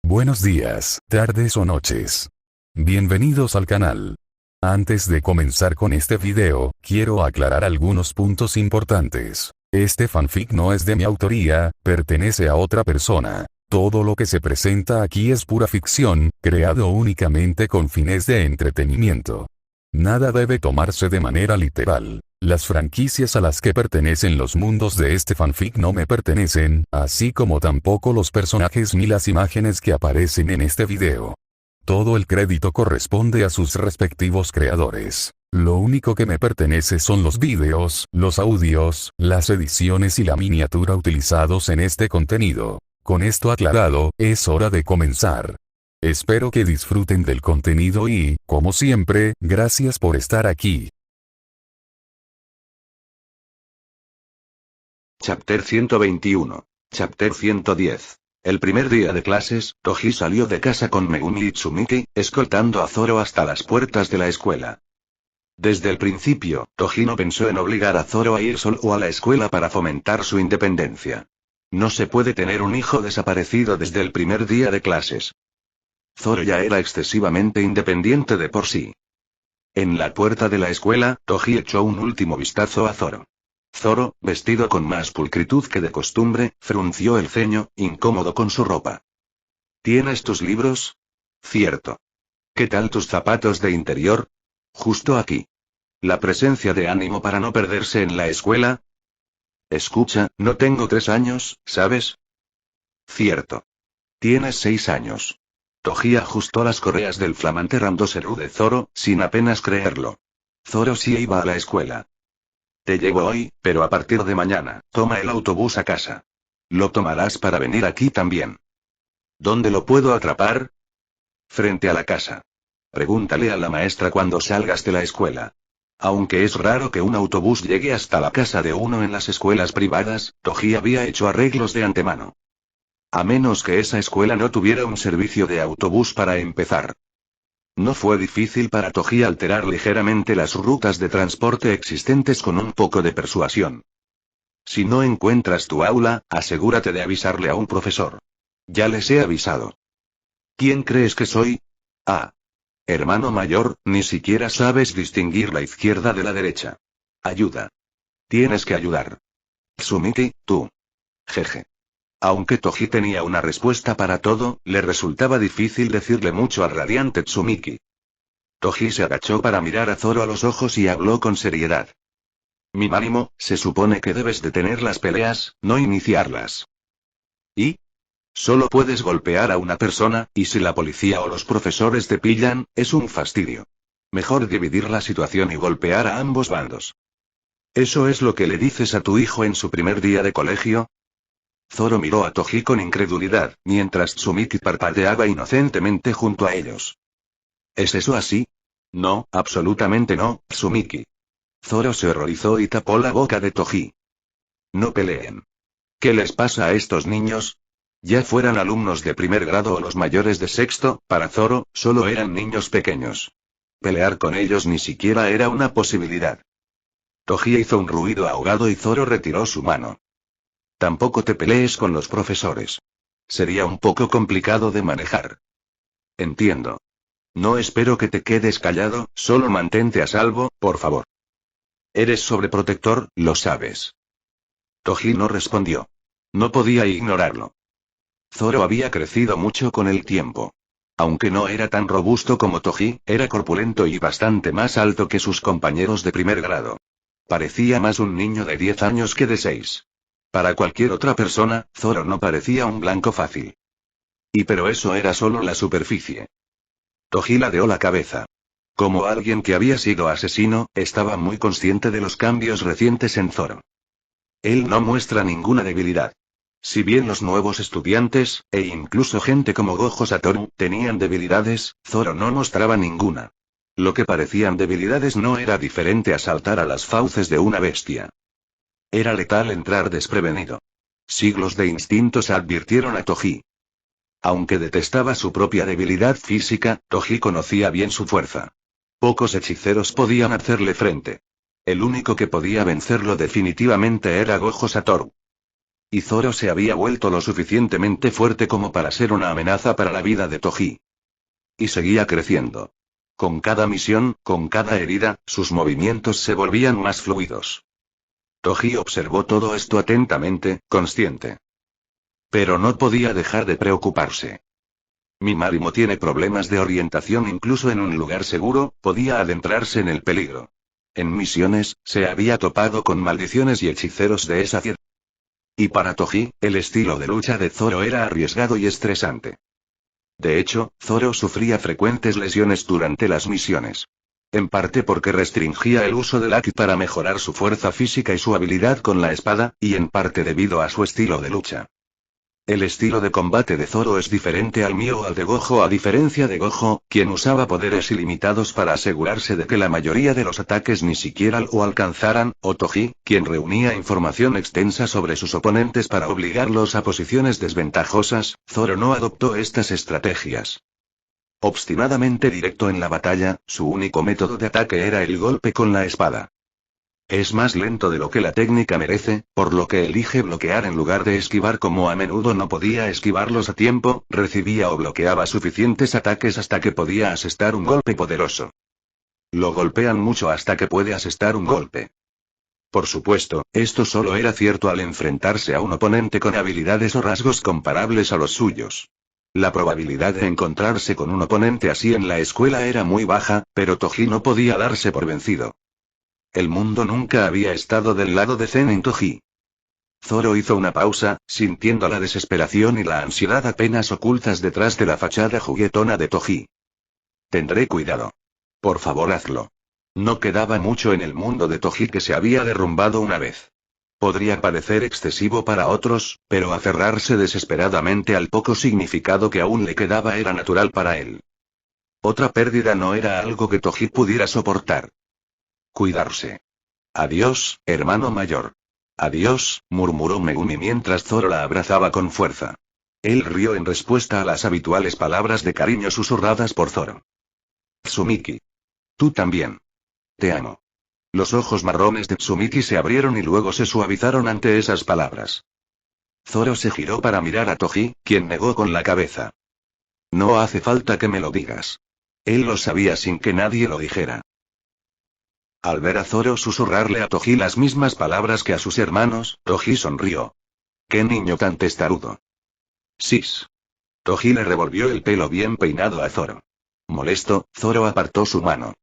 Buenos días, tardes o noches. Bienvenidos al canal. Antes de comenzar con este video, quiero aclarar algunos puntos importantes. Este fanfic no es de mi autoría, pertenece a otra persona. Todo lo que se presenta aquí es pura ficción, creado únicamente con fines de entretenimiento. Nada debe tomarse de manera literal. Las franquicias a las que pertenecen los mundos de este fanfic no me pertenecen, así como tampoco los personajes ni las imágenes que aparecen en este video. Todo el crédito corresponde a sus respectivos creadores. Lo único que me pertenece son los vídeos, los audios, las ediciones y la miniatura utilizados en este contenido. Con esto aclarado, es hora de comenzar. Espero que disfruten del contenido y, como siempre, gracias por estar aquí. Chapter 121. Chapter 110. El primer día de clases, Toji salió de casa con Megumi y Tsumiki, escoltando a Zoro hasta las puertas de la escuela. Desde el principio, Toji no pensó en obligar a Zoro a ir solo a la escuela para fomentar su independencia. No se puede tener un hijo desaparecido desde el primer día de clases. Zoro ya era excesivamente independiente de por sí. En la puerta de la escuela, Toji echó un último vistazo a Zoro. Zoro, vestido con más pulcritud que de costumbre, frunció el ceño, incómodo con su ropa. ¿Tienes tus libros? Cierto. ¿Qué tal tus zapatos de interior? Justo aquí. ¿La presencia de ánimo para no perderse en la escuela? Escucha, no tengo 3 años, ¿sabes? Cierto. Tienes 6 años. Toji ajustó las correas del flamante randoserú de Zoro, sin apenas creerlo. Zoro sí iba a la escuela. Te llevo hoy, pero a partir de mañana, toma el autobús a casa. Lo tomarás para venir aquí también. ¿Dónde lo puedo atrapar? Frente a la casa. Pregúntale a la maestra cuando salgas de la escuela. Aunque es raro que un autobús llegue hasta la casa de uno en las escuelas privadas, Toji había hecho arreglos de antemano. A menos que esa escuela no tuviera un servicio de autobús para empezar. No fue difícil para Toji alterar ligeramente las rutas de transporte existentes con un poco de persuasión. Si no encuentras tu aula, asegúrate de avisarle a un profesor. Ya les he avisado. ¿Quién crees que soy? Ah. Hermano mayor, ni siquiera sabes distinguir la izquierda de la derecha. Ayuda. Tienes que ayudar. Tsumiki, tú. Jeje. Aunque Toji tenía una respuesta para todo, le resultaba difícil decirle mucho al radiante Tsumiki. Toji se agachó para mirar a Zoro a los ojos y habló con seriedad. Mi ánimo, se supone que debes detener las peleas, no iniciarlas. ¿Y? Solo puedes golpear a una persona, y si la policía o los profesores te pillan, es un fastidio. Mejor dividir la situación y golpear a ambos bandos. ¿Eso es lo que le dices a tu hijo en su primer día de colegio? Zoro miró a Toji con incredulidad, mientras Tsumiki parpadeaba inocentemente junto a ellos. ¿Es eso así? No, absolutamente no, Tsumiki. Zoro se horrorizó y tapó la boca de Toji. No peleen. ¿Qué les pasa a estos niños? Ya fueran alumnos de primer grado o los mayores de sexto, para Zoro, solo eran niños pequeños. Pelear con ellos ni siquiera era una posibilidad. Toji hizo un ruido ahogado y Zoro retiró su mano. Tampoco te pelees con los profesores. Sería un poco complicado de manejar. Entiendo. No espero que te quedes callado, solo mantente a salvo, por favor. Eres sobreprotector, lo sabes. Toji no respondió. No podía ignorarlo. Zoro había crecido mucho con el tiempo. Aunque no era tan robusto como Toji, era corpulento y bastante más alto que sus compañeros de primer grado. Parecía más un niño de 10 años que de 6. Para cualquier otra persona, Zoro no parecía un blanco fácil. Pero eso era solo la superficie. Toji ladeó la cabeza. Como alguien que había sido asesino, estaba muy consciente de los cambios recientes en Zoro. Él no muestra ninguna debilidad. Si bien los nuevos estudiantes, e incluso gente como Gojo Satoru, tenían debilidades, Zoro no mostraba ninguna. Lo que parecían debilidades no era diferente a saltar a las fauces de una bestia. Era letal entrar desprevenido. Siglos de instintos advirtieron a Toji. Aunque detestaba su propia debilidad física, Toji conocía bien su fuerza. Pocos hechiceros podían hacerle frente. El único que podía vencerlo definitivamente era Gojo Satoru. Y Zoro se había vuelto lo suficientemente fuerte como para ser una amenaza para la vida de Toji. Y seguía creciendo. Con cada misión, con cada herida, sus movimientos se volvían más fluidos. Toji observó todo esto atentamente, consciente. Pero no podía dejar de preocuparse. Mi Marimo tiene problemas de orientación incluso en un lugar seguro, podía adentrarse en el peligro. En misiones, se había topado con maldiciones y hechiceros de esa tierra. Y para Toji, el estilo de lucha de Zoro era arriesgado y estresante. De hecho, Zoro sufría frecuentes lesiones durante las misiones. En parte porque restringía el uso del Haki para mejorar su fuerza física y su habilidad con la espada, y en parte debido a su estilo de lucha. El estilo de combate de Zoro es diferente al mío o al de Gojo, a diferencia de Gojo, quien usaba poderes ilimitados para asegurarse de que la mayoría de los ataques ni siquiera lo alcanzaran, o Toji, quien reunía información extensa sobre sus oponentes para obligarlos a posiciones desventajosas. Zoro no adoptó estas estrategias. Obstinadamente directo en la batalla, su único método de ataque era el golpe con la espada. Es más lento de lo que la técnica merece, por lo que elige bloquear en lugar de esquivar. Como a menudo no podía esquivarlos a tiempo, recibía o bloqueaba suficientes ataques hasta que podía asestar un golpe poderoso. Lo golpean mucho hasta que puede asestar un golpe. Por supuesto, esto solo era cierto al enfrentarse a un oponente con habilidades o rasgos comparables a los suyos. La probabilidad de encontrarse con un oponente así en la escuela era muy baja, pero Toji no podía darse por vencido. El mundo nunca había estado del lado de Zenin Toji. Zoro hizo una pausa, sintiendo la desesperación y la ansiedad apenas ocultas detrás de la fachada juguetona de Toji. Tendré cuidado. Por favor, hazlo. No quedaba mucho en el mundo de Toji que se había derrumbado una vez. Podría parecer excesivo para otros, pero aferrarse desesperadamente al poco significado que aún le quedaba era natural para él. Otra pérdida no era algo que Toji pudiera soportar. Cuidarse. Adiós, hermano mayor. Adiós, murmuró Megumi mientras Zoro la abrazaba con fuerza. Él rió en respuesta a las habituales palabras de cariño susurradas por Zoro. Tsumiki. Tú también. Te amo. Los ojos marrones de Tsumiki se abrieron y luego se suavizaron ante esas palabras. Zoro se giró para mirar a Toji, quien negó con la cabeza. No hace falta que me lo digas. Él lo sabía sin que nadie lo dijera. Al ver a Zoro susurrarle a Toji las mismas palabras que a sus hermanos, Toji sonrió. ¡Qué niño tan testarudo! Sis. Toji le revolvió el pelo bien peinado a Zoro. Molesto, Zoro apartó su mano.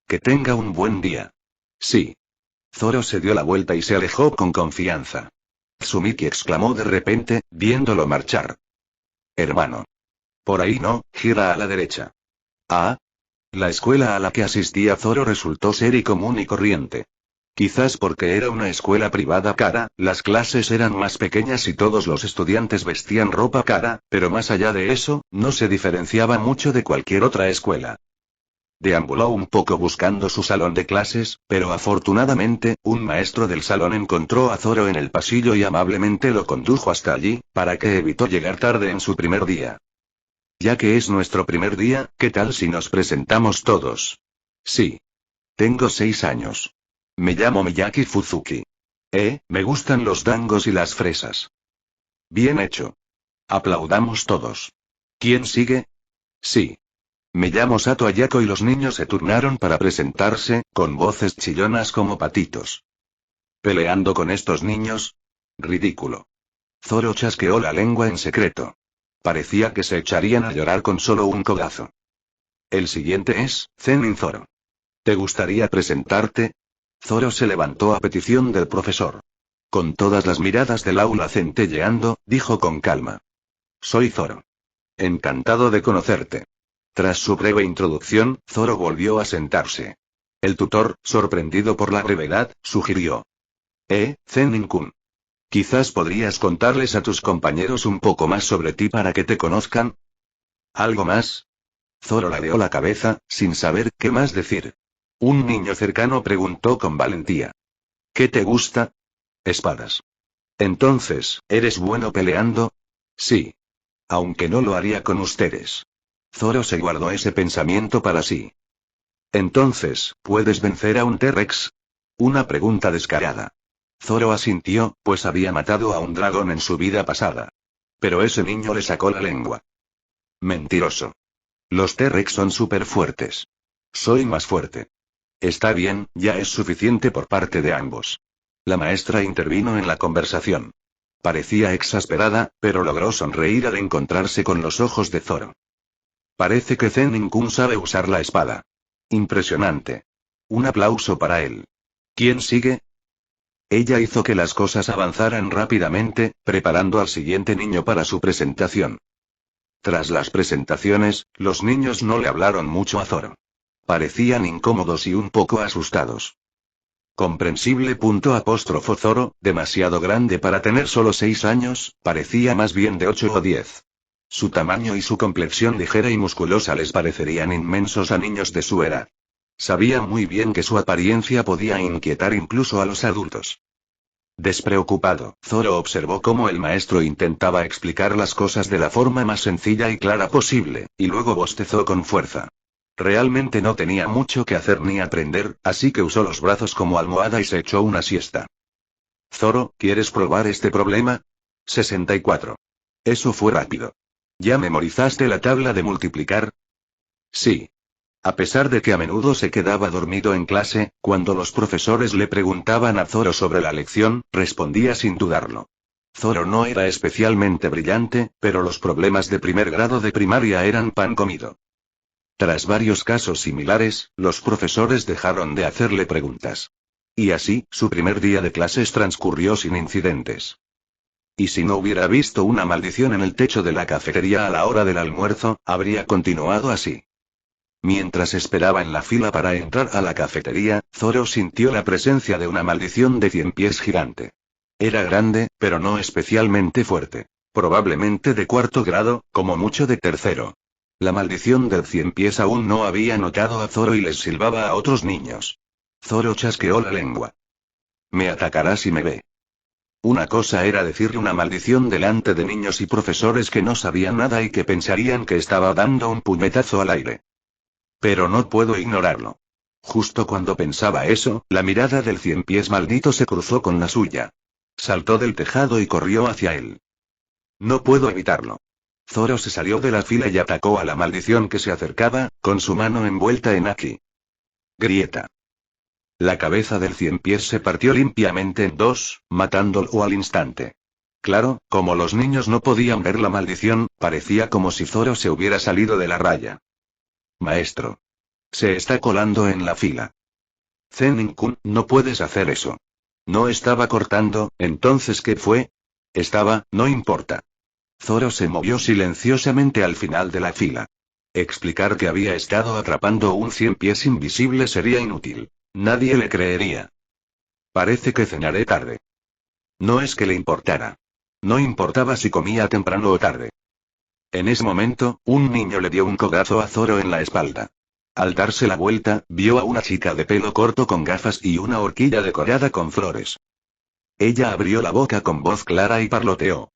Que tenga un buen día. Sí. Zoro se dio la vuelta y se alejó con confianza. Tsumiki exclamó de repente, viéndolo marchar. Hermano. Por ahí no, gira a la derecha. Ah. La escuela a la que asistía Zoro resultó ser común y corriente. Quizás porque era una escuela privada cara, las clases eran más pequeñas y todos los estudiantes vestían ropa cara, pero más allá de eso, no se diferenciaba mucho de cualquier otra escuela. Deambuló un poco buscando su salón de clases, pero afortunadamente, un maestro del salón encontró a Zoro en el pasillo y amablemente lo condujo hasta allí, para que evitó llegar tarde en su primer día. Ya que es nuestro primer día, ¿qué tal si nos presentamos todos? Sí. Tengo 6 años. Me llamo Miyaki Fuzuki. Me gustan los dangos y las fresas. Bien hecho. Aplaudamos todos. ¿Quién sigue? Sí. Me llamo Sato Ayako y los niños se turnaron para presentarse, con voces chillonas como patitos. ¿Peleando con estos niños? Ridículo. Zoro chasqueó la lengua en secreto. Parecía que se echarían a llorar con solo un codazo. El siguiente es, Zenin Zoro. ¿Te gustaría presentarte? Zoro se levantó a petición del profesor. Con todas las miradas del aula centelleando, dijo con calma. Soy Zoro. Encantado de conocerte. Tras su breve introducción, Zoro volvió a sentarse. El tutor, sorprendido por la brevedad, sugirió. Zenin-kun. Quizás podrías contarles a tus compañeros un poco más sobre ti para que te conozcan. ¿Algo más? Zoro ladeó la cabeza, sin saber qué más decir. Un niño cercano preguntó con valentía. ¿Qué te gusta? Espadas. Entonces, ¿eres bueno peleando? Sí. Aunque no lo haría con ustedes. Zoro se guardó ese pensamiento para sí. Entonces, ¿puedes vencer a un T-Rex? Una pregunta descarada. Zoro asintió, pues había matado a un dragón en su vida pasada. Pero ese niño le sacó la lengua. Mentiroso. Los T-Rex son súper fuertes. Soy más fuerte. Está bien, ya es suficiente por parte de ambos. La maestra intervino en la conversación. Parecía exasperada, pero logró sonreír al encontrarse con los ojos de Zoro. Parece que Zennin-kun sabe usar la espada. Impresionante. Un aplauso para él. ¿Quién sigue? Ella hizo que las cosas avanzaran rápidamente, preparando al siguiente niño para su presentación. Tras las presentaciones, los niños no le hablaron mucho a Zoro. Parecían incómodos y un poco asustados. Comprensible. Zoro, demasiado grande para tener solo 6 años, parecía más bien de 8 o 10. Su tamaño y su complexión ligera y musculosa les parecerían inmensos a niños de su edad. Sabía muy bien que su apariencia podía inquietar incluso a los adultos. Despreocupado, Zoro observó cómo el maestro intentaba explicar las cosas de la forma más sencilla y clara posible, y luego bostezó con fuerza. Realmente no tenía mucho que hacer ni aprender, así que usó los brazos como almohada y se echó una siesta. Zoro, ¿quieres probar este problema? 64. Eso fue rápido. ¿Ya memorizaste la tabla de multiplicar? Sí. A pesar de que a menudo se quedaba dormido en clase, cuando los profesores le preguntaban a Zoro sobre la lección, respondía sin dudarlo. Zoro no era especialmente brillante, pero los problemas de primer grado de primaria eran pan comido. Tras varios casos similares, los profesores dejaron de hacerle preguntas. Y así, su primer día de clases transcurrió sin incidentes. Y si no hubiera visto una maldición en el techo de la cafetería a la hora del almuerzo, habría continuado así. Mientras esperaba en la fila para entrar a la cafetería, Zoro sintió la presencia de una maldición de 100 pies gigante. Era grande, pero no especialmente fuerte. Probablemente de 4º grado, como mucho de 3º. La maldición del 100 pies aún no había notado a Zoro y les silbaba a otros niños. Zoro chasqueó la lengua. Me atacará si me ve. Una cosa era decirle una maldición delante de niños y profesores que no sabían nada y que pensarían que estaba dando un puñetazo al aire. Pero no puedo ignorarlo. Justo cuando pensaba eso, la mirada del 100 pies maldito se cruzó con la suya. Saltó del tejado y corrió hacia él. No puedo evitarlo. Zoro se salió de la fila y atacó a la maldición que se acercaba, con su mano envuelta en haki. Grieta. La cabeza del 100 pies se partió limpiamente en dos, matándolo al instante. Claro, como los niños no podían ver la maldición, parecía como si Zoro se hubiera salido de la raya. Maestro. Se está colando en la fila. Zennin-kun, no puedes hacer eso. No estaba cortando, entonces ¿qué fue? No importa. Zoro se movió silenciosamente al final de la fila. Explicar que había estado atrapando un 100 pies invisible sería inútil. Nadie le creería. Parece que cenaré tarde. No es que le importara. No importaba si comía temprano o tarde. En ese momento, un niño le dio un codazo a Zoro en la espalda. Al darse la vuelta, vio a una chica de pelo corto con gafas y una horquilla decorada con flores. Ella abrió la boca con voz clara y parloteó.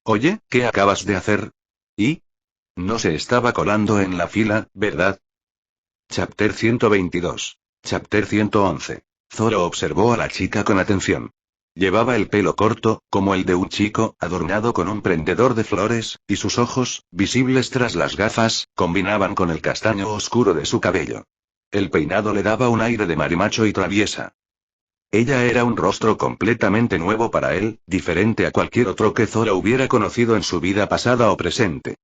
Oye, ¿qué acabas de hacer? ¿Y? No se estaba colando en la fila, ¿verdad? Chapter 122. Chapter 111. Zoro observó a la chica con atención. Llevaba el pelo corto, como el de un chico, adornado con un prendedor de flores, y sus ojos, visibles tras las gafas, combinaban con el castaño oscuro de su cabello. El peinado le daba un aire de marimacho y traviesa. Ella era un rostro completamente nuevo para él, diferente a cualquier otro que Zoro hubiera conocido en su vida pasada o presente.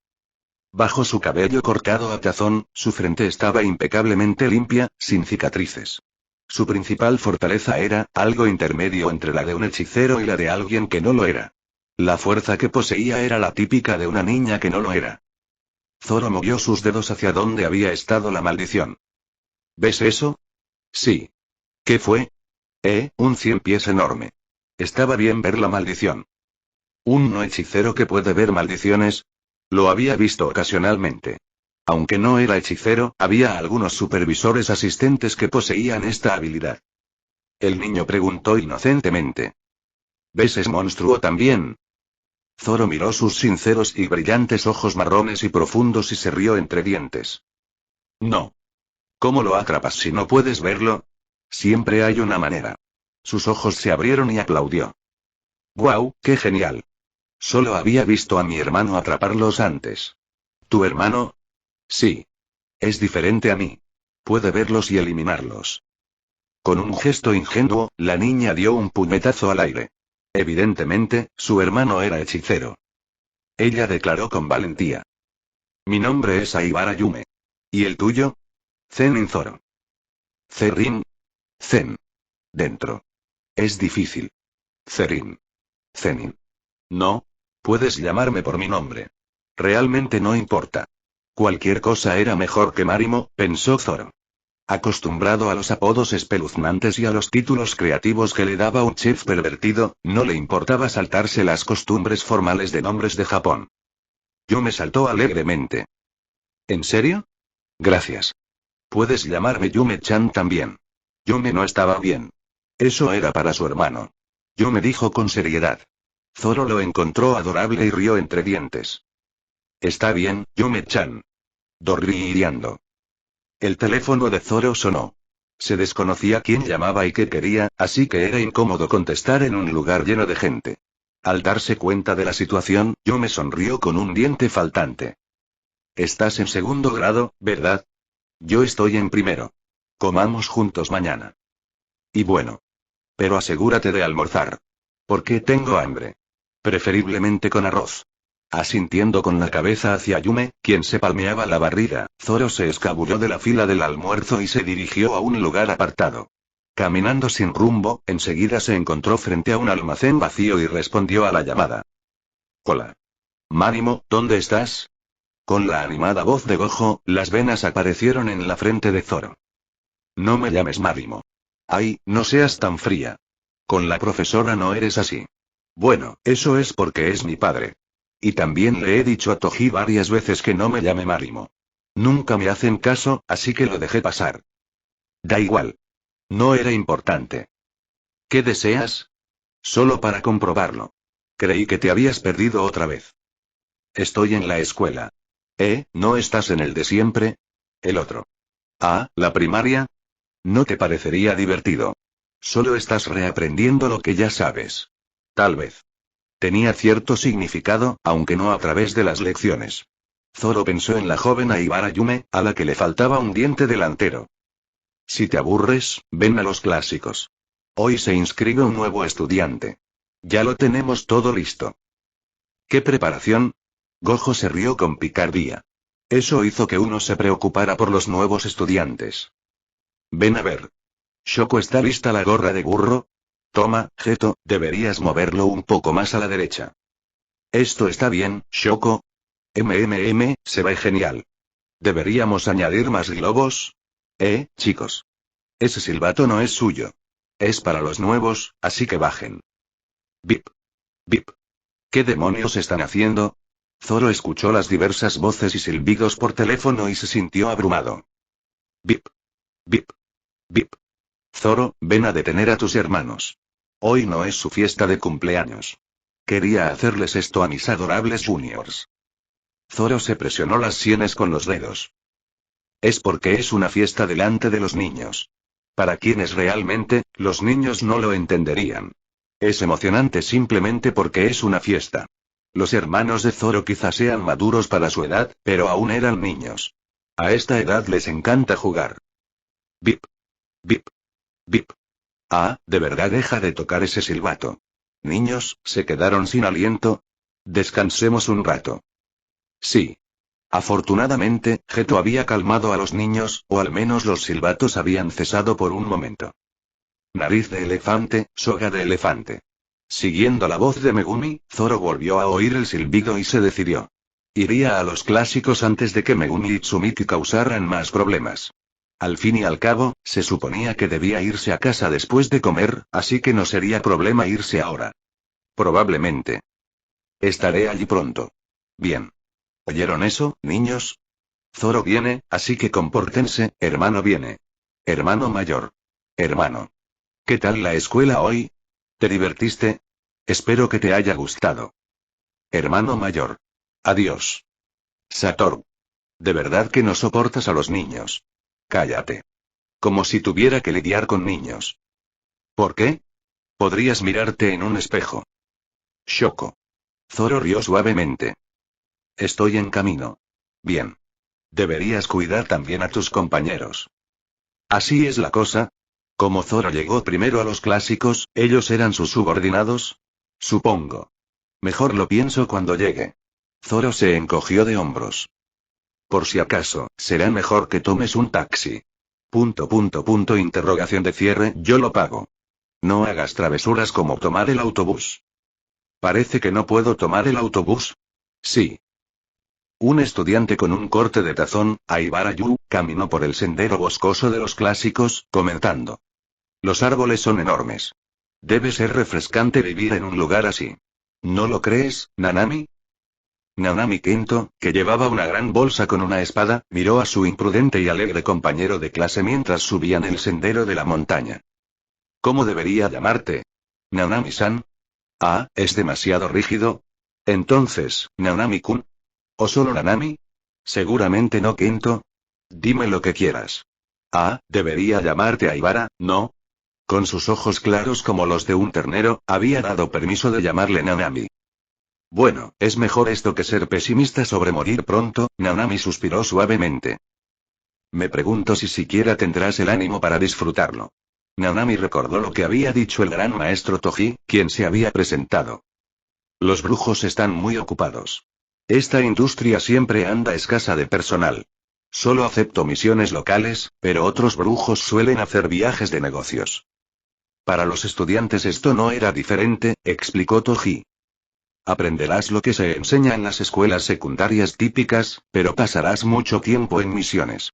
Bajo su cabello cortado a tazón, su frente estaba impecablemente limpia, sin cicatrices. Su principal fortaleza era, algo intermedio entre la de un hechicero y la de alguien que no lo era. La fuerza que poseía era la típica de una niña que no lo era. Zoro movió sus dedos hacia donde había estado la maldición. ¿Ves eso? Sí. ¿Qué fue? Un 100 pies enorme. Estaba bien ver la maldición. ¿Un no hechicero que puede ver maldiciones? Lo había visto ocasionalmente. Aunque no era hechicero, había algunos supervisores asistentes que poseían esta habilidad. El niño preguntó inocentemente. ¿Ves ese monstruo también? Zoro miró sus sinceros y brillantes ojos marrones y profundos y se rió entre dientes. No. ¿Cómo lo atrapas si no puedes verlo? Siempre hay una manera. Sus ojos se abrieron y aplaudió. ¡Guau, qué genial! Solo había visto a mi hermano atraparlos antes. ¿Tu hermano? Sí. Es diferente a mí. Puede verlos y eliminarlos. Con un gesto ingenuo, la niña dio un puñetazo al aire. Evidentemente, su hermano era hechicero. Ella declaró con valentía. Mi nombre es Aibara Yume. ¿Y el tuyo? Zenin Zoro. Zerin. Zen. Dentro. Es difícil. Zerin. Zenin. No. Puedes llamarme por mi nombre. Realmente no importa. Cualquier cosa era mejor que Marimo, pensó Zoro. Acostumbrado a los apodos espeluznantes y a los títulos creativos que le daba un chef pervertido, no le importaba saltarse las costumbres formales de nombres de Japón. Yume saltó alegremente. ¿En serio? Gracias. Puedes llamarme Yume-chan también. Yume no estaba bien. Eso era para su hermano. Yume dijo con seriedad. Zoro lo encontró adorable y rió entre dientes. Está bien, Yume-chan. Dorriando. El teléfono de Zoro sonó. Se desconocía quién llamaba y qué quería, así que era incómodo contestar en un lugar lleno de gente. Al darse cuenta de la situación, Yume sonrió con un diente faltante. Estás en segundo grado, ¿verdad? Yo estoy en primero. Comamos juntos mañana. Y bueno. Pero asegúrate de almorzar. Porque tengo hambre. Preferiblemente con arroz. Asintiendo con la cabeza hacia Yume, quien se palmeaba la barriga, Zoro se escabulló de la fila del almuerzo y se dirigió a un lugar apartado. Caminando sin rumbo, enseguida se encontró frente a un almacén vacío y respondió a la llamada. Hola. Marimo, ¿dónde estás? Con la animada voz de Gojo, las venas aparecieron en la frente de Zoro. No me llames Marimo. Ay, no seas tan fría. Con la profesora no eres así. Bueno, eso es porque es mi padre. Y también le he dicho a Toji varias veces que no me llame Marimo. Nunca me hacen caso, así que lo dejé pasar. Da igual. No era importante. ¿Qué deseas? Solo para comprobarlo. Creí que te habías perdido otra vez. Estoy en la escuela. ¿No estás en el de siempre? El otro. Ah, ¿la primaria? No te parecería divertido. Solo estás reaprendiendo lo que ya sabes. Tal vez. Tenía cierto significado, aunque no a través de las lecciones. Zoro pensó en la joven Aibara Yume, a la que le faltaba un diente delantero. Si te aburres, ven a los clásicos. Hoy se inscribe un nuevo estudiante. Ya lo tenemos todo listo. ¿Qué preparación? Gojo se rió con picardía. Eso hizo que uno se preocupara por los nuevos estudiantes. Ven a ver. ¿Shoko está lista la gorra de burro? Toma, Geto, deberías moverlo un poco más a la derecha. Esto está bien, Shoko. Se ve genial. ¿Deberíamos añadir más globos? Chicos. Ese silbato no es suyo. Es para los nuevos, así que bajen. Bip. Bip. ¿Qué demonios están haciendo? Zoro escuchó las diversas voces y silbidos por teléfono y se sintió abrumado. Bip. Bip. Bip. Zoro, ven a detener a tus hermanos. Hoy no es su fiesta de cumpleaños. Quería hacerles esto a mis adorables juniors. Zoro se presionó las sienes con los dedos. Es porque es una fiesta delante de los niños. Para quienes realmente, los niños no lo entenderían. Es emocionante simplemente porque es una fiesta. Los hermanos de Zoro quizás sean maduros para su edad, pero aún eran niños. A esta edad les encanta jugar. Bip. Bip. Bip. Ah, de verdad deja de tocar ese silbato. Niños, ¿se quedaron sin aliento? Descansemos un rato. Sí. Afortunadamente, Geto había calmado a los niños, o al menos los silbatos habían cesado por un momento. Nariz de elefante, soga de elefante. Siguiendo la voz de Megumi, Zoro volvió a oír el silbido y se decidió. Iría a los clásicos antes de que Megumi y Tsumiki causaran más problemas. Al fin y al cabo, se suponía que debía irse a casa después de comer, así que no sería problema irse ahora. Probablemente. Estaré allí pronto. Bien. ¿Oyeron eso, niños? Zoro viene, así que compórtense, hermano viene. Hermano mayor. Hermano. ¿Qué tal la escuela hoy? ¿Te divertiste? Espero que te haya gustado. Hermano mayor. Adiós. Satoru. ¿De verdad que no soportas a los niños? Cállate. Como si tuviera que lidiar con niños. ¿Por qué? Podrías mirarte en un espejo. Shoko. Zoro rió suavemente. Estoy en camino. Bien. Deberías cuidar también a tus compañeros. Así es la cosa. Como Zoro llegó primero a los clásicos, ellos eran sus subordinados. Supongo. Mejor lo pienso cuando llegue. Zoro se encogió de hombros. Por si acaso, será mejor que tomes un taxi. Interrogación de cierre, yo lo pago. No hagas travesuras como tomar el autobús. Parece que no puedo tomar el autobús. Sí. Un estudiante con un corte de tazón, Aibara Yu, caminó por el sendero boscoso de los clásicos, comentando. Los árboles son enormes. Debe ser refrescante vivir en un lugar así. ¿No lo crees, Nanami? Nanami Kento, que llevaba una gran bolsa con una espada, miró a su imprudente y alegre compañero de clase mientras subían el sendero de la montaña. ¿Cómo debería llamarte? Nanami-san. Ah, ¿es demasiado rígido? Entonces, Nanami-kun. ¿O solo Nanami? Seguramente no, Kento. Dime lo que quieras. Ah, debería llamarte Aibara, ¿no? Con sus ojos claros como los de un ternero, había dado permiso de llamarle Nanami. Bueno, es mejor esto que ser pesimista sobre morir pronto, Nanami suspiró suavemente. Me pregunto si siquiera tendrás el ánimo para disfrutarlo. Nanami recordó lo que había dicho el gran maestro Toji, quien se había presentado. Los brujos están muy ocupados. Esta industria siempre anda escasa de personal. Solo acepto misiones locales, pero otros brujos suelen hacer viajes de negocios. Para los estudiantes esto no era diferente, explicó Toji. Aprenderás lo que se enseña en las escuelas secundarias típicas, pero pasarás mucho tiempo en misiones.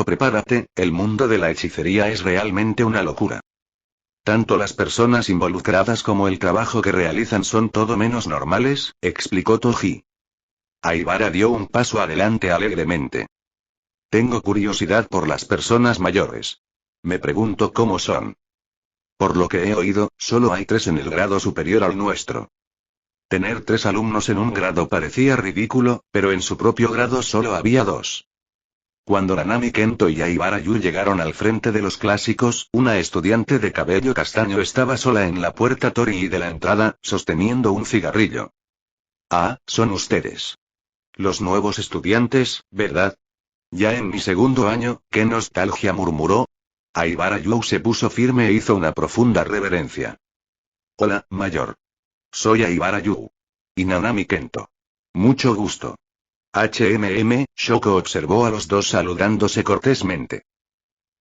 Prepárate, el mundo de la hechicería es realmente una locura. Tanto las personas involucradas como el trabajo que realizan son todo menos normales, explicó Toji. Aibara dio un paso adelante alegremente. Tengo curiosidad por las personas mayores. Me pregunto cómo son. Por lo que he oído, solo hay 3 en el grado superior al nuestro. Tener 3 alumnos en un grado parecía ridículo, pero en su propio grado solo había 2. Cuando Nanami Kento y Aibara Yu llegaron al frente de los clásicos, una estudiante de cabello castaño estaba sola en la puerta Torii de la entrada, sosteniendo un cigarrillo. Ah, son ustedes. Los nuevos estudiantes, ¿verdad? Ya en mi segundo año, qué nostalgia, murmuró. Aibara Yu se puso firme e hizo una profunda reverencia. Hola, mayor. Soy Aibara Yu. Y Nanami Kento. Mucho gusto. Shoko observó a los dos saludándose cortésmente.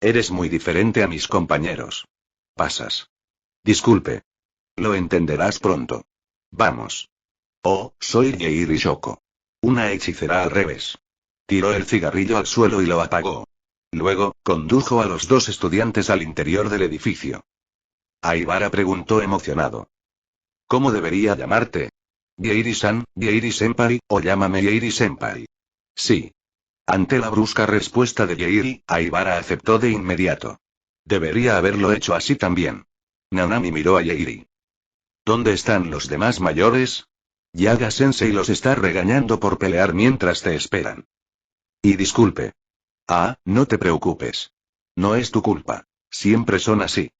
Eres muy diferente a mis compañeros. Pasas. Disculpe. Lo entenderás pronto. Vamos. Oh, soy Yeiri Shoko. Una hechicera al revés. Tiró el cigarrillo al suelo y lo apagó. Luego, condujo a los 2 estudiantes al interior del edificio. Aibara preguntó emocionado. ¿Cómo debería llamarte? Yeiri-san, Yeiri-senpai, o llámame Yeiri-senpai. Sí. Ante la brusca respuesta de Yeiri, Aibara aceptó de inmediato. Debería haberlo hecho así también. Nanami miró a Yeiri. ¿Dónde están los demás mayores? Yaga-sensei los está regañando por pelear mientras te esperan. Y disculpe. Ah, no te preocupes. No es tu culpa. Siempre son así.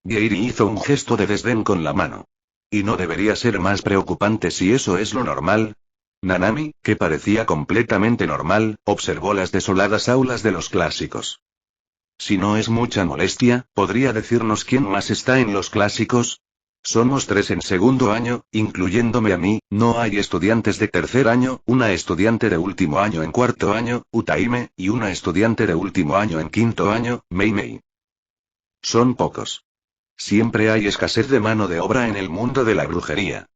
Yeiri hizo un gesto de desdén con la mano. ¿Y no debería ser más preocupante si eso es lo normal? Nanami, que parecía completamente normal, observó las desoladas aulas de los clásicos. Si no es mucha molestia, ¿podría decirnos quién más está en los clásicos? Somos 3 en segundo año, incluyéndome a mí, no hay estudiantes de tercer año, una estudiante de último año en cuarto año, Utaime, y una estudiante de último año en quinto año, Mei. Son pocos. Siempre hay escasez de mano de obra en el mundo de la brujería.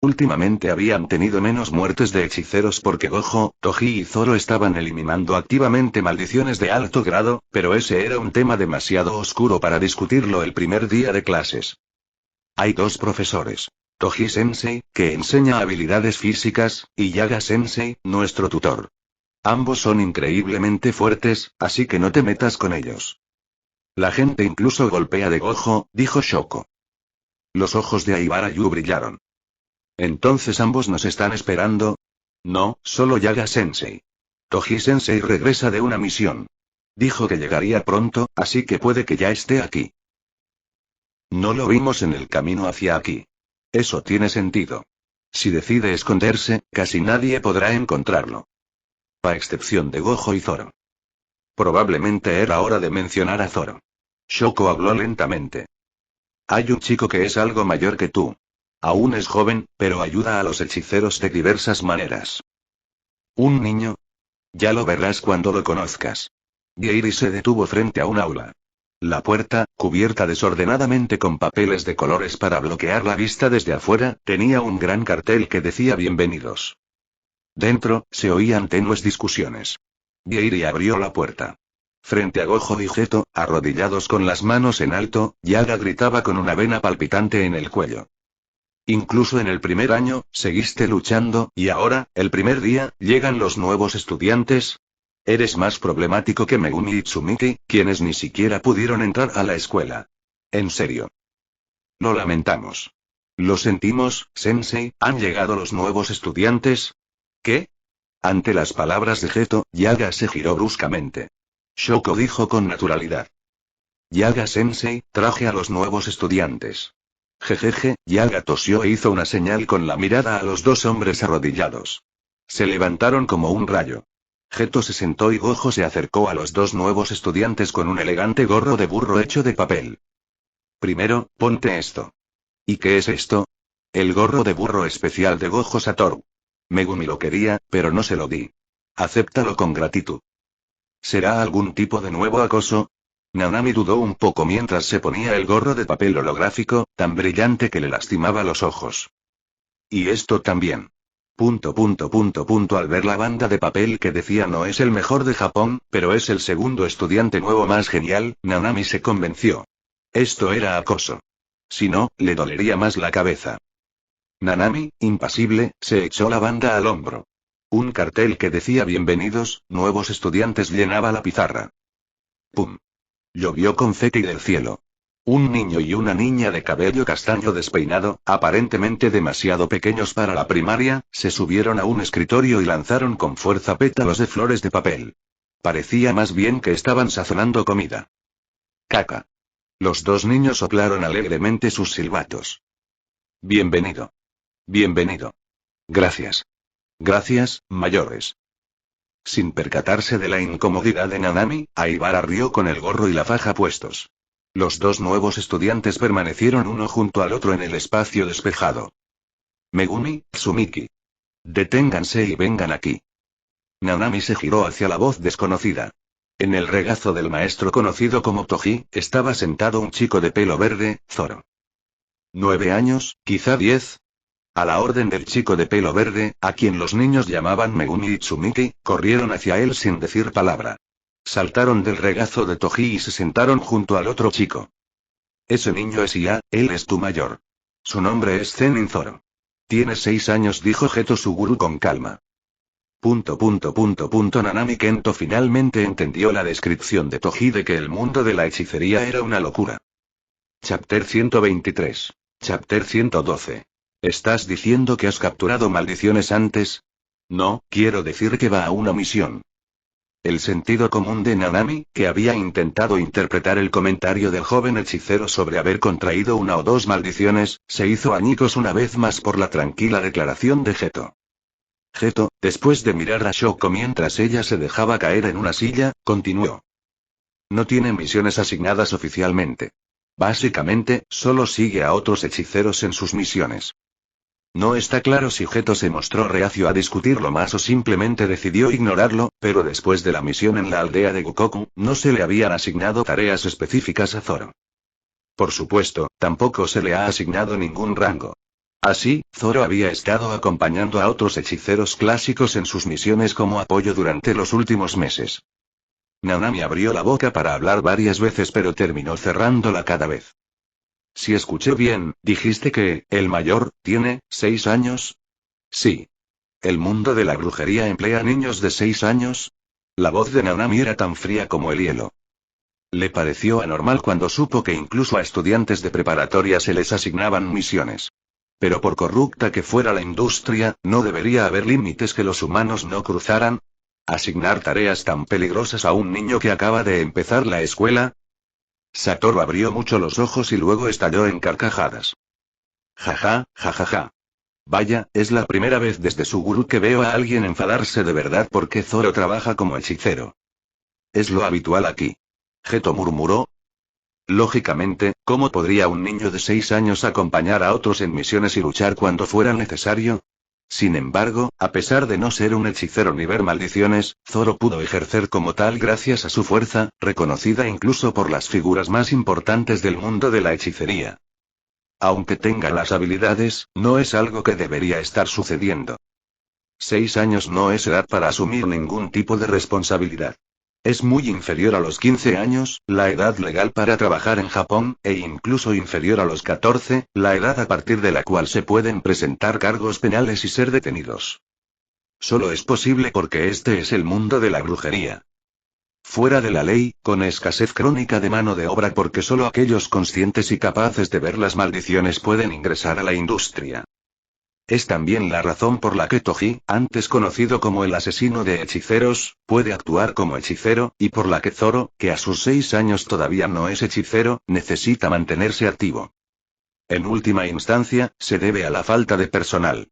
Últimamente habían tenido menos muertes de hechiceros porque Gojo, Toji y Zoro estaban eliminando activamente maldiciones de alto grado, pero ese era un tema demasiado oscuro para discutirlo el primer día de clases. Hay 2 profesores. Toji-sensei, que enseña habilidades físicas, y Yaga-sensei, nuestro tutor. Ambos son increíblemente fuertes, así que no te metas con ellos. La gente incluso golpea de Gojo, dijo Shoko. Los ojos de Aibara Yu brillaron. ¿Entonces ambos nos están esperando? No, solo Yaga-sensei. Toji-sensei regresa de una misión. Dijo que llegaría pronto, así que puede que ya esté aquí. No lo vimos en el camino hacia aquí. Eso tiene sentido. Si decide esconderse, casi nadie podrá encontrarlo. A excepción de Gojo y Zoro. Probablemente era hora de mencionar a Zoro. Shoko habló lentamente. Hay un chico que es algo mayor que tú. Aún es joven, pero ayuda a los hechiceros de diversas maneras. ¿Un niño? Ya lo verás cuando lo conozcas. Yairi se detuvo frente a un aula. La puerta, cubierta desordenadamente con papeles de colores para bloquear la vista desde afuera, tenía un gran cartel que decía bienvenidos. Dentro, se oían tenues discusiones. Yairi abrió la puerta. Frente a Gojo y Geto, arrodillados con las manos en alto, Yaga gritaba con una vena palpitante en el cuello. Incluso en el primer año, seguiste luchando, y ahora, el primer día, llegan los nuevos estudiantes. Eres más problemático que Megumi y Tsumiki, quienes ni siquiera pudieron entrar a la escuela. En serio. Lo lamentamos. Lo sentimos, Sensei, ¿han llegado los nuevos estudiantes? ¿Qué? Ante las palabras de Geto, Yaga se giró bruscamente. Shoko dijo con naturalidad. Yaga-sensei, traje a los nuevos estudiantes. Jejeje, Yaga tosió e hizo una señal con la mirada a los dos hombres arrodillados. Se levantaron como un rayo. Geto se sentó y Gojo se acercó a los dos nuevos estudiantes con un elegante gorro de burro hecho de papel. Primero, ponte esto. ¿Y qué es esto? El gorro de burro especial de Gojo Satoru. Megumi lo quería, pero no se lo di. Acéptalo con gratitud. ¿Será algún tipo de nuevo acoso? Nanami dudó un poco mientras se ponía el gorro de papel holográfico, tan brillante que le lastimaba los ojos. Y esto también. Al ver la banda de papel que decía no es el mejor de Japón, pero es el segundo estudiante nuevo más genial, Nanami se convenció. Esto era acoso. Si no, le dolería más la cabeza. Nanami, impasible, se echó la banda al hombro. Un cartel que decía bienvenidos, nuevos estudiantes llenaba la pizarra. ¡Pum! Llovió confeti del cielo. Un niño y una niña de cabello castaño despeinado, aparentemente demasiado pequeños para la primaria, se subieron a un escritorio y lanzaron con fuerza pétalos de flores de papel. Parecía más bien que estaban sazonando comida. Caca. Los dos niños soplaron alegremente sus silbatos. Bienvenido. Bienvenido. Gracias. Gracias, mayores. Sin percatarse de la incomodidad de Nanami, Aibara rió con el gorro y la faja puestos. Los dos nuevos estudiantes permanecieron uno junto al otro en el espacio despejado. Megumi, Tsumiki. Deténganse y vengan aquí. Nanami se giró hacia la voz desconocida. En el regazo del maestro conocido como Toji, estaba sentado un chico de pelo verde, Zoro. 9 años, quizá 10. A la orden del chico de pelo verde, a quien los niños llamaban Megumi y Tsumiki, corrieron hacia él sin decir palabra. Saltaron del regazo de Toji y se sentaron junto al otro chico. Ese niño es Ia, él es tu mayor. Su nombre es Zenin Zoro. Tiene 6 años, dijo Geto Suguru con calma. Nanami Kento finalmente entendió la descripción de Toji de que el mundo de la hechicería era una locura. Chapter 123. Chapter 112. ¿Estás diciendo que has capturado maldiciones antes? No, quiero decir que va a una misión. El sentido común de Nanami, que había intentado interpretar el comentario del joven hechicero sobre haber contraído una o dos maldiciones, se hizo añicos una vez más por la tranquila declaración de Geto. Geto, después de mirar a Shoko mientras ella se dejaba caer en una silla, continuó. No tiene misiones asignadas oficialmente. Básicamente, solo sigue a otros hechiceros en sus misiones. No está claro si Geto se mostró reacio a discutirlo más o simplemente decidió ignorarlo, pero después de la misión en la aldea de Gukoku, no se le habían asignado tareas específicas a Zoro. Por supuesto, tampoco se le ha asignado ningún rango. Así, Zoro había estado acompañando a otros hechiceros clásicos en sus misiones como apoyo durante los últimos meses. Nanami abrió la boca para hablar varias veces pero terminó cerrándola cada vez. Si escuché bien, dijiste que, el mayor, tiene 6 años. Sí. ¿El mundo de la brujería emplea niños de 6 años? La voz de Nanami era tan fría como el hielo. Le pareció anormal cuando supo que incluso a estudiantes de preparatoria se les asignaban misiones. Pero por corrupta que fuera la industria, ¿no debería haber límites que los humanos no cruzaran? ¿Asignar tareas tan peligrosas a un niño que acaba de empezar la escuela? Satoru abrió mucho los ojos y luego estalló en carcajadas. Jaja, jajaja. Vaya, es la primera vez desde Suguru que veo a alguien enfadarse de verdad porque Zoro trabaja como hechicero. Es lo habitual aquí. Geto murmuró. Lógicamente, ¿cómo podría un niño de 6 años acompañar a otros en misiones y luchar cuando fuera necesario? Sin embargo, a pesar de no ser un hechicero ni ver maldiciones, Zoro pudo ejercer como tal gracias a su fuerza, reconocida incluso por las figuras más importantes del mundo de la hechicería. Aunque tenga las habilidades, no es algo que debería estar sucediendo. 6 años no es edad para asumir ningún tipo de responsabilidad. Es muy inferior a los 15 años, la edad legal para trabajar en Japón, e incluso inferior a los 14, la edad a partir de la cual se pueden presentar cargos penales y ser detenidos. Solo es posible porque este es el mundo de la brujería. Fuera de la ley, con escasez crónica de mano de obra porque solo aquellos conscientes y capaces de ver las maldiciones pueden ingresar a la industria. Es también la razón por la que Toji, antes conocido como el asesino de hechiceros, puede actuar como hechicero, y por la que Zoro, que a sus 6 años todavía no es hechicero, necesita mantenerse activo. En última instancia, se debe a la falta de personal.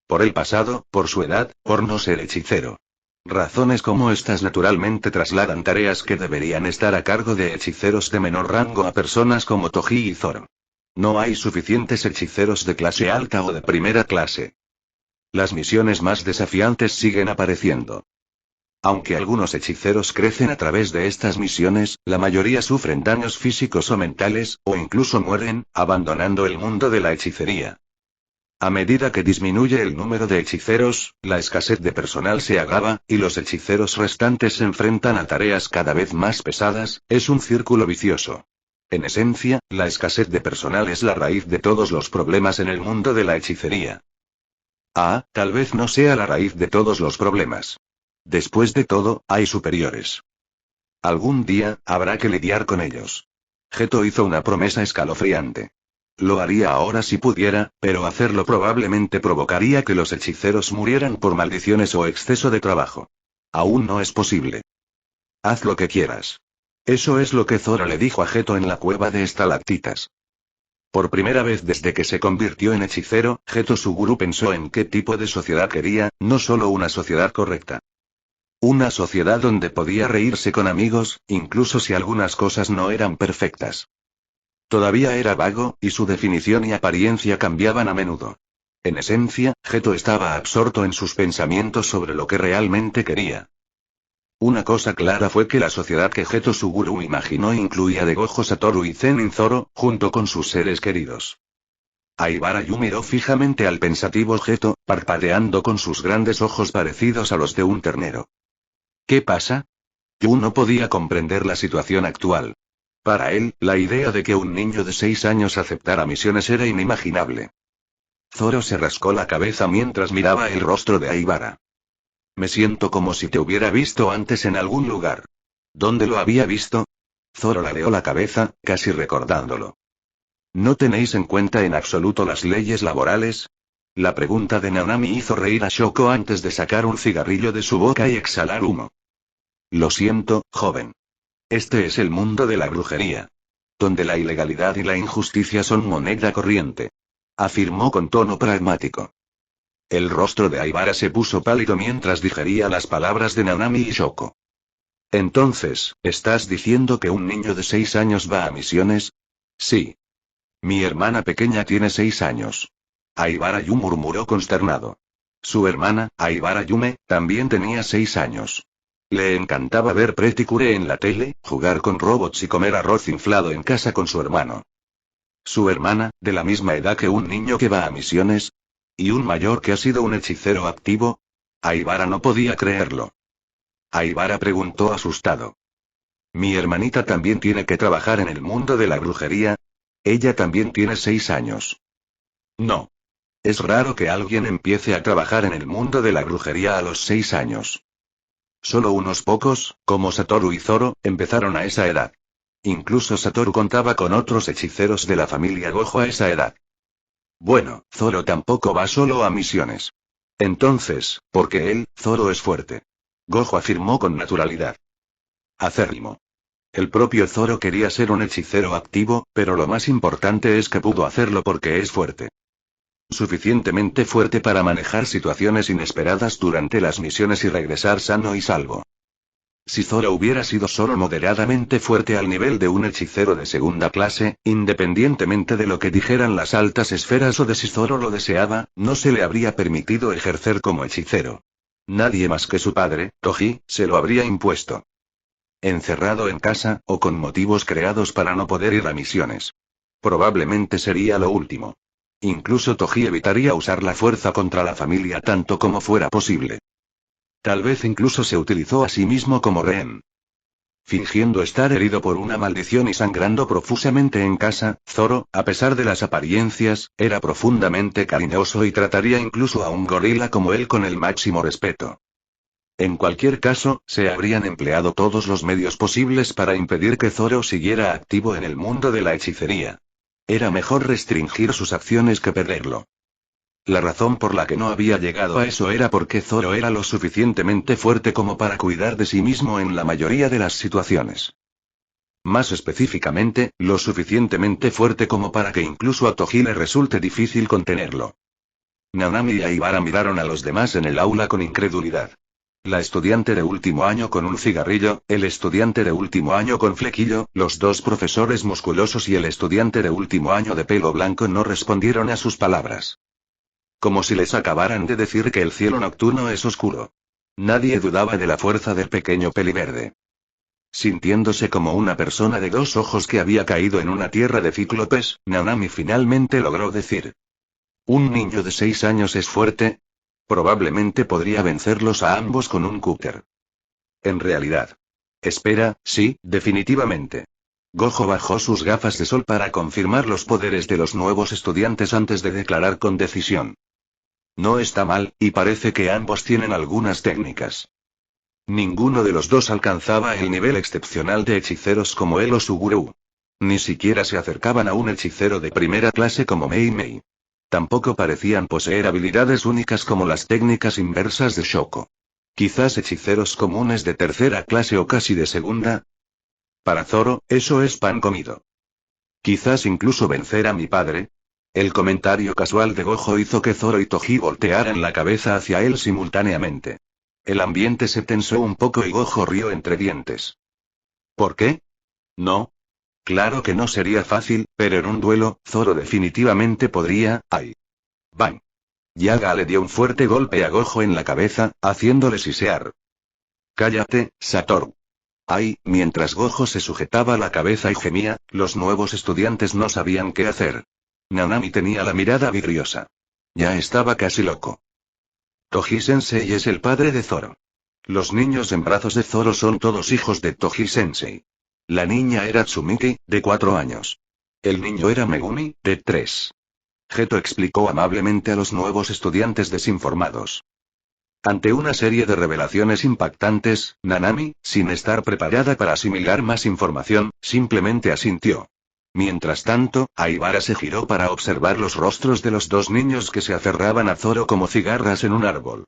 Por el pasado, por su edad, por no ser hechicero. Razones como estas naturalmente trasladan tareas que deberían estar a cargo de hechiceros de menor rango a personas como Toji y Zoro. No hay suficientes hechiceros de clase alta o de primera clase. Las misiones más desafiantes siguen apareciendo. Aunque algunos hechiceros crecen a través de estas misiones, la mayoría sufren daños físicos o mentales, o incluso mueren, abandonando el mundo de la hechicería. A medida que disminuye el número de hechiceros, la escasez de personal se agrava, y los hechiceros restantes se enfrentan a tareas cada vez más pesadas, es un círculo vicioso. En esencia, la escasez de personal es la raíz de todos los problemas en el mundo de la hechicería. Ah, tal vez no sea la raíz de todos los problemas. Después de todo, hay superiores. Algún día, habrá que lidiar con ellos. Geto hizo una promesa escalofriante. Lo haría ahora si pudiera, pero hacerlo probablemente provocaría que los hechiceros murieran por maldiciones o exceso de trabajo. Aún no es posible. Haz lo que quieras. Eso es lo que Zoro le dijo a Geto en la cueva de estalactitas. Por primera vez desde que se convirtió en hechicero, Geto Suguru pensó en qué tipo de sociedad quería, no solo una sociedad correcta. Una sociedad donde podía reírse con amigos, incluso si algunas cosas no eran perfectas. Todavía era vago, y su definición y apariencia cambiaban a menudo. En esencia, Geto estaba absorto en sus pensamientos sobre lo que realmente quería. Una cosa clara fue que la sociedad que Geto Suguru imaginó incluía de Gojo Satoru y Zenin Zoro, junto con sus seres queridos. Aibara miró fijamente al pensativo Geto, parpadeando con sus grandes ojos parecidos a los de un ternero. ¿Qué pasa? Yu no podía comprender la situación actual. Para él, la idea de que un niño de 6 años aceptara misiones era inimaginable. Zoro se rascó la cabeza mientras miraba el rostro de Aibara. Me siento como si te hubiera visto antes en algún lugar. ¿Dónde lo había visto? Zoro ladeó la cabeza, casi recordándolo. ¿No tenéis en cuenta en absoluto las leyes laborales? La pregunta de Naonami hizo reír a Shoko antes de sacar un cigarrillo de su boca y exhalar humo. Lo siento, joven. Este es el mundo de la brujería. Donde la ilegalidad y la injusticia son moneda corriente. Afirmó con tono pragmático. El rostro de Aibara se puso pálido mientras digería las palabras de Naonami y Shoko. Entonces, ¿estás diciendo que un niño de 6 años va a misiones? Sí. Mi hermana pequeña tiene 6 años. Aibara Yu murmuró consternado. Su hermana, Aibara Yume, también tenía 6 años. Le encantaba ver Pretty Cure en la tele, jugar con robots y comer arroz inflado en casa con su hermano. Su hermana, de la misma edad que un niño que va a misiones. ¿Y un mayor que ha sido un hechicero activo? Aibara no podía creerlo. Aibara preguntó asustado. ¿Mi hermanita también tiene que trabajar en el mundo de la brujería? Ella también tiene 6 años. No. Es raro que alguien empiece a trabajar en el mundo de la brujería a los 6 años. Solo unos pocos, como Satoru y Zoro, empezaron a esa edad. Incluso Satoru contaba con otros hechiceros de la familia Gojo a esa edad. Bueno, Zoro tampoco va solo a misiones. Entonces, porque él, Zoro es fuerte. Gojo afirmó con naturalidad. Acérrimo. El propio Zoro quería ser un hechicero activo, pero lo más importante es que pudo hacerlo porque es fuerte. Suficientemente fuerte para manejar situaciones inesperadas durante las misiones y regresar sano y salvo. Si Zoro hubiera sido solo moderadamente fuerte al nivel de un hechicero de segunda clase, independientemente de lo que dijeran las altas esferas o de si Zoro lo deseaba, no se le habría permitido ejercer como hechicero. Nadie más que su padre, Toji, se lo habría impuesto. Encerrado en casa, o con motivos creados para no poder ir a misiones. Probablemente sería lo último. Incluso Toji evitaría usar la fuerza contra la familia tanto como fuera posible. Tal vez incluso se utilizó a sí mismo como rehén. Fingiendo estar herido por una maldición y sangrando profusamente en casa, Zoro, a pesar de las apariencias, era profundamente cariñoso y trataría incluso a un gorila como él con el máximo respeto. En cualquier caso, se habrían empleado todos los medios posibles para impedir que Zoro siguiera activo en el mundo de la hechicería. Era mejor restringir sus acciones que perderlo. La razón por la que no había llegado a eso era porque Zoro era lo suficientemente fuerte como para cuidar de sí mismo en la mayoría de las situaciones. Más específicamente, lo suficientemente fuerte como para que incluso a Toji le resulte difícil contenerlo. Nanami y Aibara miraron a los demás en el aula con incredulidad. La estudiante de último año con un cigarrillo, el estudiante de último año con flequillo, los dos profesores musculosos y el estudiante de último año de pelo blanco no respondieron a sus palabras. Como si les acabaran de decir que el cielo nocturno es oscuro. Nadie dudaba de la fuerza del pequeño peliverde. Sintiéndose como una persona de dos ojos que había caído en una tierra de cíclopes, Nanami finalmente logró decir: ¿Un niño de 6 años es fuerte? Probablemente podría vencerlos a ambos con un cúter. En realidad. Espera, sí, definitivamente. Gojo bajó sus gafas de sol para confirmar los poderes de los nuevos estudiantes antes de declarar con decisión. No está mal, y parece que ambos tienen algunas técnicas. Ninguno de los dos alcanzaba el nivel excepcional de hechiceros como él o Suguru. Ni siquiera se acercaban a un hechicero de primera clase como Mei Mei. Tampoco parecían poseer habilidades únicas como las técnicas inversas de Shoko. Quizás hechiceros comunes de tercera clase o casi de segunda. Para Zoro, eso es pan comido. Quizás incluso vencer a mi padre. El comentario casual de Gojo hizo que Zoro y Toji voltearan la cabeza hacia él simultáneamente. El ambiente se tensó un poco y Gojo rió entre dientes. ¿Por qué? No. Claro que no sería fácil, pero en un duelo, Zoro definitivamente podría. ¡Ay! ¡Bang! Yaga le dio un fuerte golpe a Gojo en la cabeza, haciéndole sisear. Cállate, Satoru. ¡Ay! Mientras Gojo se sujetaba la cabeza y gemía, los nuevos estudiantes no sabían qué hacer. Nanami tenía la mirada vidriosa. Ya estaba casi loco. Toji-sensei es el padre de Zoro. Los niños en brazos de Zoro son todos hijos de Toji-sensei. La niña era Tsumiki, de 4 años. El niño era Megumi, de 3. Geto explicó amablemente a los nuevos estudiantes desinformados. Ante una serie de revelaciones impactantes, Nanami, sin estar preparada para asimilar más información, simplemente asintió. Mientras tanto, Aibara se giró para observar los rostros de los dos niños que se aferraban a Zoro como cigarras en un árbol.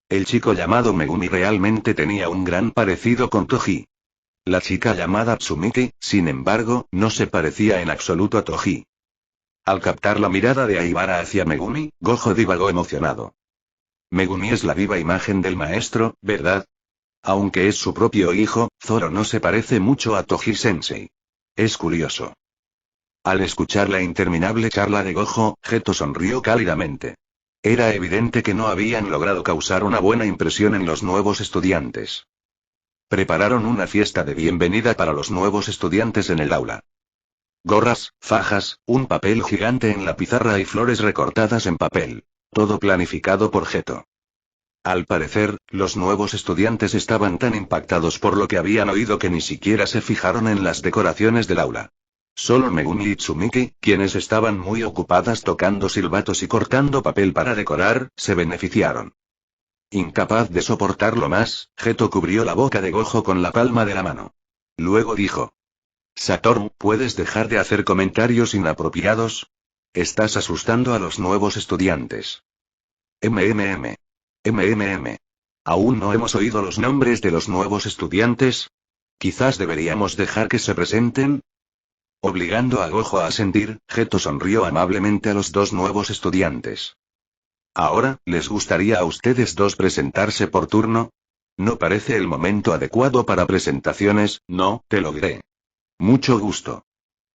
El chico llamado Megumi realmente tenía un gran parecido con Toji. La chica llamada Tsumiki, sin embargo, no se parecía en absoluto a Toji. Al captar la mirada de Aibara hacia Megumi, Gojo divagó emocionado. Megumi es la viva imagen del maestro, ¿verdad? Aunque es su propio hijo, Zoro no se parece mucho a Toji-sensei. Es curioso. Al escuchar la interminable charla de Gojo, Geto sonrió cálidamente. Era evidente que no habían logrado causar una buena impresión en los nuevos estudiantes. Prepararon una fiesta de bienvenida para los nuevos estudiantes en el aula. Gorras, fajas, un papel gigante en la pizarra y flores recortadas en papel. Todo planificado por Geto. Al parecer, los nuevos estudiantes estaban tan impactados por lo que habían oído que ni siquiera se fijaron en las decoraciones del aula. Solo Megumi y Tsumiki, quienes estaban muy ocupadas tocando silbatos y cortando papel para decorar, se beneficiaron. Incapaz de soportarlo más, Geto cubrió la boca de Gojo con la palma de la mano. Luego dijo: Satoru, ¿puedes dejar de hacer comentarios inapropiados? Estás asustando a los nuevos estudiantes. ¿Aún no hemos oído los nombres de los nuevos estudiantes? Quizás deberíamos dejar que se presenten. Obligando a Gojo a asentir, Geto sonrió amablemente a los dos nuevos estudiantes. Ahora, ¿les gustaría a ustedes dos presentarse por turno? No parece el momento adecuado para presentaciones, no, te lo diré. Mucho gusto.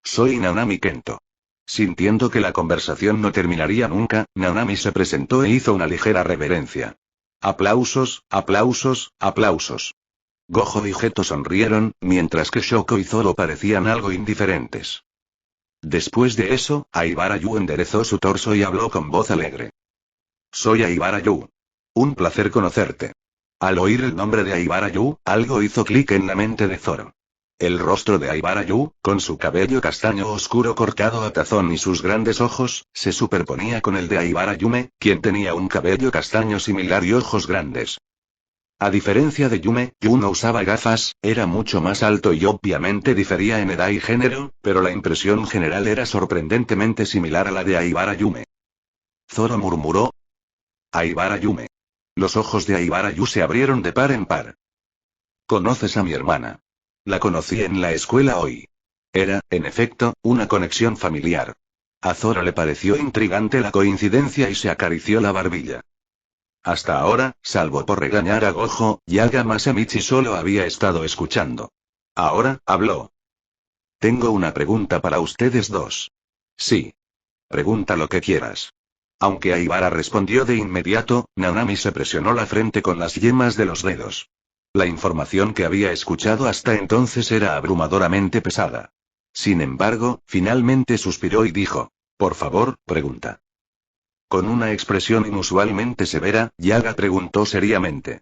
Soy Nanami Kento. Sintiendo que la conversación no terminaría nunca, Nanami se presentó e hizo una ligera reverencia. Aplausos, aplausos, aplausos. Gojo y Geto sonrieron, mientras que Shoko y Zoro parecían algo indiferentes. Después de eso, Aibara-yu enderezó su torso y habló con voz alegre. Soy Aibara-yu. Un placer conocerte. Al oír el nombre de Aibara-yu, algo hizo clic en la mente de Zoro. El rostro de Aibara-yu, con su cabello castaño oscuro cortado a tazón y sus grandes ojos, se superponía con el de Aibara-yume, quien tenía un cabello castaño similar y ojos grandes. A diferencia de Yume, Yu no usaba gafas, era mucho más alto y obviamente difería en edad y género, pero la impresión general era sorprendentemente similar a la de Aibara-yume. Zoro murmuró. Aibara-yume. Los ojos de Aibara-yu se abrieron de par en par. ¿Conoces a mi hermana? La conocí en la escuela hoy. Era, en efecto, una conexión familiar. A Zoro le pareció intrigante la coincidencia y se acarició la barbilla. Hasta ahora, salvo por regañar a Gojo, Yaga Masamichi solo había estado escuchando. Ahora, habló. Tengo una pregunta para ustedes dos. Sí. Pregunta lo que quieras. Aunque Aibara respondió de inmediato, Nanami se presionó la frente con las yemas de los dedos. La información que había escuchado hasta entonces era abrumadoramente pesada. Sin embargo, finalmente suspiró y dijo, por favor, pregunta. Con una expresión inusualmente severa, Yaga preguntó seriamente.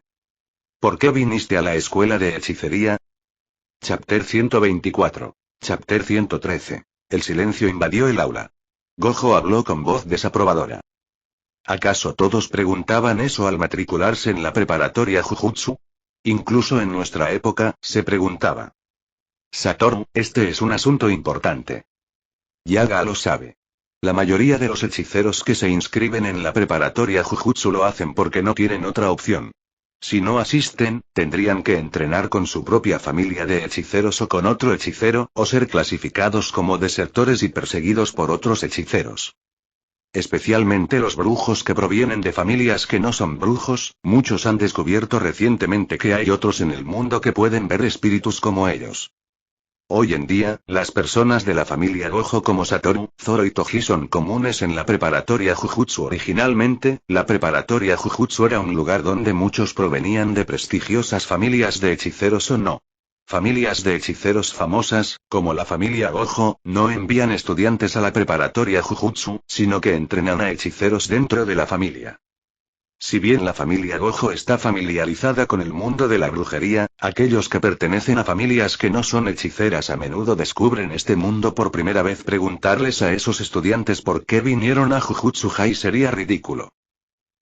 ¿Por qué viniste a la escuela de hechicería? Chapter 124. Chapter 113. El silencio invadió el aula. Gojo habló con voz desaprobadora. ¿Acaso todos preguntaban eso al matricularse en la preparatoria Jujutsu? Incluso en nuestra época, se preguntaba. Satoru, este es un asunto importante. Yaga lo sabe. La mayoría de los hechiceros que se inscriben en la preparatoria Jujutsu lo hacen porque no tienen otra opción. Si no asisten, tendrían que entrenar con su propia familia de hechiceros o con otro hechicero, o ser clasificados como desertores y perseguidos por otros hechiceros. Especialmente los brujos que provienen de familias que no son brujos, muchos han descubierto recientemente que hay otros en el mundo que pueden ver espíritus como ellos. Hoy en día, las personas de la familia Gojo como Satoru, Zoro y Toji son comunes en la preparatoria Jujutsu. Originalmente, la preparatoria Jujutsu era un lugar donde muchos provenían de prestigiosas familias de hechiceros o no. Familias de hechiceros famosas, como la familia Gojo, no envían estudiantes a la preparatoria Jujutsu, sino que entrenan a hechiceros dentro de la familia. Si bien la familia Gojo está familiarizada con el mundo de la brujería, aquellos que pertenecen a familias que no son hechiceras a menudo descubren este mundo por primera vez. Preguntarles a esos estudiantes por qué vinieron a Jujutsu High sería ridículo.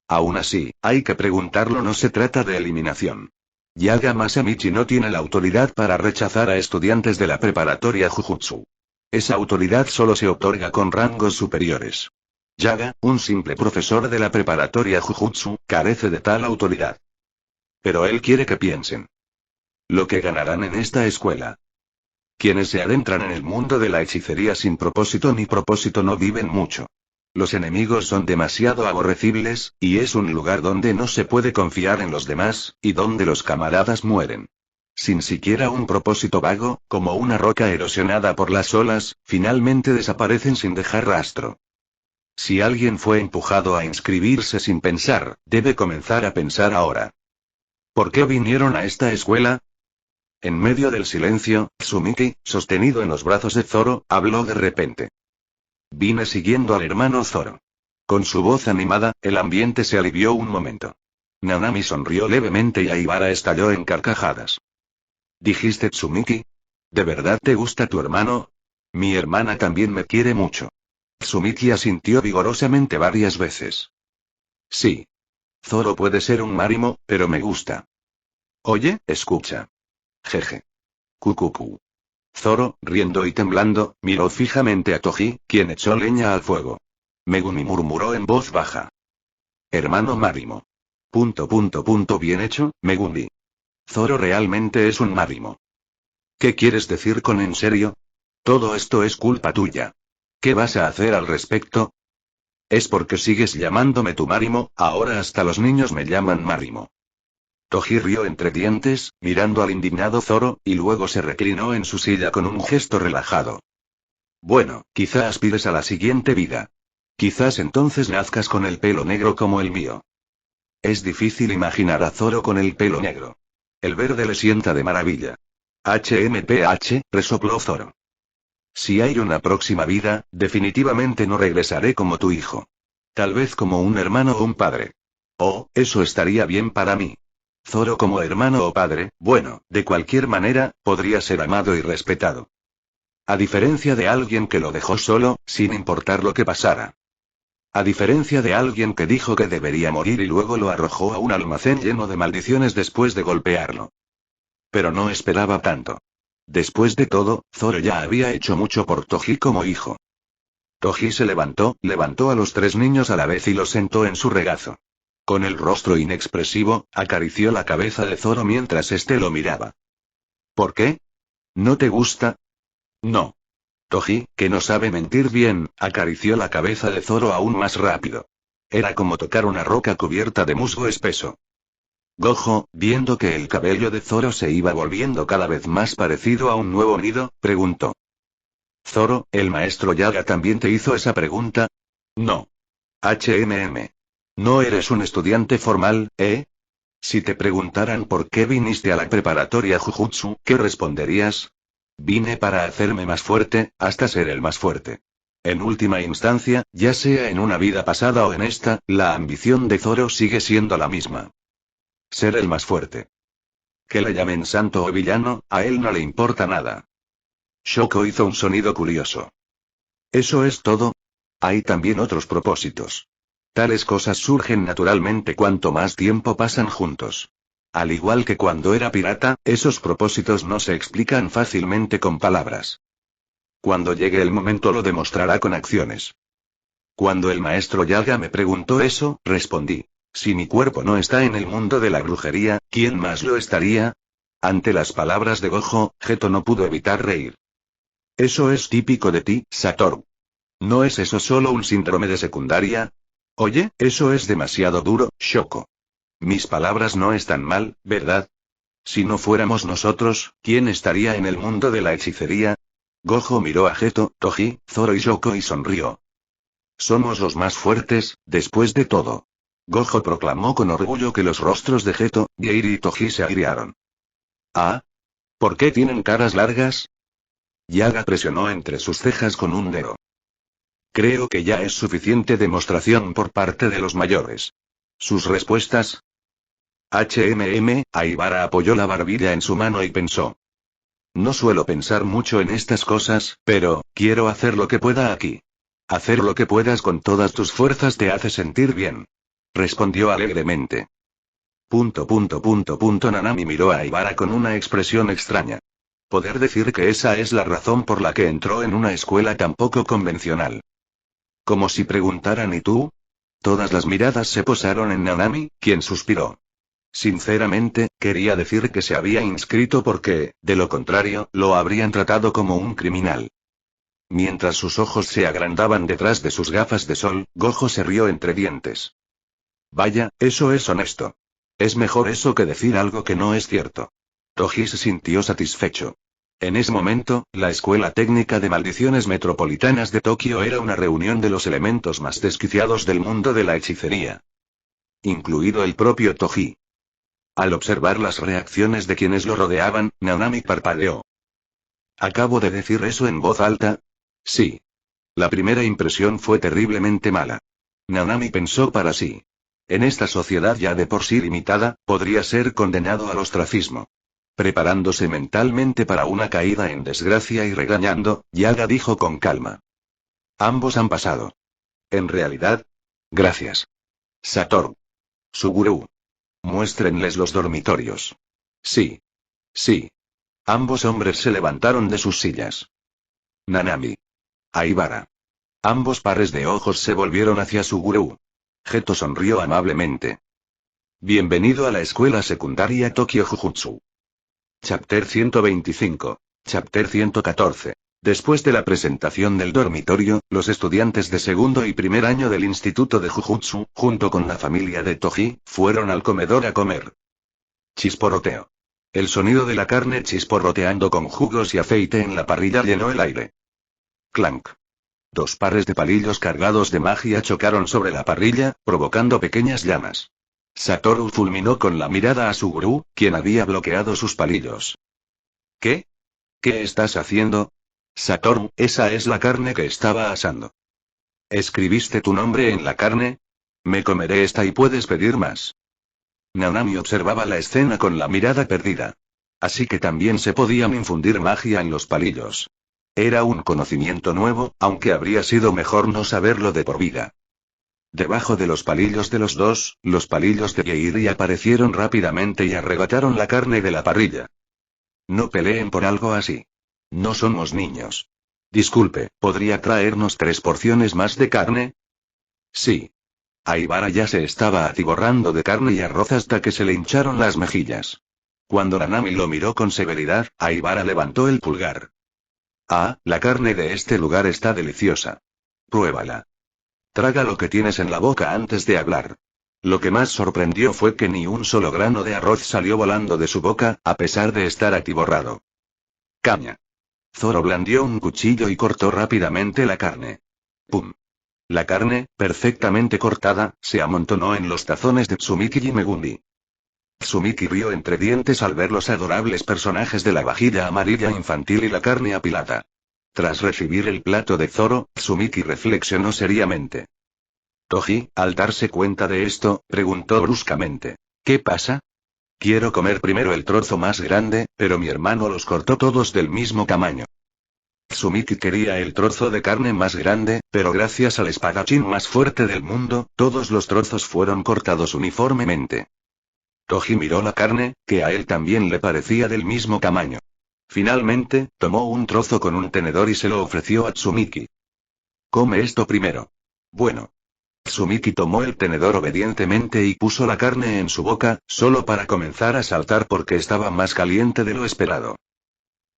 Aún así, hay que preguntarlo, no se trata de eliminación. Yaga Masamichi no tiene la autoridad para rechazar a estudiantes de la preparatoria Jujutsu. Esa autoridad solo se otorga con rangos superiores. Yaga, un simple profesor de la preparatoria Jujutsu, carece de tal autoridad. Pero él quiere que piensen. Lo que ganarán en esta escuela. Quienes se adentran en el mundo de la hechicería sin propósito ni propósito no viven mucho. Los enemigos son demasiado aborrecibles, y es un lugar donde no se puede confiar en los demás, y donde los camaradas mueren. Sin siquiera un propósito vago, como una roca erosionada por las olas, finalmente desaparecen sin dejar rastro. Si alguien fue empujado a inscribirse sin pensar, debe comenzar a pensar ahora. ¿Por qué vinieron a esta escuela? En medio del silencio, Tsumiki, sostenido en los brazos de Zoro, habló de repente. Vine siguiendo al hermano Zoro. Con su voz animada, el ambiente se alivió un momento. Nanami sonrió levemente y Aibara estalló en carcajadas. ¿Dijiste Tsumiki? ¿De verdad te gusta tu hermano? Mi hermana también me quiere mucho. Tsumiki asintió vigorosamente varias veces. Sí. Zoro puede ser un marimo, pero me gusta. Oye, escucha. Jeje. Kukuku. Zoro, riendo y temblando, miró fijamente a Toji, quien echó leña al fuego. Megumi murmuró en voz baja. Hermano marimo. Bien hecho, Megumi. Zoro realmente es un marimo. ¿Qué quieres decir con en serio? Todo esto es culpa tuya. ¿Qué vas a hacer al respecto? Es porque sigues llamándome tu Marimo, ahora hasta los niños me llaman Marimo. Toji rió entre dientes, mirando al indignado Zoro, y luego se reclinó en su silla con un gesto relajado. Bueno, quizá aspires a la siguiente vida. Quizás entonces nazcas con el pelo negro como el mío. Es difícil imaginar a Zoro con el pelo negro. El verde le sienta de maravilla. HMPH, resopló Zoro. Si hay una próxima vida, definitivamente no regresaré como tu hijo. Tal vez como un hermano o un padre. Oh, eso estaría bien para mí. Zoro como hermano o padre, bueno, de cualquier manera, podría ser amado y respetado. A diferencia de alguien que lo dejó solo, sin importar lo que pasara. A diferencia de alguien que dijo que debería morir y luego lo arrojó a un almacén lleno de maldiciones después de golpearlo. Pero no esperaba tanto. Después de todo, Zoro ya había hecho mucho por Toji como hijo. Toji se levantó a los tres niños a la vez y los sentó en su regazo. Con el rostro inexpresivo, acarició la cabeza de Zoro mientras éste lo miraba. ¿Por qué? ¿No te gusta? No. Toji, que no sabe mentir bien, acarició la cabeza de Zoro aún más rápido. Era como tocar una roca cubierta de musgo espeso. Gojo, viendo que el cabello de Zoro se iba volviendo cada vez más parecido a un nuevo nido, preguntó. Zoro, ¿el maestro Yaga también te hizo esa pregunta? No. No eres un estudiante formal, ¿eh? Si te preguntaran por qué viniste a la preparatoria Jujutsu, ¿qué responderías? Vine para hacerme más fuerte, hasta ser el más fuerte. En última instancia, ya sea en una vida pasada o en esta, la ambición de Zoro sigue siendo la misma. Ser el más fuerte. Que le llamen santo o villano, a él no le importa nada. Shoko hizo un sonido curioso. ¿Eso es todo? Hay también otros propósitos. Tales cosas surgen naturalmente cuanto más tiempo pasan juntos. Al igual que cuando era pirata, esos propósitos no se explican fácilmente con palabras. Cuando llegue el momento lo demostrará con acciones. Cuando el maestro Yaga me preguntó eso, respondí. Si mi cuerpo no está en el mundo de la brujería, ¿quién más lo estaría? Ante las palabras de Gojo, Geto no pudo evitar reír. Eso es típico de ti, Satoru. ¿No es eso solo un síndrome de secundaria? Oye, eso es demasiado duro, Shoko. Mis palabras no están mal, ¿verdad? Si no fuéramos nosotros, ¿quién estaría en el mundo de la hechicería? Gojo miró a Geto, Toji, Zoro y Shoko y sonrió. Somos los más fuertes, después de todo. Gojo proclamó con orgullo que los rostros de Geto, Geiri y Toji se agriaron. ¿Ah? ¿Por qué tienen caras largas? Yaga presionó entre sus cejas con un dedo. Creo que ya es suficiente demostración por parte de los mayores. ¿Sus respuestas? Aibara apoyó la barbilla en su mano y pensó. No suelo pensar mucho en estas cosas, pero, quiero hacer lo que pueda aquí. Hacer lo que puedas con todas tus fuerzas te hace sentir bien. Respondió alegremente. Nanami miró a Aibara con una expresión extraña. Poder decir que esa es la razón por la que entró en una escuela tan poco convencional. Como si preguntaran ¿y tú? Todas las miradas se posaron en Nanami, quien suspiró. Sinceramente, quería decir que se había inscrito porque, de lo contrario, lo habrían tratado como un criminal. Mientras sus ojos se agrandaban detrás de sus gafas de sol, Gojo se rió entre dientes. Vaya, eso es honesto. Es mejor eso que decir algo que no es cierto. Toji se sintió satisfecho. En ese momento, la Escuela Técnica de Maldiciones Metropolitanas de Tokio era una reunión de los elementos más desquiciados del mundo de la hechicería. Incluido el propio Toji. Al observar las reacciones de quienes lo rodeaban, Nanami parpadeó. ¿Acabo de decir eso en voz alta? Sí. La primera impresión fue terriblemente mala. Nanami pensó para sí. En esta sociedad ya de por sí limitada, podría ser condenado al ostracismo. Preparándose mentalmente para una caída en desgracia y regañando, Yaga dijo con calma. Ambos han pasado. En realidad. Gracias. Satoru. Suguru. Muéstrenles los dormitorios. Sí. Sí. Ambos hombres se levantaron de sus sillas. Nanami. Aibara. Ambos pares de ojos se volvieron hacia Suguru. Geto sonrió amablemente. Bienvenido a la escuela secundaria Tokyo Jujutsu. Chapter 125. Chapter 114. Después de la presentación del dormitorio, los estudiantes de segundo y primer año del Instituto de Jujutsu, junto con la familia de Toji, fueron al comedor a comer. Chisporroteo. El sonido de la carne chisporroteando con jugos y aceite en la parrilla llenó el aire. Clank. 2 pares de palillos cargados de magia chocaron sobre la parrilla, provocando pequeñas llamas. Satoru fulminó con la mirada a su gurú, quien había bloqueado sus palillos. ¿Qué? ¿Qué estás haciendo? Satoru, esa es la carne que estaba asando. ¿Escribiste tu nombre en la carne? Me comeré esta y puedes pedir más. Nanami observaba la escena con la mirada perdida. Así que también se podían infundir magia en los palillos. Era un conocimiento nuevo, aunque habría sido mejor no saberlo de por vida. Debajo de los palillos de los dos, los palillos de Yeiri aparecieron rápidamente y arrebataron la carne de la parrilla. No peleen por algo así. No somos niños. Disculpe, ¿podría traernos 3 porciones más de carne? Sí. Aibara ya se estaba atiborrando de carne y arroz hasta que se le hincharon las mejillas. Cuando Nanami lo miró con severidad, Aibara levantó el pulgar. Ah, la carne de este lugar está deliciosa. Pruébala. Traga lo que tienes en la boca antes de hablar. Lo que más sorprendió fue que ni un solo grano de arroz salió volando de su boca, a pesar de estar atiborrado. Caña. Zoro blandió un cuchillo y cortó rápidamente la carne. ¡Pum! La carne, perfectamente cortada, se amontonó en los tazones de Tsumiki y Megumi. Tsumiki rió entre dientes al ver los adorables personajes de la vajilla amarilla infantil y la carne apilada. Tras recibir el plato de Zoro, Tsumiki reflexionó seriamente. Toji, al darse cuenta de esto, preguntó bruscamente. ¿Qué pasa? Quiero comer primero el trozo más grande, pero mi hermano los cortó todos del mismo tamaño. Tsumiki quería el trozo de carne más grande, pero gracias al espadachín más fuerte del mundo, todos los trozos fueron cortados uniformemente. Toji miró la carne, que a él también le parecía del mismo tamaño. Finalmente, tomó un trozo con un tenedor y se lo ofreció a Tsumiki. Come esto primero. Bueno. Tsumiki tomó el tenedor obedientemente y puso la carne en su boca, solo para comenzar a saltar porque estaba más caliente de lo esperado.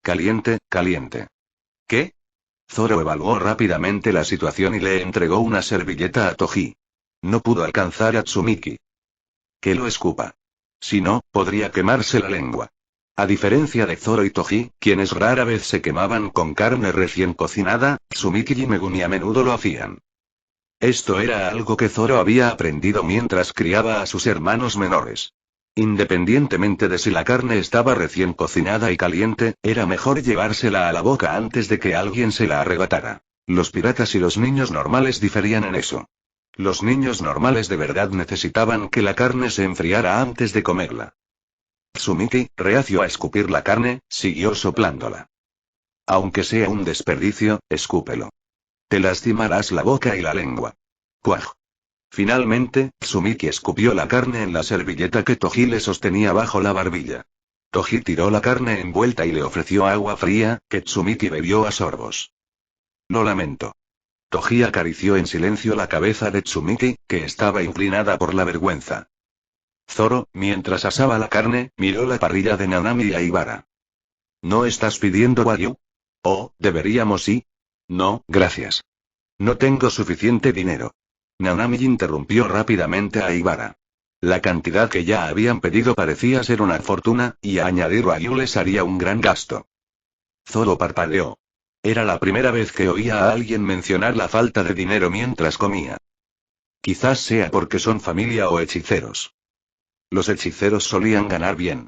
Caliente, caliente. ¿Qué? Zoro evaluó rápidamente la situación y le entregó una servilleta a Toji. No pudo alcanzar a Tsumiki. Que lo escupa. Si no, podría quemarse la lengua. A diferencia de Zoro y Toji, quienes rara vez se quemaban con carne recién cocinada, Tsumiki y Megumi a menudo lo hacían. Esto era algo que Zoro había aprendido mientras criaba a sus hermanos menores. Independientemente de si la carne estaba recién cocinada y caliente, era mejor llevársela a la boca antes de que alguien se la arrebatara. Los piratas y los niños normales diferían en eso. Los niños normales de verdad necesitaban que la carne se enfriara antes de comerla. Tsumiki, reacio a escupir la carne, siguió soplándola. Aunque sea un desperdicio, escúpelo. Te lastimarás la boca y la lengua. ¡Cuaj! Finalmente, Tsumiki escupió la carne en la servilleta que Toji le sostenía bajo la barbilla. Toji tiró la carne envuelta y le ofreció agua fría, que Tsumiki bebió a sorbos. Lo lamento. Toji acarició en silencio la cabeza de Tsumiki, que estaba inclinada por la vergüenza. Zoro, mientras asaba la carne, miró la parrilla de Nanami y Aibara. ¿No estás pidiendo wagyu? Oh, deberíamos sí. No, gracias. No tengo suficiente dinero. Nanami interrumpió rápidamente a Aibara. La cantidad que ya habían pedido parecía ser una fortuna, y añadir wagyu les haría un gran gasto. Zoro parpadeó. Era la primera vez que oía a alguien mencionar la falta de dinero mientras comía. Quizás sea porque son familia o hechiceros. Los hechiceros solían ganar bien.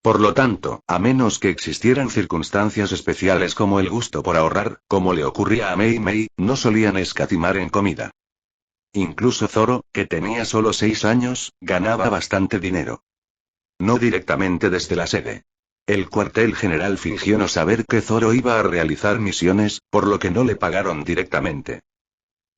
Por lo tanto, a menos que existieran circunstancias especiales como el gusto por ahorrar, como le ocurría a Mei Mei, no solían escatimar en comida. Incluso Zoro, que tenía solo 6 años, ganaba bastante dinero. No directamente desde la sede. El cuartel general fingió no saber que Zoro iba a realizar misiones, por lo que no le pagaron directamente.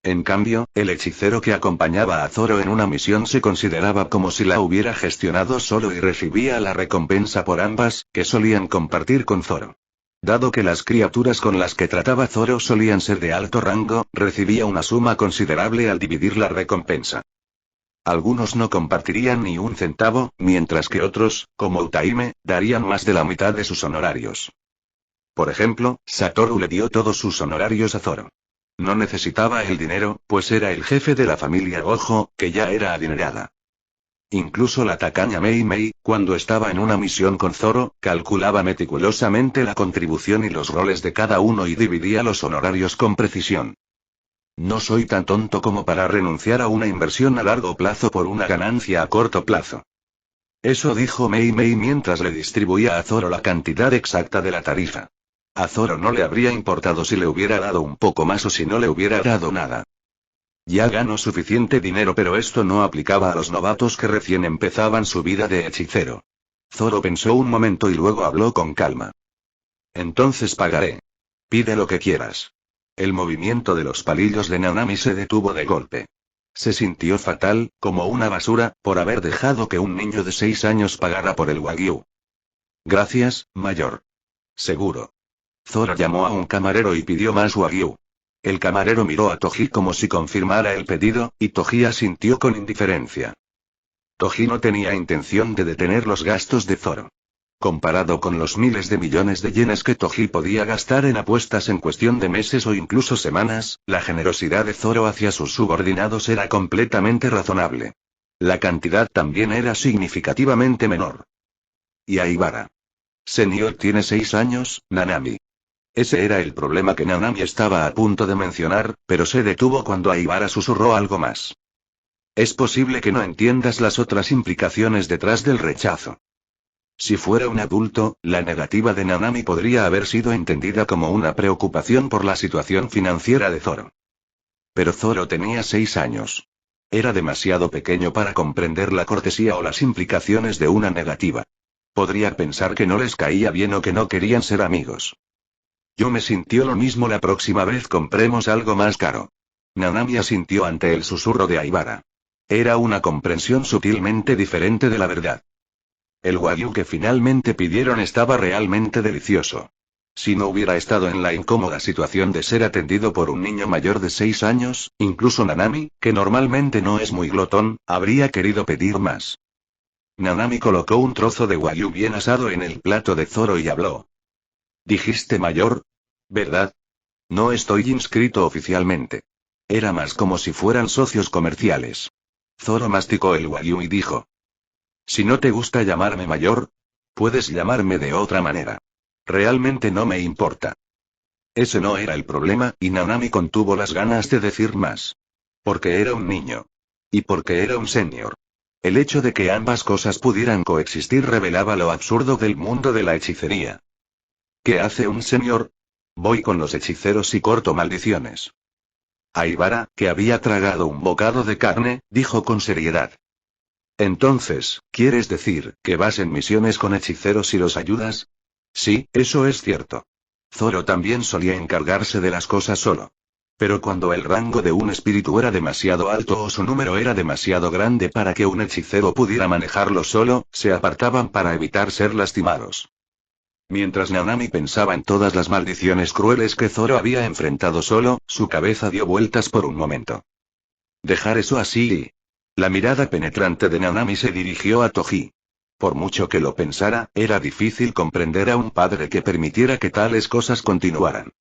En cambio, el hechicero que acompañaba a Zoro en una misión se consideraba como si la hubiera gestionado solo y recibía la recompensa por ambas, que solían compartir con Zoro. Dado que las criaturas con las que trataba Zoro solían ser de alto rango, recibía una suma considerable al dividir la recompensa. Algunos no compartirían ni un centavo, mientras que otros, como Utaime, darían más de la mitad de sus honorarios. Por ejemplo, Satoru le dio todos sus honorarios a Zoro. No necesitaba el dinero, pues era el jefe de la familia Gojo, que ya era adinerada. Incluso la tacaña Mei Mei, cuando estaba en una misión con Zoro, calculaba meticulosamente la contribución y los roles de cada uno y dividía los honorarios con precisión. No soy tan tonto como para renunciar a una inversión a largo plazo por una ganancia a corto plazo. Eso dijo Mei Mei mientras le distribuía a Zoro la cantidad exacta de la tarifa. A Zoro no le habría importado si le hubiera dado un poco más o si no le hubiera dado nada. Ya ganó suficiente dinero, pero esto no aplicaba a los novatos que recién empezaban su vida de hechicero. Zoro pensó un momento y luego habló con calma. Entonces pagaré. Pide lo que quieras. El movimiento de los palillos de Nanami se detuvo de golpe. Se sintió fatal, como una basura, por haber dejado que un niño de 6 años pagara por el wagyu. Gracias, mayor. Seguro. Zoro llamó a un camarero y pidió más wagyu. El camarero miró a Toji como si confirmara el pedido, y Toji asintió con indiferencia. Toji no tenía intención de detener los gastos de Zoro. Comparado con los miles de millones de yenes que Toji podía gastar en apuestas en cuestión de meses o incluso semanas, la generosidad de Zoro hacia sus subordinados era completamente razonable. La cantidad también era significativamente menor. Y Aibara. Senior tiene 6 años, Nanami. Ese era el problema que Nanami estaba a punto de mencionar, pero se detuvo cuando Aibara susurró algo más. Es posible que no entiendas las otras implicaciones detrás del rechazo. Si fuera un adulto, la negativa de Nanami podría haber sido entendida como una preocupación por la situación financiera de Zoro. Pero Zoro tenía 6 años. Era demasiado pequeño para comprender la cortesía o las implicaciones de una negativa. Podría pensar que no les caía bien o que no querían ser amigos. Yo me sintió lo mismo la próxima vez compremos algo más caro. Nanami asintió ante el susurro de Aibara. Era una comprensión sutilmente diferente de la verdad. El wagyu que finalmente pidieron estaba realmente delicioso. Si no hubiera estado en la incómoda situación de ser atendido por un niño mayor de 6 años, incluso Nanami, que normalmente no es muy glotón, habría querido pedir más. Nanami colocó un trozo de wagyu bien asado en el plato de Zoro y habló. Dijiste mayor, ¿verdad? No estoy inscrito oficialmente. Era más como si fueran socios comerciales. Zoro masticó el wagyu y dijo. Si no te gusta llamarme mayor, puedes llamarme de otra manera. Realmente no me importa. Ese no era el problema, y Nanami contuvo las ganas de decir más. Porque era un niño. Y porque era un senior. El hecho de que ambas cosas pudieran coexistir revelaba lo absurdo del mundo de la hechicería. ¿Qué hace un senior? Voy con los hechiceros y corto maldiciones. Aibara, que había tragado un bocado de carne, dijo con seriedad. Entonces, ¿quieres decir que vas en misiones con hechiceros y los ayudas? Sí, eso es cierto. Zoro también solía encargarse de las cosas solo. Pero cuando el rango de un espíritu era demasiado alto o su número era demasiado grande para que un hechicero pudiera manejarlo solo, se apartaban para evitar ser lastimados. Mientras Nanami pensaba en todas las maldiciones crueles que Zoro había enfrentado solo, su cabeza dio vueltas por un momento. Dejar eso así. La mirada penetrante de Nanami se dirigió a Toji. Por mucho que lo pensara, era difícil comprender a un padre que permitiera que tales cosas continuaran.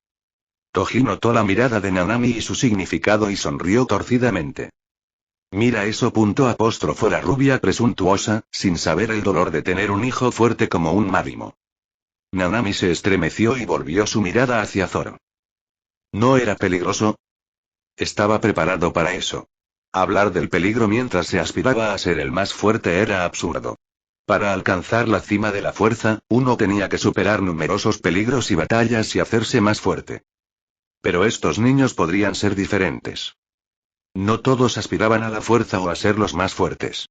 Toji notó la mirada de Nanami y su significado y sonrió torcidamente. Mira eso. La rubia presuntuosa, sin saber el dolor de tener un hijo fuerte como un Madimo. Nanami se estremeció y volvió su mirada hacia Zoro. ¿No era peligroso? Estaba preparado para eso. Hablar del peligro mientras se aspiraba a ser el más fuerte era absurdo. Para alcanzar la cima de la fuerza, uno tenía que superar numerosos peligros y batallas y hacerse más fuerte. Pero estos niños podrían ser diferentes. No todos aspiraban a la fuerza o a ser los más fuertes.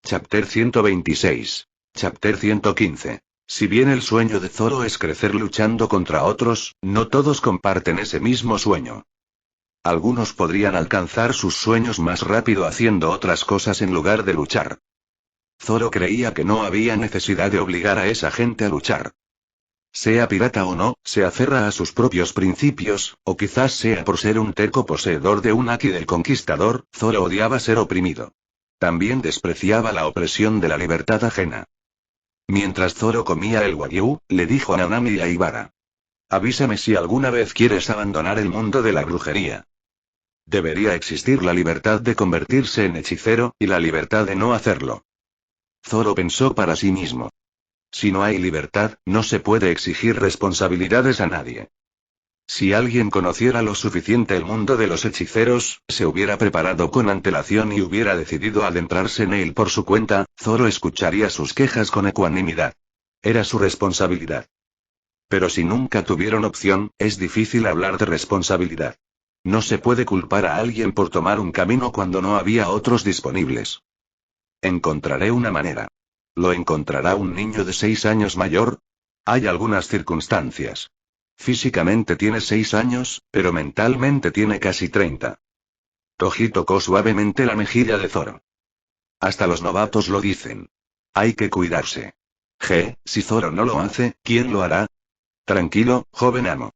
Chapter 126. Chapter 115. Si bien el sueño de Zoro es crecer luchando contra otros, no todos comparten ese mismo sueño. Algunos podrían alcanzar sus sueños más rápido haciendo otras cosas en lugar de luchar. Zoro creía que no había necesidad de obligar a esa gente a luchar. Sea pirata o no, se aferra a sus propios principios, o quizás sea por ser un terco poseedor de un haki del conquistador, Zoro odiaba ser oprimido. También despreciaba la opresión de la libertad ajena. Mientras Zoro comía el wagyu, le dijo a Nanami y a Aibara. Avísame si alguna vez quieres abandonar el mundo de la brujería. Debería existir la libertad de convertirse en hechicero, y la libertad de no hacerlo. Zoro pensó para sí mismo. Si no hay libertad, no se puede exigir responsabilidades a nadie. Si alguien conociera lo suficiente el mundo de los hechiceros, se hubiera preparado con antelación y hubiera decidido adentrarse en él por su cuenta, Zoro escucharía sus quejas con ecuanimidad. Era su responsabilidad. Pero si nunca tuvieron opción, es difícil hablar de responsabilidad. No se puede culpar a alguien por tomar un camino cuando no había otros disponibles. Encontraré una manera. ¿Lo encontrará un niño de 6 años mayor? Hay algunas circunstancias. Físicamente tiene 6 años, pero mentalmente tiene casi 30. Toji tocó suavemente la mejilla de Zoro. Hasta los novatos lo dicen. Hay que cuidarse. Si Zoro no lo hace, ¿quién lo hará? Tranquilo, joven amo.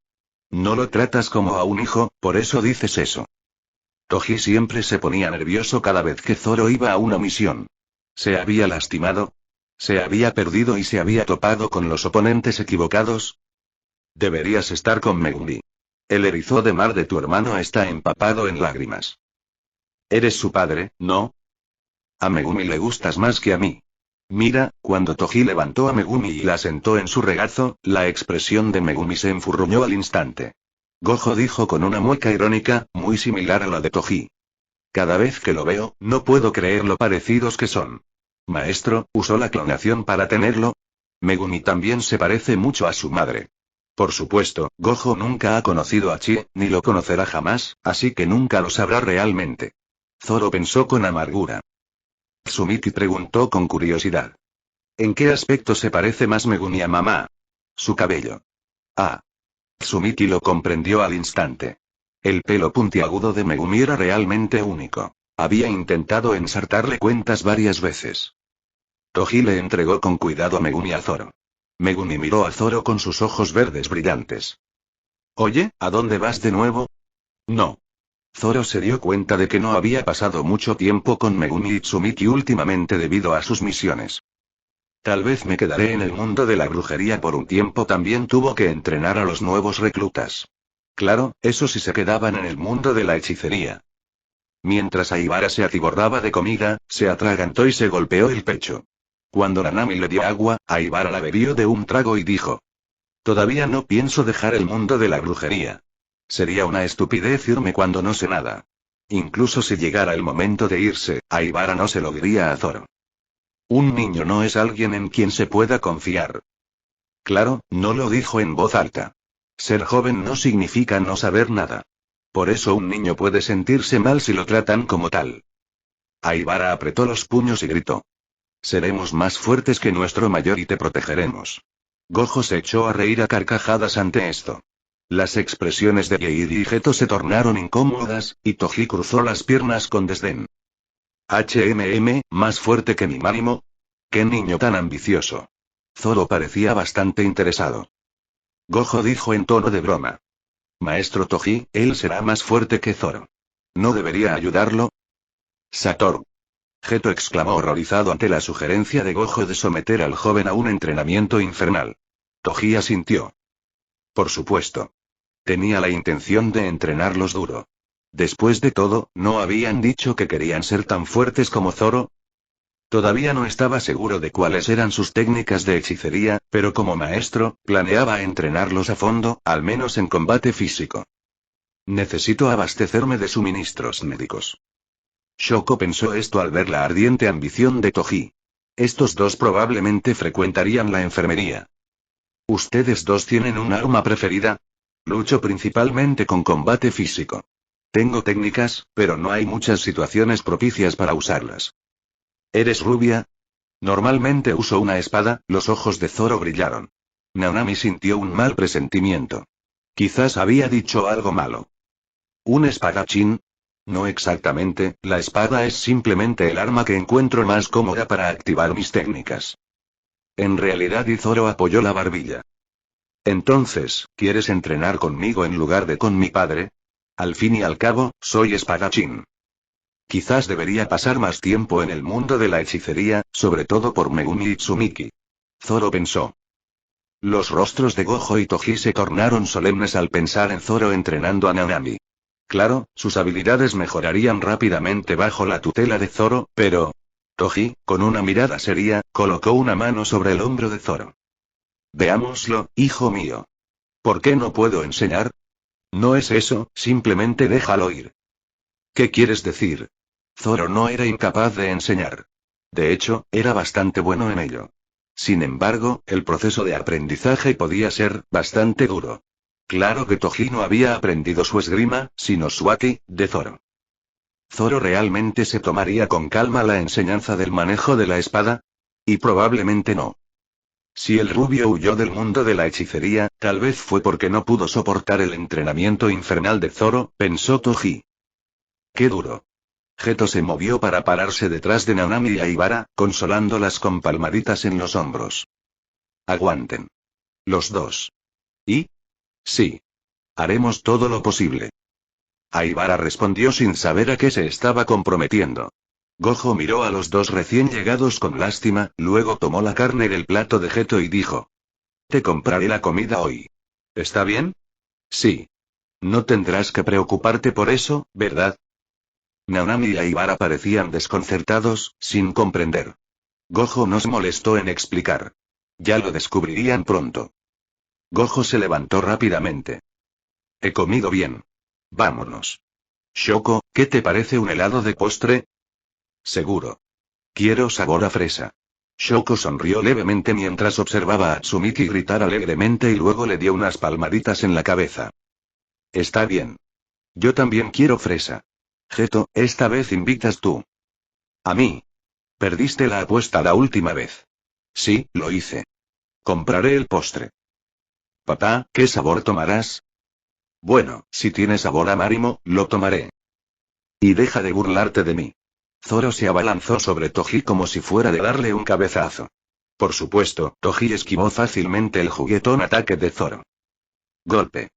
No lo tratas como a un hijo, por eso dices eso. Toji siempre se ponía nervioso cada vez que Zoro iba a una misión. ¿Se había lastimado? ¿Se había perdido y se había topado con los oponentes equivocados? Deberías estar con Megumi. El erizo de mar de tu hermano está empapado en lágrimas. Eres su padre, ¿no? A Megumi le gustas más que a mí. Mira, cuando Toji levantó a Megumi y la sentó en su regazo, la expresión de Megumi se enfurruñó al instante. Gojo dijo con una mueca irónica, muy similar a la de Toji. Cada vez que lo veo, no puedo creer lo parecidos que son. Maestro, ¿usó la clonación para tenerlo? Megumi también se parece mucho a su madre. Por supuesto, Gojo nunca ha conocido a Chie, ni lo conocerá jamás, así que nunca lo sabrá realmente. Zoro pensó con amargura. Tsumiki preguntó con curiosidad. ¿En qué aspecto se parece más Megumi a mamá? Su cabello. Ah. Tsumiki lo comprendió al instante. El pelo puntiagudo de Megumi era realmente único. Había intentado ensartarle cuentas varias veces. Toji le entregó con cuidado a Megumi a Zoro. Megumi miró a Zoro con sus ojos verdes brillantes. Oye, ¿a dónde vas de nuevo? No. Zoro se dio cuenta de que no había pasado mucho tiempo con Megumi y Tsumiki últimamente debido a sus misiones. Tal vez me quedaré en el mundo de la brujería por un tiempo. También tuvo que entrenar a los nuevos reclutas. Claro, eso sí se quedaban en el mundo de la hechicería. Mientras Aibara se atiborraba de comida, se atragantó y se golpeó el pecho. Cuando Nanami le dio agua, Aibara la bebió de un trago y dijo: Todavía no pienso dejar el mundo de la brujería. Sería una estupidez irme cuando no sé nada. Incluso si llegara el momento de irse, Aibara no se lo diría a Zoro. Un niño no es alguien en quien se pueda confiar. Claro, no lo dijo en voz alta. Ser joven no significa no saber nada. Por eso un niño puede sentirse mal si lo tratan como tal. Aibara apretó los puños y gritó: Seremos más fuertes que nuestro mayor y te protegeremos. Gojo se echó a reír a carcajadas ante esto. Las expresiones de Yeiri y Geto se tornaron incómodas, y Toji cruzó las piernas con desdén. ¿Más fuerte que mi Marimo? ¡Qué niño tan ambicioso! Zoro parecía bastante interesado. Gojo dijo en tono de broma. Maestro Toji, él será más fuerte que Zoro. ¿No debería ayudarlo? Satoru. Geto exclamó horrorizado ante la sugerencia de Gojo de someter al joven a un entrenamiento infernal. Toji asintió. Por supuesto. Tenía la intención de entrenarlos duro. Después de todo, ¿no habían dicho que querían ser tan fuertes como Zoro? Todavía no estaba seguro de cuáles eran sus técnicas de hechicería, pero como maestro, planeaba entrenarlos a fondo, al menos en combate físico. Necesito abastecerme de suministros médicos. Shoko pensó esto al ver la ardiente ambición de Toji. Estos dos probablemente frecuentarían la enfermería. ¿Ustedes dos tienen un arma preferida? Lucho principalmente con combate físico. Tengo técnicas, pero no hay muchas situaciones propicias para usarlas. ¿Eres rubia? Normalmente uso una espada. Los ojos de Zoro brillaron. Nanami sintió un mal presentimiento. Quizás había dicho algo malo. ¿Un espadachín? No exactamente, la espada es simplemente el arma que encuentro más cómoda para activar mis técnicas. En realidad, y Zoro apoyó la barbilla. Entonces, ¿quieres entrenar conmigo en lugar de con mi padre? Al fin y al cabo, soy espadachín. Quizás debería pasar más tiempo en el mundo de la hechicería, sobre todo por Megumi y Tsumiki. Zoro pensó. Los rostros de Gojo y Toji se tornaron solemnes al pensar en Zoro entrenando a Nanami. Claro, sus habilidades mejorarían rápidamente bajo la tutela de Zoro, pero... Toji, con una mirada seria, colocó una mano sobre el hombro de Zoro. Veámoslo, hijo mío. ¿Por qué no puedo enseñar? No es eso, simplemente déjalo ir. ¿Qué quieres decir? Zoro no era incapaz de enseñar. De hecho, era bastante bueno en ello. Sin embargo, el proceso de aprendizaje podía ser bastante duro. Claro que Toji no había aprendido su esgrima, sino su haki, de Zoro. ¿Zoro realmente se tomaría con calma la enseñanza del manejo de la espada? Y probablemente no. Si el rubio huyó del mundo de la hechicería, tal vez fue porque no pudo soportar el entrenamiento infernal de Zoro, pensó Toji. ¡Qué duro! Geto se movió para pararse detrás de Nanami y Aibara, consolándolas con palmaditas en los hombros. Aguanten. Los dos. ¿Y? Sí. Haremos todo lo posible. Aibara respondió sin saber a qué se estaba comprometiendo. Gojo miró a los dos recién llegados con lástima, luego tomó la carne del plato de Geto y dijo. Te compraré la comida hoy. ¿Está bien? Sí. No tendrás que preocuparte por eso, ¿verdad? Nanami y Aibara parecían desconcertados, sin comprender. Gojo no se molestó en explicar. Ya lo descubrirían pronto. Gojo se levantó rápidamente. He comido bien. Vámonos. Shoko, ¿qué te parece un helado de postre? Seguro. Quiero sabor a fresa. Shoko sonrió levemente mientras observaba a Tsumiki gritar alegremente y luego le dio unas palmaditas en la cabeza. Está bien. Yo también quiero fresa. Geto, esta vez invitas tú. ¿A mí? Perdiste la apuesta la última vez. Sí, lo hice. Compraré el postre. Papá, ¿qué sabor tomarás? Bueno, si tiene sabor a Marimo, lo tomaré. Y deja de burlarte de mí. Zoro se abalanzó sobre Toji como si fuera de darle un cabezazo. Por supuesto, Toji esquivó fácilmente el juguetón ataque de Zoro. Golpe.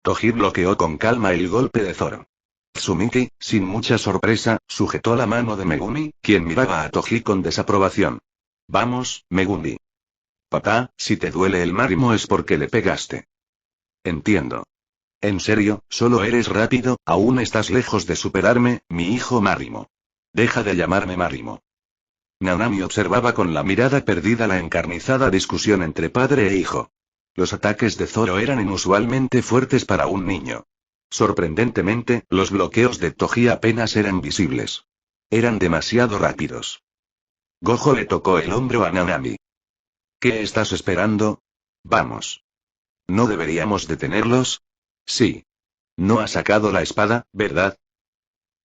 Toji bloqueó con calma el golpe de Zoro. Tsumiki, sin mucha sorpresa, sujetó la mano de Megumi, quien miraba a Toji con desaprobación. Vamos, Megumi. Papá, si te duele el Marimo es porque le pegaste. Entiendo. En serio, solo eres rápido, aún estás lejos de superarme, mi hijo Marimo. Deja de llamarme Marimo. Nanami observaba con la mirada perdida la encarnizada discusión entre padre e hijo. Los ataques de Zoro eran inusualmente fuertes para un niño. Sorprendentemente, los bloqueos de Toji apenas eran visibles. Eran demasiado rápidos. Gojo le tocó el hombro a Nanami. ¿Qué estás esperando? Vamos. ¿No deberíamos detenerlos? Sí. No ha sacado la espada, ¿verdad?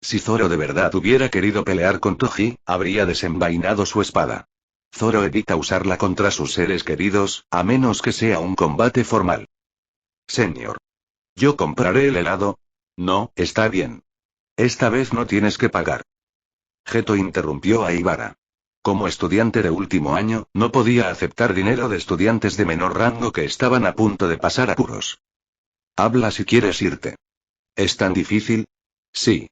Si Zoro de verdad hubiera querido pelear con Toji, habría desenvainado su espada. Zoro evita usarla contra sus seres queridos, a menos que sea un combate formal. Señor. ¿Yo compraré el helado? No, está bien. Esta vez no tienes que pagar. Geto interrumpió a Aibara. Como estudiante de último año, no podía aceptar dinero de estudiantes de menor rango que estaban a punto de pasar apuros. Habla si quieres irte. ¿Es tan difícil? Sí.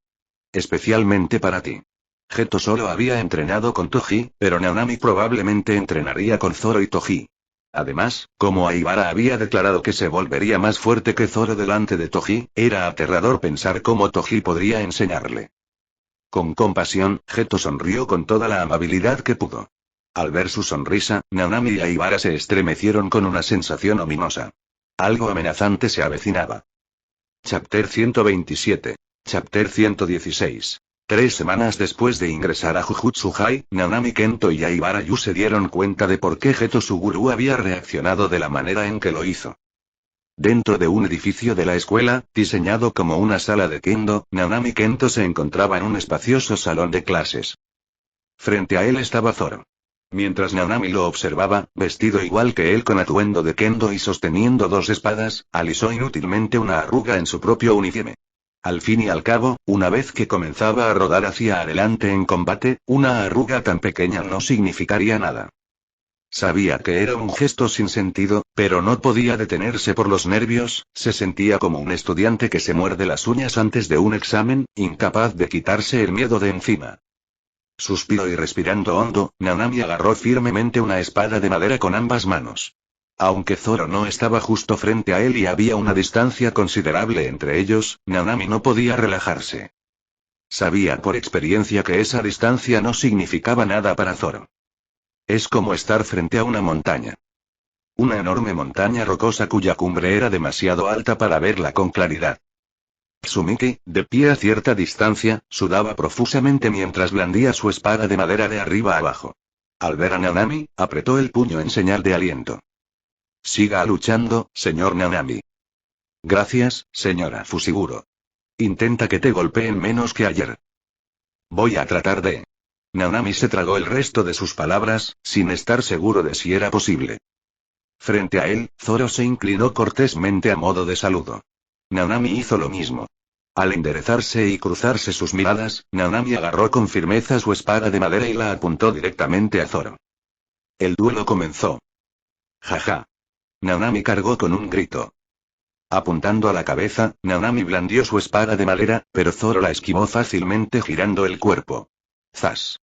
Especialmente para ti. Geto solo había entrenado con Toji, pero Nanami probablemente entrenaría con Zoro y Toji. Además, como Aibara había declarado que se volvería más fuerte que Zoro delante de Toji, era aterrador pensar cómo Toji podría enseñarle. Con compasión, Geto sonrió con toda la amabilidad que pudo. Al ver su sonrisa, Nanami y Aibara se estremecieron con una sensación ominosa. Algo amenazante se avecinaba. Chapter 127. Chapter 116. 3 semanas después de ingresar a Jujutsu High, Nanami Kento y Aibara Yu se dieron cuenta de por qué Geto Suguru había reaccionado de la manera en que lo hizo. Dentro de un edificio de la escuela, diseñado como una sala de kendo, Nanami Kento se encontraba en un espacioso salón de clases. Frente a él estaba Zoro. Mientras Nanami lo observaba, vestido igual que él con atuendo de kendo y sosteniendo dos espadas, alisó inútilmente una arruga en su propio uniforme. Al fin y al cabo, una vez que comenzaba a rodar hacia adelante en combate, una arruga tan pequeña no significaría nada. Sabía que era un gesto sin sentido, pero no podía detenerse por los nervios, se sentía como un estudiante que se muerde las uñas antes de un examen, incapaz de quitarse el miedo de encima. Suspiró y respirando hondo, Nanami agarró firmemente una espada de madera con ambas manos. Aunque Zoro no estaba justo frente a él y había una distancia considerable entre ellos, Nanami no podía relajarse. Sabía por experiencia que esa distancia no significaba nada para Zoro. Es como estar frente a una montaña. Una enorme montaña rocosa cuya cumbre era demasiado alta para verla con claridad. Tsumiki, de pie a cierta distancia, sudaba profusamente mientras blandía su espada de madera de arriba abajo. Al ver a Nanami, apretó el puño en señal de aliento. Siga luchando, señor Nanami. Gracias, señora Fushiguro. Intenta que te golpeen menos que ayer. Voy a tratar de... Nanami se tragó el resto de sus palabras, sin estar seguro de si era posible. Frente a él, Zoro se inclinó cortésmente a modo de saludo. Nanami hizo lo mismo. Al enderezarse y cruzarse sus miradas, Nanami agarró con firmeza su espada de madera y la apuntó directamente a Zoro. El duelo comenzó. Jaja. Nanami cargó con un grito. Apuntando a la cabeza, Nanami blandió su espada de madera, pero Zoro la esquivó fácilmente girando el cuerpo. ¡Zas!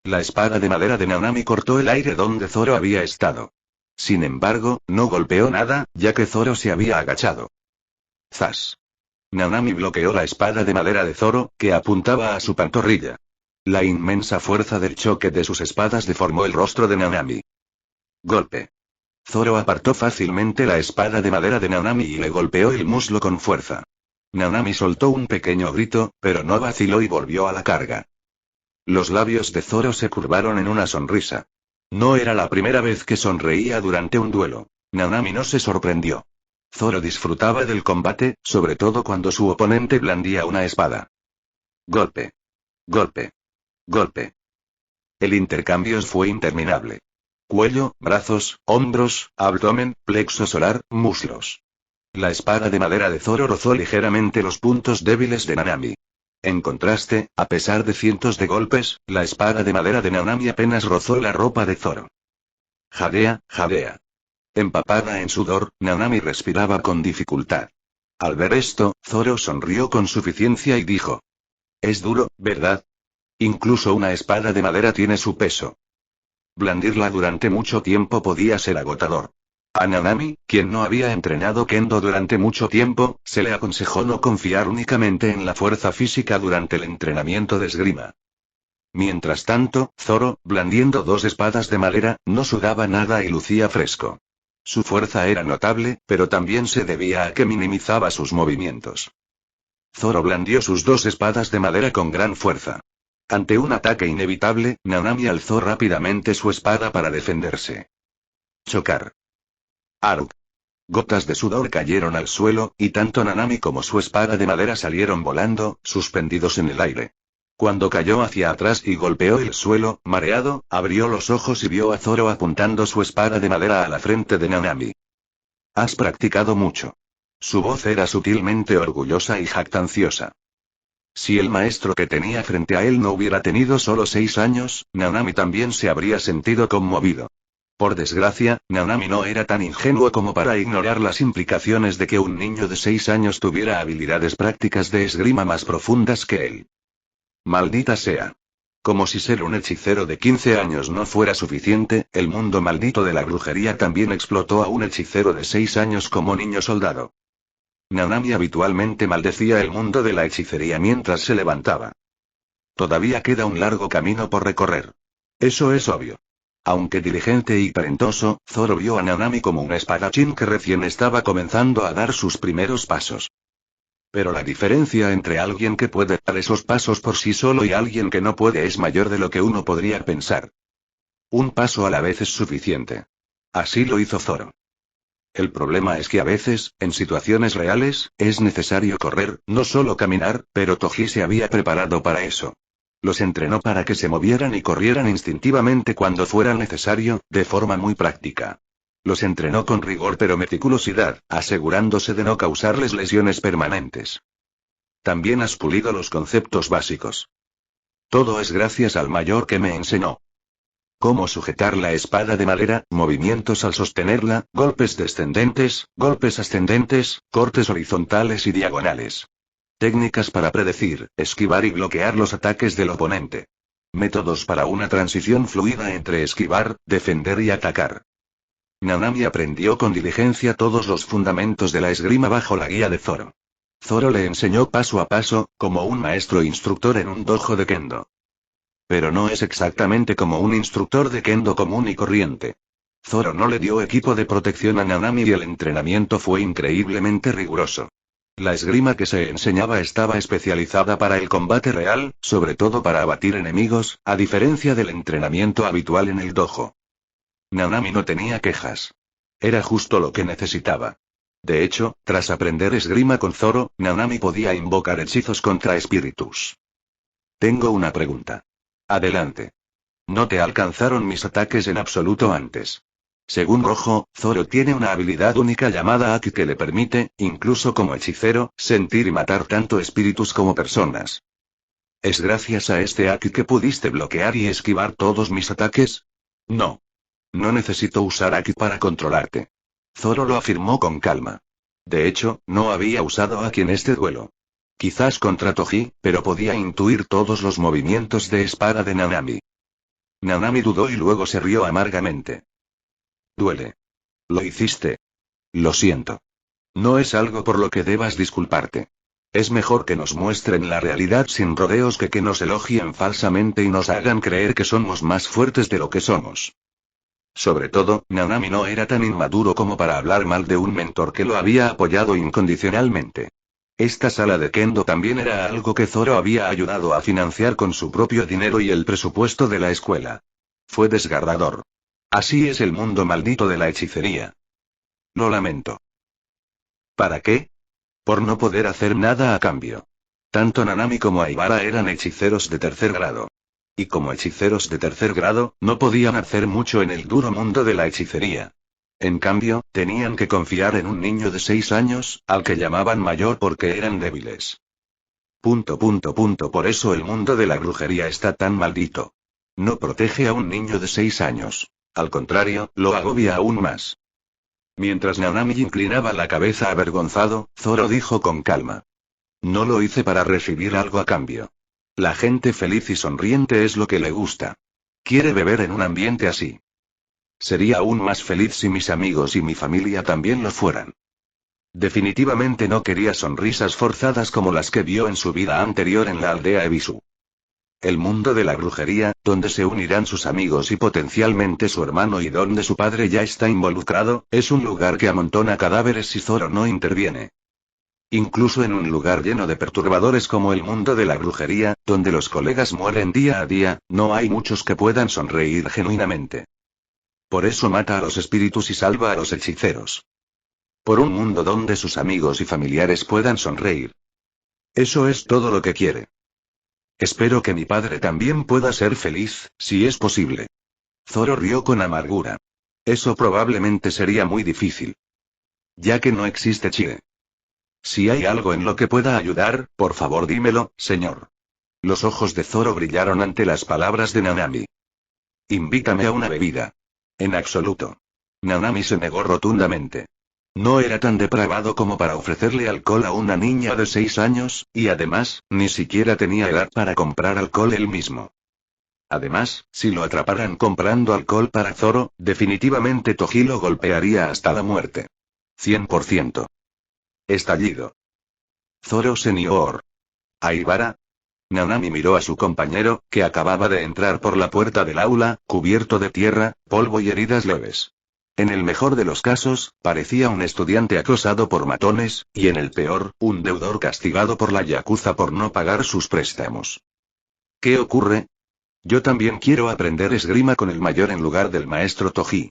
La espada de madera de Nanami cortó el aire donde Zoro había estado. Sin embargo, no golpeó nada, ya que Zoro se había agachado. ¡Zas! Nanami bloqueó la espada de madera de Zoro, que apuntaba a su pantorrilla. La inmensa fuerza del choque de sus espadas deformó el rostro de Nanami. Golpe. Zoro apartó fácilmente la espada de madera de Nanami y le golpeó el muslo con fuerza. Nanami soltó un pequeño grito, pero no vaciló y volvió a la carga. Los labios de Zoro se curvaron en una sonrisa. No era la primera vez que sonreía durante un duelo. Nanami no se sorprendió. Zoro disfrutaba del combate, sobre todo cuando su oponente blandía una espada. Golpe. Golpe. Golpe. El intercambio fue interminable. Cuello, brazos, hombros, abdomen, plexo solar, muslos. La espada de madera de Zoro rozó ligeramente los puntos débiles de Nanami. En contraste, a pesar de cientos de golpes, la espada de madera de Nanami apenas rozó la ropa de Zoro. Jadea, jadea. Empapada en sudor, Nanami respiraba con dificultad. Al ver esto, Zoro sonrió con suficiencia y dijo: Es duro, ¿verdad? Incluso una espada de madera tiene su peso. Blandirla durante mucho tiempo podía ser agotador. A Nanami, quien no había entrenado kendo durante mucho tiempo, se le aconsejó no confiar únicamente en la fuerza física durante el entrenamiento de esgrima. Mientras tanto, Zoro, blandiendo dos espadas de madera, no sudaba nada y lucía fresco. Su fuerza era notable, pero también se debía a que minimizaba sus movimientos. Zoro blandió sus dos espadas de madera con gran fuerza. Ante un ataque inevitable, Nanami alzó rápidamente su espada para defenderse. Chocar. Aruk. Gotas de sudor cayeron al suelo, y tanto Nanami como su espada de madera salieron volando, suspendidos en el aire. Cuando cayó hacia atrás y golpeó el suelo, mareado, abrió los ojos y vio a Zoro apuntando su espada de madera a la frente de Nanami. Has practicado mucho. Su voz era sutilmente orgullosa y jactanciosa. Si el maestro que tenía frente a él no hubiera tenido solo 6 años, Nanami también se habría sentido conmovido. Por desgracia, Nanami no era tan ingenuo como para ignorar las implicaciones de que un niño de 6 años tuviera habilidades prácticas de esgrima más profundas que él. Maldita sea. Como si ser un hechicero de 15 años no fuera suficiente, el mundo maldito de la brujería también explotó a un hechicero de 6 años como niño soldado. Nanami habitualmente maldecía el mundo de la hechicería mientras se levantaba. Todavía queda un largo camino por recorrer. Eso es obvio. Aunque diligente y talentoso, Zoro vio a Nanami como un espadachín que recién estaba comenzando a dar sus primeros pasos. Pero la diferencia entre alguien que puede dar esos pasos por sí solo y alguien que no puede es mayor de lo que uno podría pensar. Un paso a la vez es suficiente. Así lo hizo Zoro. El problema es que a veces, en situaciones reales, es necesario correr, no solo caminar, pero Toji se había preparado para eso. Los entrenó para que se movieran y corrieran instintivamente cuando fuera necesario, de forma muy práctica. Los entrenó con rigor pero meticulosidad, asegurándose de no causarles lesiones permanentes. También has pulido los conceptos básicos. Todo es gracias al mayor que me enseñó. Cómo sujetar la espada de madera, movimientos al sostenerla, golpes descendentes, golpes ascendentes, cortes horizontales y diagonales. Técnicas para predecir, esquivar y bloquear los ataques del oponente. Métodos para una transición fluida entre esquivar, defender y atacar. Nanami aprendió con diligencia todos los fundamentos de la esgrima bajo la guía de Zoro. Zoro le enseñó paso a paso, como un maestro instructor en un dojo de kendo. Pero no es exactamente como un instructor de kendo común y corriente. Zoro no le dio equipo de protección a Nanami y el entrenamiento fue increíblemente riguroso. La esgrima que se enseñaba estaba especializada para el combate real, sobre todo para abatir enemigos, a diferencia del entrenamiento habitual en el dojo. Nanami no tenía quejas. Era justo lo que necesitaba. De hecho, tras aprender esgrima con Zoro, Nanami podía invocar hechizos contra espíritus. Tengo una pregunta. Adelante. No te alcanzaron mis ataques en absoluto antes. Según Rojo, Zoro tiene una habilidad única llamada Aki que le permite, incluso como hechicero, sentir y matar tanto espíritus como personas. ¿Es gracias a este Aki que pudiste bloquear y esquivar todos mis ataques? No. No necesito usar Aki para controlarte. Zoro lo afirmó con calma. De hecho, no había usado Aki en este duelo. Quizás contra Toji, pero podía intuir todos los movimientos de espada de Nanami. Nanami dudó y luego se rió amargamente. Duele. Lo hiciste. Lo siento. No es algo por lo que debas disculparte. Es mejor que nos muestren la realidad sin rodeos que nos elogien falsamente y nos hagan creer que somos más fuertes de lo que somos. Sobre todo, Nanami no era tan inmaduro como para hablar mal de un mentor que lo había apoyado incondicionalmente. Esta sala de kendo también era algo que Zoro había ayudado a financiar con su propio dinero y el presupuesto de la escuela. Fue desgarrador. Así es el mundo maldito de la hechicería. Lo lamento. ¿Para qué? Por no poder hacer nada a cambio. Tanto Nanami como Aibara eran hechiceros de tercer grado. Y como hechiceros de tercer grado, no podían hacer mucho en el duro mundo de la hechicería. En cambio, tenían que confiar en un niño de 6 años, al que llamaban mayor porque eran débiles. Por eso el mundo de la brujería está tan maldito. No protege a un niño de 6 años. Al contrario, lo agobia aún más. Mientras Nanami inclinaba la cabeza avergonzado, Zoro dijo con calma. No lo hice para recibir algo a cambio. La gente feliz y sonriente es lo que le gusta. Quiere beber en un ambiente así. Sería aún más feliz si mis amigos y mi familia también lo fueran. Definitivamente no quería sonrisas forzadas como las que vio en su vida anterior en la aldea Ebisu. El mundo de la brujería, donde se unirán sus amigos y potencialmente su hermano y donde su padre ya está involucrado, es un lugar que amontona cadáveres si Zoro no interviene. Incluso en un lugar lleno de perturbadores como el mundo de la brujería, donde los colegas mueren día a día, no hay muchos que puedan sonreír genuinamente. Por eso mata a los espíritus y salva a los hechiceros. Por un mundo donde sus amigos y familiares puedan sonreír. Eso es todo lo que quiere. Espero que mi padre también pueda ser feliz, si es posible. Zoro rió con amargura. Eso probablemente sería muy difícil. Ya que no existe Chie. Si hay algo en lo que pueda ayudar, por favor dímelo, señor. Los ojos de Zoro brillaron ante las palabras de Nanami. Invítame a una bebida. En absoluto. Nanami se negó rotundamente. No era tan depravado como para ofrecerle alcohol a una niña de 6 años, y además, ni siquiera tenía edad para comprar alcohol él mismo. Además, si lo atraparan comprando alcohol para Zoro, definitivamente Toji lo golpearía hasta la muerte. 100%. Estallido. Zoro senior. ¿Aibara? Nanami miró a su compañero, que acababa de entrar por la puerta del aula, cubierto de tierra, polvo y heridas leves. En el mejor de los casos, parecía un estudiante acosado por matones, y en el peor, un deudor castigado por la yakuza por no pagar sus préstamos. ¿Qué ocurre? Yo también quiero aprender esgrima con el mayor en lugar del maestro Toji.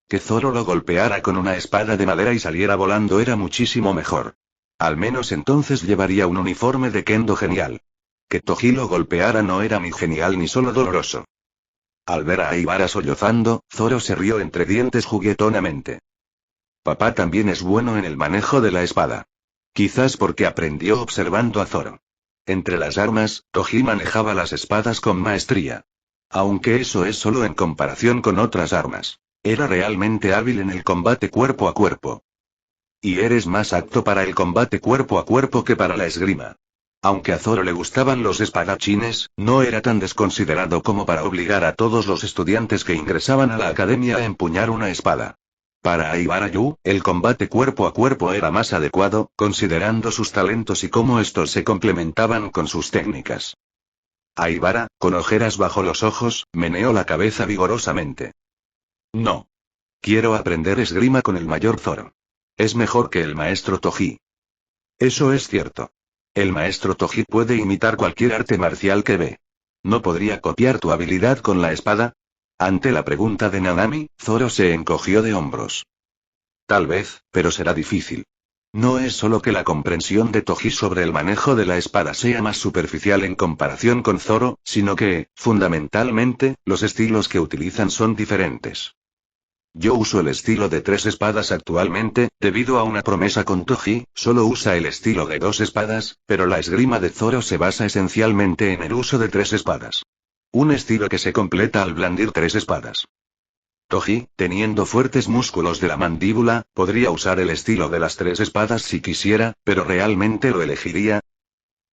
Que Zoro lo golpeara con una espada de madera y saliera volando era muchísimo mejor. Al menos entonces llevaría un uniforme de kendo genial. Que Toji lo golpeara no era ni genial ni solo doloroso. Al ver a Aibara sollozando, Zoro se rió entre dientes juguetonamente. Papá también es bueno en el manejo de la espada. Quizás porque aprendió observando a Zoro. Entre las armas, Toji manejaba las espadas con maestría. Aunque eso es solo en comparación con otras armas. Era realmente hábil en el combate cuerpo a cuerpo. Y eres más apto para el combate cuerpo a cuerpo que para la esgrima. Aunque a Zoro le gustaban los espadachines, no era tan desconsiderado como para obligar a todos los estudiantes que ingresaban a la academia a empuñar una espada. Para Aibara Yu, el combate cuerpo a cuerpo era más adecuado, considerando sus talentos y cómo estos se complementaban con sus técnicas. Aibara, con ojeras bajo los ojos, meneó la cabeza vigorosamente. No. Quiero aprender esgrima con el mayor Zoro. Es mejor que el maestro Toji. Eso es cierto. El maestro Toji puede imitar cualquier arte marcial que ve. ¿No podría copiar tu habilidad con la espada? Ante la pregunta de Nanami, Zoro se encogió de hombros. Tal vez, pero será difícil. No es solo que la comprensión de Toji sobre el manejo de la espada sea más superficial en comparación con Zoro, sino que, fundamentalmente, los estilos que utilizan son diferentes. Yo uso el estilo de 3 espadas actualmente, debido a una promesa con Toji, solo usa el estilo de 2 espadas, pero la esgrima de Zoro se basa esencialmente en el uso de 3 espadas. Un estilo que se completa al blandir 3 espadas. Toji, teniendo fuertes músculos de la mandíbula, podría usar el estilo de las 3 espadas si quisiera, pero ¿realmente lo elegiría?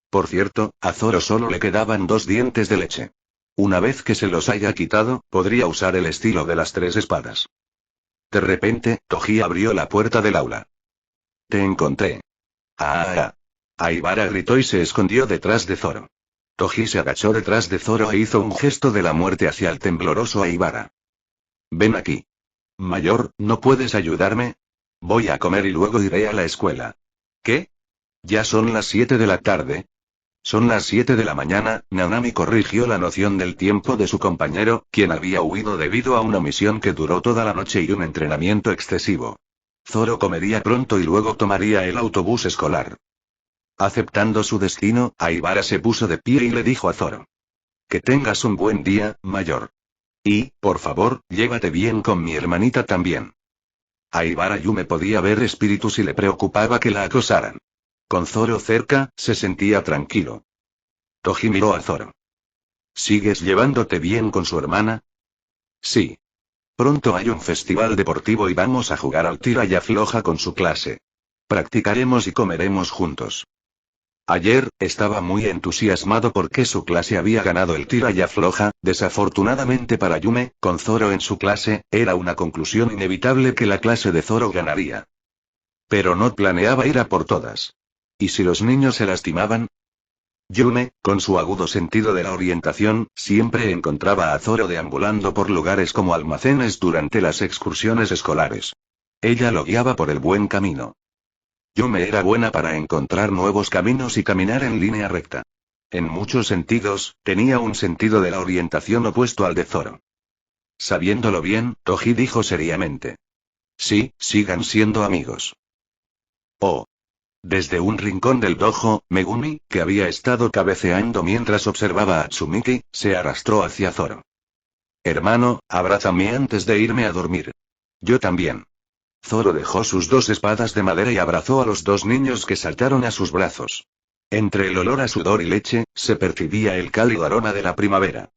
Por cierto, a Zoro solo le quedaban 2 dientes de leche. Una vez que se los haya quitado, podría usar el estilo de las 3 espadas. De repente, Toji abrió la puerta del aula. Te encontré. ¡Ah! Aibara gritó y se escondió detrás de Zoro. Toji se agachó detrás de Zoro e hizo un gesto de la muerte hacia el tembloroso Aibara. Ven aquí. Mayor, ¿no puedes ayudarme? Voy a comer y luego iré a la escuela. ¿Qué? ¿Ya son las 7 de la tarde? Son las 7 de la mañana, Nanami corrigió la noción del tiempo de su compañero, quien había huido debido a una misión que duró toda la noche y un entrenamiento excesivo. Zoro comería pronto y luego tomaría el autobús escolar. Aceptando su destino, Aibara se puso de pie y le dijo a Zoro. Que tengas un buen día, mayor. Y, por favor, llévate bien con mi hermanita también. Aibara Yume podía ver espíritus y le preocupaba que la acosaran. Con Zoro cerca, se sentía tranquilo. Toji miró a Zoro. ¿Sigues llevándote bien con su hermana? Sí. Pronto hay un festival deportivo y vamos a jugar al tira y afloja con su clase. Practicaremos y comeremos juntos. Ayer, estaba muy entusiasmado porque su clase había ganado el tira y afloja, desafortunadamente para Yume, con Zoro en su clase, era una conclusión inevitable que la clase de Zoro ganaría. Pero no planeaba ir a por todas. ¿Y si los niños se lastimaban? Yume, con su agudo sentido de la orientación, siempre encontraba a Zoro deambulando por lugares como almacenes durante las excursiones escolares. Ella lo guiaba por el buen camino. Yume era buena para encontrar nuevos caminos y caminar en línea recta. En muchos sentidos, tenía un sentido de la orientación opuesto al de Zoro. Sabiéndolo bien, Toji dijo seriamente. Sí, sigan siendo amigos. Oh. Desde un rincón del dojo, Megumi, que había estado cabeceando mientras observaba a Tsumiki, se arrastró hacia Zoro. Hermano, abrázame antes de irme a dormir. Yo también. Zoro dejó sus 2 espadas de madera y abrazó a los 2 niños que saltaron a sus brazos. Entre el olor a sudor y leche, se percibía el cálido aroma de la primavera.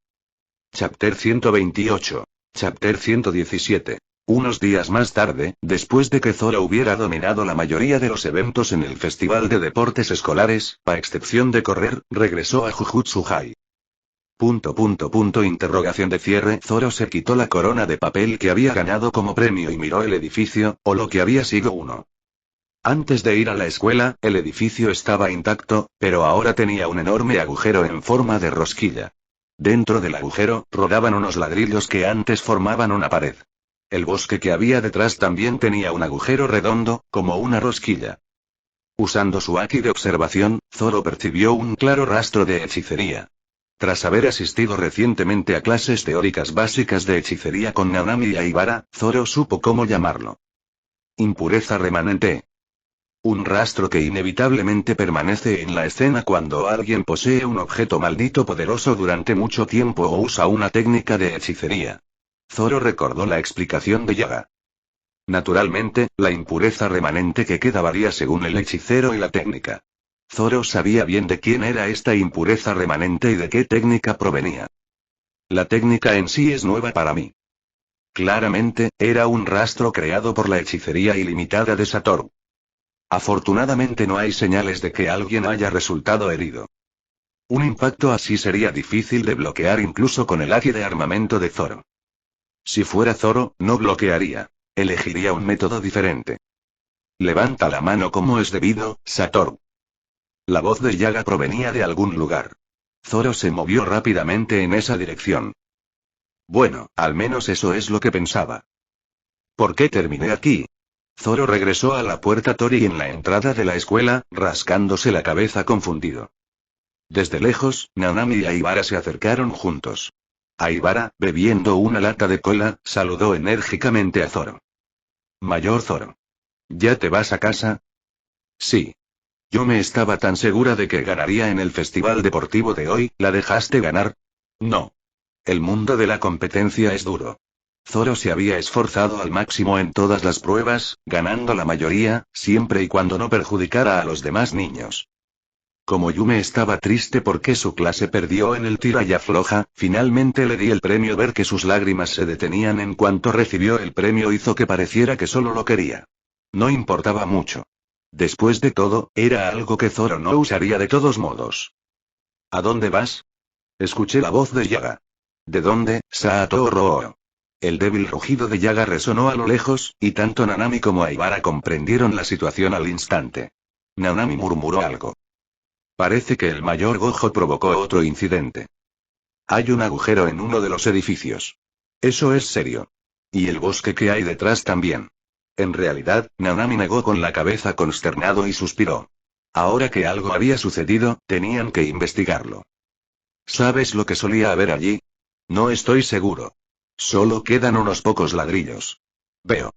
Chapter 128. Chapter 117. Unos días más tarde, después de que Zoro hubiera dominado la mayoría de los eventos en el Festival de Deportes Escolares, a excepción de correr, regresó a Jujutsu High. Interrogación de cierre. Zoro se quitó la corona de papel que había ganado como premio y miró el edificio, o lo que había sido uno. Antes de ir a la escuela, el edificio estaba intacto, pero ahora tenía un enorme agujero en forma de rosquilla. Dentro del agujero, rodaban unos ladrillos que antes formaban una pared. El bosque que había detrás también tenía un agujero redondo, como una rosquilla. Usando su haki de observación, Zoro percibió un claro rastro de hechicería. Tras haber asistido recientemente a clases teóricas básicas de hechicería con Nanami y Aibara, Zoro supo cómo llamarlo. Impureza remanente. Un rastro que inevitablemente permanece en la escena cuando alguien posee un objeto maldito poderoso durante mucho tiempo o usa una técnica de hechicería. Zoro recordó la explicación de Yaga. Naturalmente, la impureza remanente que queda varía según el hechicero y la técnica. Zoro sabía bien de quién era esta impureza remanente y de qué técnica provenía. La técnica en sí es nueva para mí. Claramente, era un rastro creado por la hechicería ilimitada de Satoru. Afortunadamente no hay señales de que alguien haya resultado herido. Un impacto así sería difícil de bloquear incluso con el haki de armamento de Zoro. Si fuera Zoro, no bloquearía. elegiría un método diferente. Levanta la mano como es debido, Satoru. La voz de Yaga provenía de algún lugar. Zoro se movió rápidamente en esa dirección. Bueno, al menos eso es lo que pensaba. ¿Por qué terminé aquí? Zoro regresó a la puerta Tori en la entrada de la escuela, rascándose la cabeza confundido. Desde lejos, Nanami y Aibara se acercaron juntos. Aibara, bebiendo una lata de cola, saludó enérgicamente a Zoro. Mayor Zoro. ¿Ya te vas a casa? Sí. Yo me estaba tan segura de que ganaría en el festival deportivo de hoy, ¿la dejaste ganar? No. El mundo de la competencia es duro. Zoro se había esforzado al máximo en todas las pruebas, ganando la mayoría, siempre y cuando no perjudicara a los demás niños. Como Yume estaba triste porque su clase perdió en el tira y afloja, finalmente le di el premio. Ver que sus lágrimas se detenían en cuanto recibió el premio hizo que pareciera que solo lo quería. No importaba mucho. Después de todo, era algo que Zoro no usaría de todos modos. ¿A dónde vas? Escuché la voz de Yaga. ¿De dónde, Satoru? El débil rugido de Yaga resonó a lo lejos, y tanto Nanami como Aibara comprendieron la situación al instante. Nanami murmuró algo. Parece que el mayor Gojo provocó otro incidente. Hay un agujero en uno de los edificios. Eso es serio. Y el bosque que hay detrás también. En realidad, Nanami negó con la cabeza consternado y suspiró. Ahora que algo había sucedido, tenían que investigarlo. ¿Sabes lo que solía haber allí? No estoy seguro. Solo quedan unos pocos ladrillos. Veo.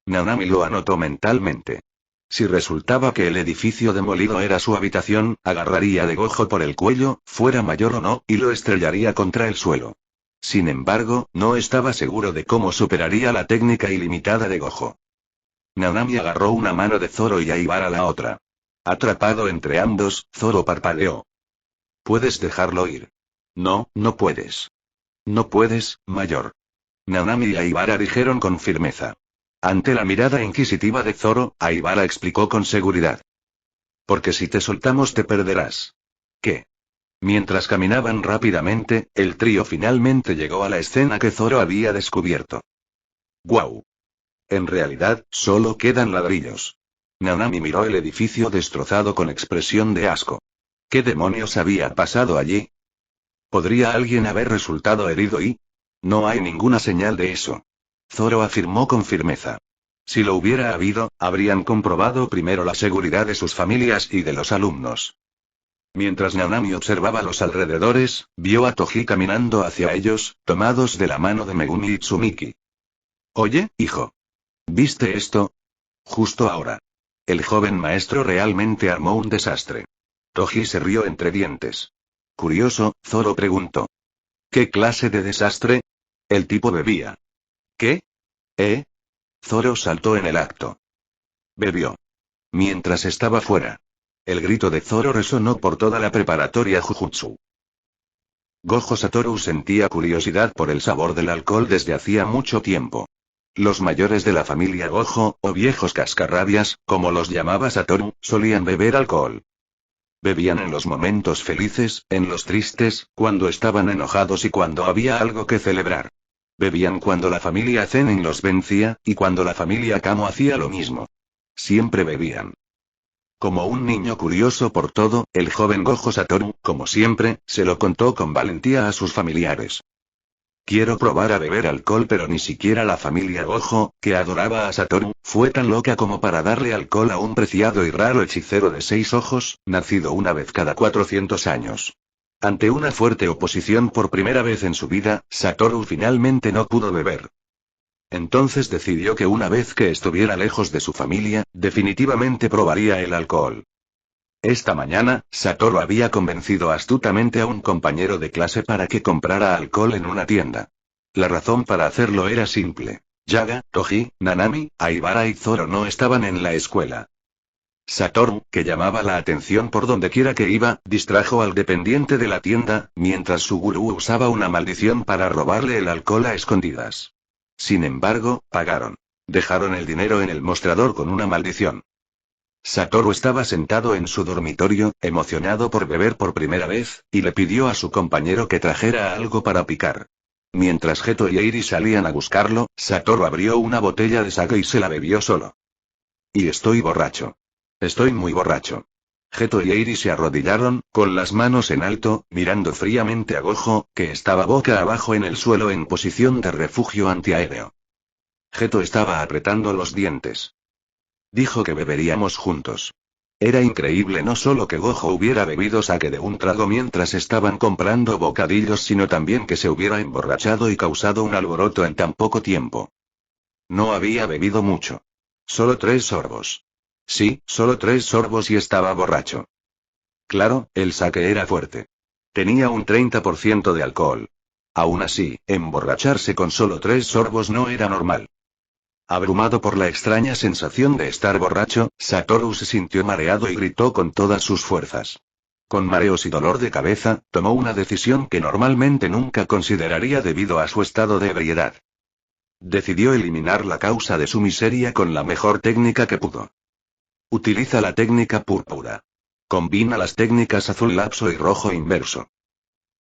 Nanami lo anotó mentalmente. Si resultaba que el edificio demolido era su habitación, agarraría de Gojo por el cuello, fuera mayor o no, y lo estrellaría contra el suelo. Sin embargo, no estaba seguro de cómo superaría la técnica ilimitada de Gojo. Nanami agarró una mano de Zoro y Aibara la otra. Atrapado entre ambos, Zoro parpadeó. ¿Puedes dejarlo ir? No, no puedes. No puedes, mayor. Nanami y Aibara dijeron con firmeza. Ante la mirada inquisitiva de Zoro, Aibara explicó con seguridad. Porque si te soltamos te perderás. ¿Qué? Mientras caminaban rápidamente, el trío finalmente llegó a la escena que Zoro había descubierto. ¡Guau! En realidad, solo quedan ladrillos. Nanami miró el edificio destrozado con expresión de asco. ¿Qué demonios había pasado allí? ¿Podría alguien haber resultado herido y? No hay ninguna señal de eso. Zoro afirmó con firmeza. Si lo hubiera habido, habrían comprobado primero la seguridad de sus familias y de los alumnos. Mientras Nanami observaba los alrededores, vio a Toji caminando hacia ellos, tomados de la mano de Megumi y Tsumiki. Oye, hijo. ¿Viste esto? Justo ahora. El joven maestro realmente armó un desastre. Toji se rió entre dientes. Curioso, Zoro preguntó. ¿Qué clase de desastre? El tipo bebía. ¿Qué? Zoro saltó en el acto. Bebió. Mientras estaba fuera. El grito de Zoro resonó por toda la preparatoria Jujutsu. Gojo Satoru sentía curiosidad por el sabor del alcohol desde hacía mucho tiempo. Los mayores de la familia Gojo, o viejos cascarrabias, como los llamaba Satoru, solían beber alcohol. Bebían en los momentos felices, en los tristes, cuando estaban enojados y cuando había algo que celebrar. Bebían cuando la familia Zenin los vencía, y cuando la familia Kamo hacía lo mismo. Siempre bebían. Como un niño curioso por todo, el joven Gojo Satoru, como siempre, se lo contó con valentía a sus familiares. Quiero probar a beber alcohol, pero ni siquiera la familia Gojo, que adoraba a Satoru, fue tan loca como para darle alcohol a un preciado y raro hechicero de 6 ojos, nacido una vez cada 400 años. Ante una fuerte oposición por primera vez en su vida, Satoru finalmente no pudo beber. Entonces decidió que una vez que estuviera lejos de su familia, definitivamente probaría el alcohol. Esta mañana, Satoru había convencido astutamente a un compañero de clase para que comprara alcohol en una tienda. La razón para hacerlo era simple. Yaga, Toji, Nanami, Aibara y Zoro no estaban en la escuela. Satoru, que llamaba la atención por dondequiera que iba, distrajo al dependiente de la tienda, mientras su gurú usaba una maldición para robarle el alcohol a escondidas. Sin embargo, pagaron. Dejaron el dinero en el mostrador con una maldición. Satoru estaba sentado en su dormitorio, emocionado por beber por primera vez, y le pidió a su compañero que trajera algo para picar. Mientras Geto y Eiri salían a buscarlo, Satoru abrió una botella de sake y se la bebió solo. Y estoy borracho. Estoy muy borracho. Geto y Eiri se arrodillaron, con las manos en alto, mirando fríamente a Gojo, que estaba boca abajo en el suelo en posición de refugio antiaéreo. Geto estaba apretando los dientes. Dijo que beberíamos juntos. Era increíble no solo que Gojo hubiera bebido sake de un trago mientras estaban comprando bocadillos, sino también que se hubiera emborrachado y causado un alboroto en tan poco tiempo. No había bebido mucho. Solo 3 sorbos. Sí, solo 3 sorbos y estaba borracho. Claro, el sake era fuerte. Tenía un 30% de alcohol. Aún así, emborracharse con solo 3 sorbos no era normal. Abrumado por la extraña sensación de estar borracho, Satoru se sintió mareado y gritó con todas sus fuerzas. Con mareos y dolor de cabeza, tomó una decisión que normalmente nunca consideraría debido a su estado de ebriedad. Decidió eliminar la causa de su miseria con la mejor técnica que pudo. Utiliza la técnica púrpura. Combina las técnicas azul lapso y rojo inverso.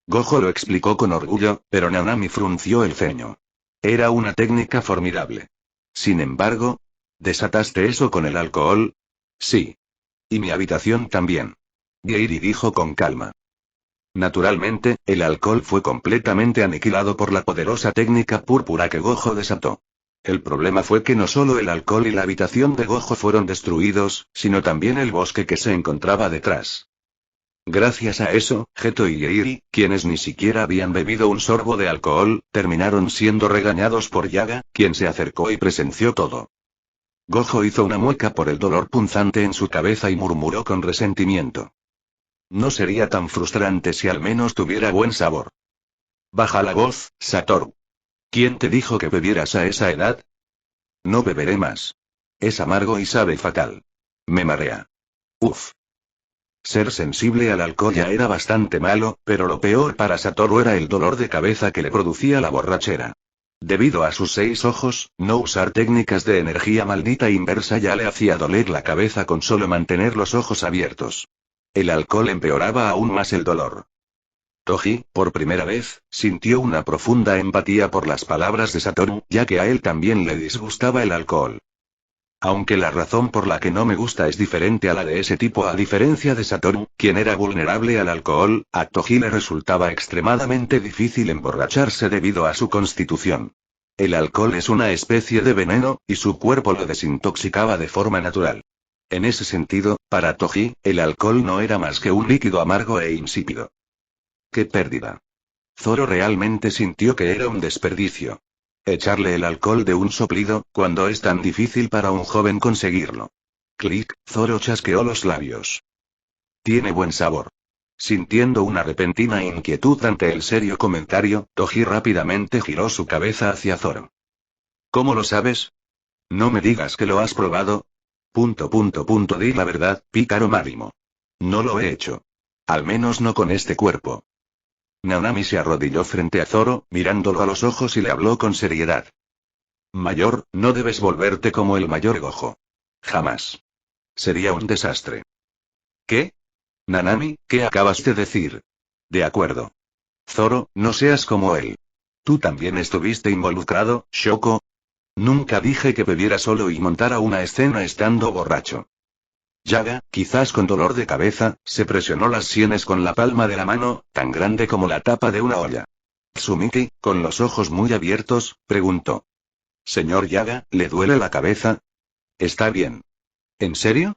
Gojo lo explicó con orgullo, pero Nanami frunció el ceño. Era una técnica formidable. Sin embargo, ¿desataste eso con el alcohol? Sí. Y mi habitación también. Eiri dijo con calma. Naturalmente, el alcohol fue completamente aniquilado por la poderosa técnica púrpura que Gojo desató. El problema fue que no solo el alcohol y la habitación de Gojo fueron destruidos, sino también el bosque que se encontraba detrás. Gracias a eso, Geto y Eiri, quienes ni siquiera habían bebido un sorbo de alcohol, terminaron siendo regañados por Yaga, quien se acercó y presenció todo. Gojo hizo una mueca por el dolor punzante en su cabeza y murmuró con resentimiento. No sería tan frustrante si al menos tuviera buen sabor. Baja la voz, Satoru. ¿Quién te dijo que bebieras a esa edad? No beberé más. Es amargo y sabe fatal. Me marea. Uf. Ser sensible al alcohol ya era bastante malo, pero lo peor para Satoru era el dolor de cabeza que le producía la borrachera. Debido a sus 6 ojos, no usar técnicas de energía maldita inversa ya le hacía doler la cabeza con solo mantener los ojos abiertos. El alcohol empeoraba aún más el dolor. Toji, por primera vez, sintió una profunda empatía por las palabras de Satoru, ya que a él también le disgustaba el alcohol. Aunque la razón por la que no me gusta es diferente a la de ese tipo, a diferencia de Satoru, quien era vulnerable al alcohol, a Toji le resultaba extremadamente difícil emborracharse debido a su constitución. El alcohol es una especie de veneno, y su cuerpo lo desintoxicaba de forma natural. En ese sentido, para Toji, el alcohol no era más que un líquido amargo e insípido. ¡Qué pérdida! Zoro realmente sintió que era un desperdicio. Echarle el alcohol de un soplido, cuando es tan difícil para un joven conseguirlo. Clic, Zoro chasqueó los labios. Tiene buen sabor. Sintiendo una repentina inquietud ante el serio comentario, Toji rápidamente giró su cabeza hacia Zoro. ¿Cómo lo sabes? No me digas que lo has probado. Di la verdad, pícaro Marimo. No lo he hecho. Al menos no con este cuerpo. Nanami se arrodilló frente a Zoro, mirándolo a los ojos y le habló con seriedad. Mayor, no debes volverte como el mayor Gojo. Jamás. Sería un desastre. ¿Qué? Nanami, ¿qué acabas de decir? De acuerdo. Zoro, no seas como él. ¿Tú también estuviste involucrado, Shoko? Nunca dije que bebiera solo y montara una escena estando borracho. Yaga, quizás con dolor de cabeza, se presionó las sienes con la palma de la mano, tan grande como la tapa de una olla. Tsumiki, con los ojos muy abiertos, preguntó. Señor Yaga, ¿le duele la cabeza? Está bien. ¿En serio?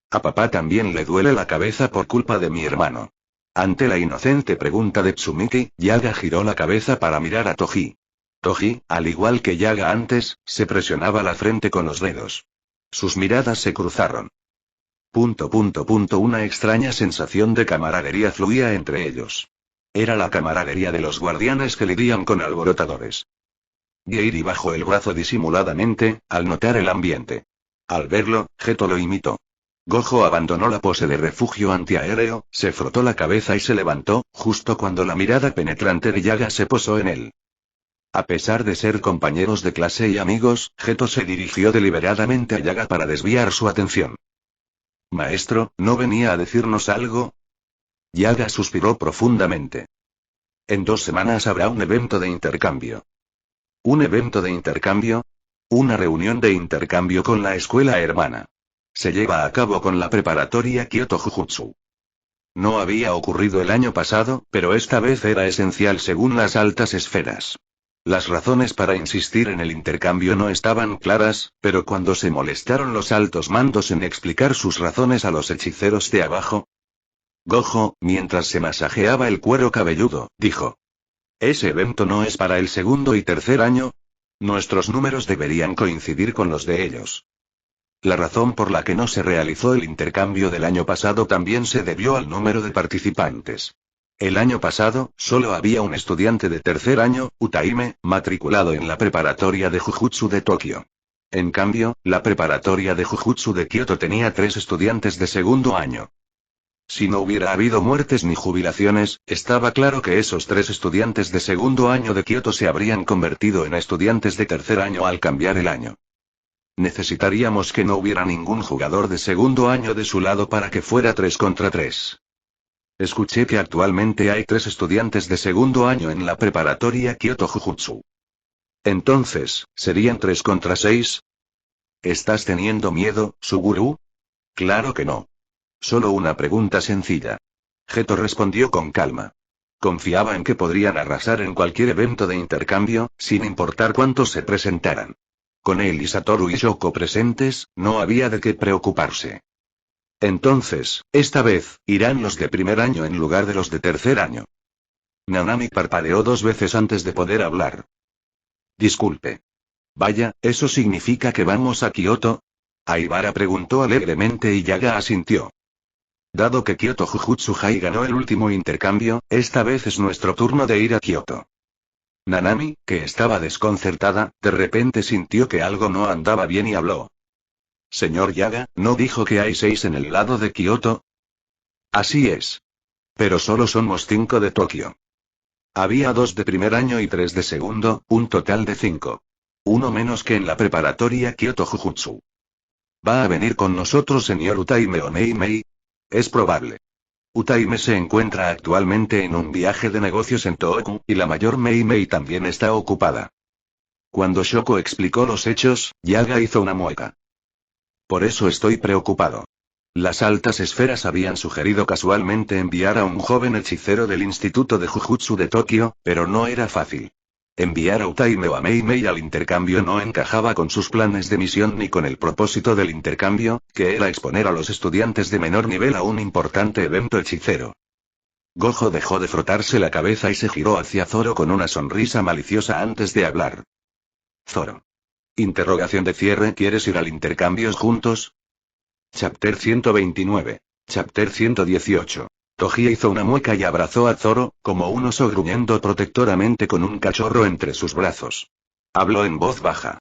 A papá también le duele la cabeza por culpa de mi hermano. Ante la inocente pregunta de Tsumiki, Yaga giró la cabeza para mirar a Toji. Toji, al igual que Yaga antes, se presionaba la frente con los dedos. Sus miradas se cruzaron. Una extraña sensación de camaradería fluía entre ellos. Era la camaradería de los guardianes que lidian con alborotadores. Geiri bajó el brazo disimuladamente, al notar el ambiente. Al verlo, Geto lo imitó. Gojo abandonó la pose de refugio antiaéreo, se frotó la cabeza y se levantó, justo cuando la mirada penetrante de Yaga se posó en él. A pesar de ser compañeros de clase y amigos, Geto se dirigió deliberadamente a Yaga para desviar su atención. Maestro, ¿no venía a decirnos algo? Yaga suspiró profundamente. En 2 semanas habrá un evento de intercambio. ¿Un evento de intercambio? Una reunión de intercambio con la escuela hermana. Se lleva a cabo con la preparatoria Kyoto Jujutsu. No había ocurrido el año pasado, pero esta vez era esencial según las altas esferas. Las razones para insistir en el intercambio no estaban claras, pero cuando se molestaron los altos mandos en explicar sus razones a los hechiceros de abajo, Gojo, mientras se masajeaba el cuero cabelludo, dijo: «¿Ese evento no es para el segundo y tercer año? Nuestros números deberían coincidir con los de ellos». La razón por la que no se realizó el intercambio del año pasado también se debió al número de participantes. El año pasado, solo había un estudiante de tercer año, Utaime, matriculado en la preparatoria de Jujutsu de Tokio. En cambio, la preparatoria de Jujutsu de Kioto tenía 3 estudiantes de segundo año. Si no hubiera habido muertes ni jubilaciones, estaba claro que esos 3 estudiantes de segundo año de Kioto se habrían convertido en estudiantes de tercer año al cambiar el año. Necesitaríamos que no hubiera ningún jugador de segundo año de su lado para que fuera 3 contra 3. Escuché que actualmente hay 3 estudiantes de segundo año en la preparatoria Kyoto Jujutsu. Entonces, ¿serían 3 contra 6? ¿Estás teniendo miedo, Suguru? Claro que no. Solo una pregunta sencilla. Geto respondió con calma. Confiaba en que podrían arrasar en cualquier evento de intercambio, sin importar cuántos se presentaran. Con él y Satoru y Shoko presentes, no había de qué preocuparse. Entonces, esta vez, irán los de primer año en lugar de los de tercer año. Nanami parpadeó 2 veces antes de poder hablar. Disculpe. Vaya, ¿eso significa que vamos a Kioto? Aibara preguntó alegremente y Yaga asintió. Dado que Kyoto Jujutsu High ganó el último intercambio, esta vez es nuestro turno de ir a Kioto. Nanami, que estaba desconcertada, de repente sintió que algo no andaba bien y habló. Señor Yaga, ¿no dijo que hay 6 en el lado de Kioto? Así es. Pero solo somos 5 de Tokio. Había 2 de primer año y 3 de segundo, un total de 5. Uno menos que en la preparatoria Kyoto Jujutsu. ¿Va a venir con nosotros señor Utaime o Mei? Es probable. Utaime se encuentra actualmente en un viaje de negocios en Tohoku, y la mayor Mei también está ocupada. Cuando Shoko explicó los hechos, Yaga hizo una mueca. Por eso estoy preocupado. Las altas esferas habían sugerido casualmente enviar a un joven hechicero del Instituto de Jujutsu de Tokio, pero no era fácil. Enviar a Utaime o a Mei al intercambio no encajaba con sus planes de misión ni con el propósito del intercambio, que era exponer a los estudiantes de menor nivel a un importante evento hechicero. Gojo dejó de frotarse la cabeza y se giró hacia Zoro con una sonrisa maliciosa antes de hablar. Zoro. Interrogación de cierre. ¿Quieres ir al intercambio juntos? Chapter 129. Chapter 118. Toji hizo una mueca y abrazó a Zoro, como un oso gruñendo protectoramente con un cachorro entre sus brazos. Habló en voz baja.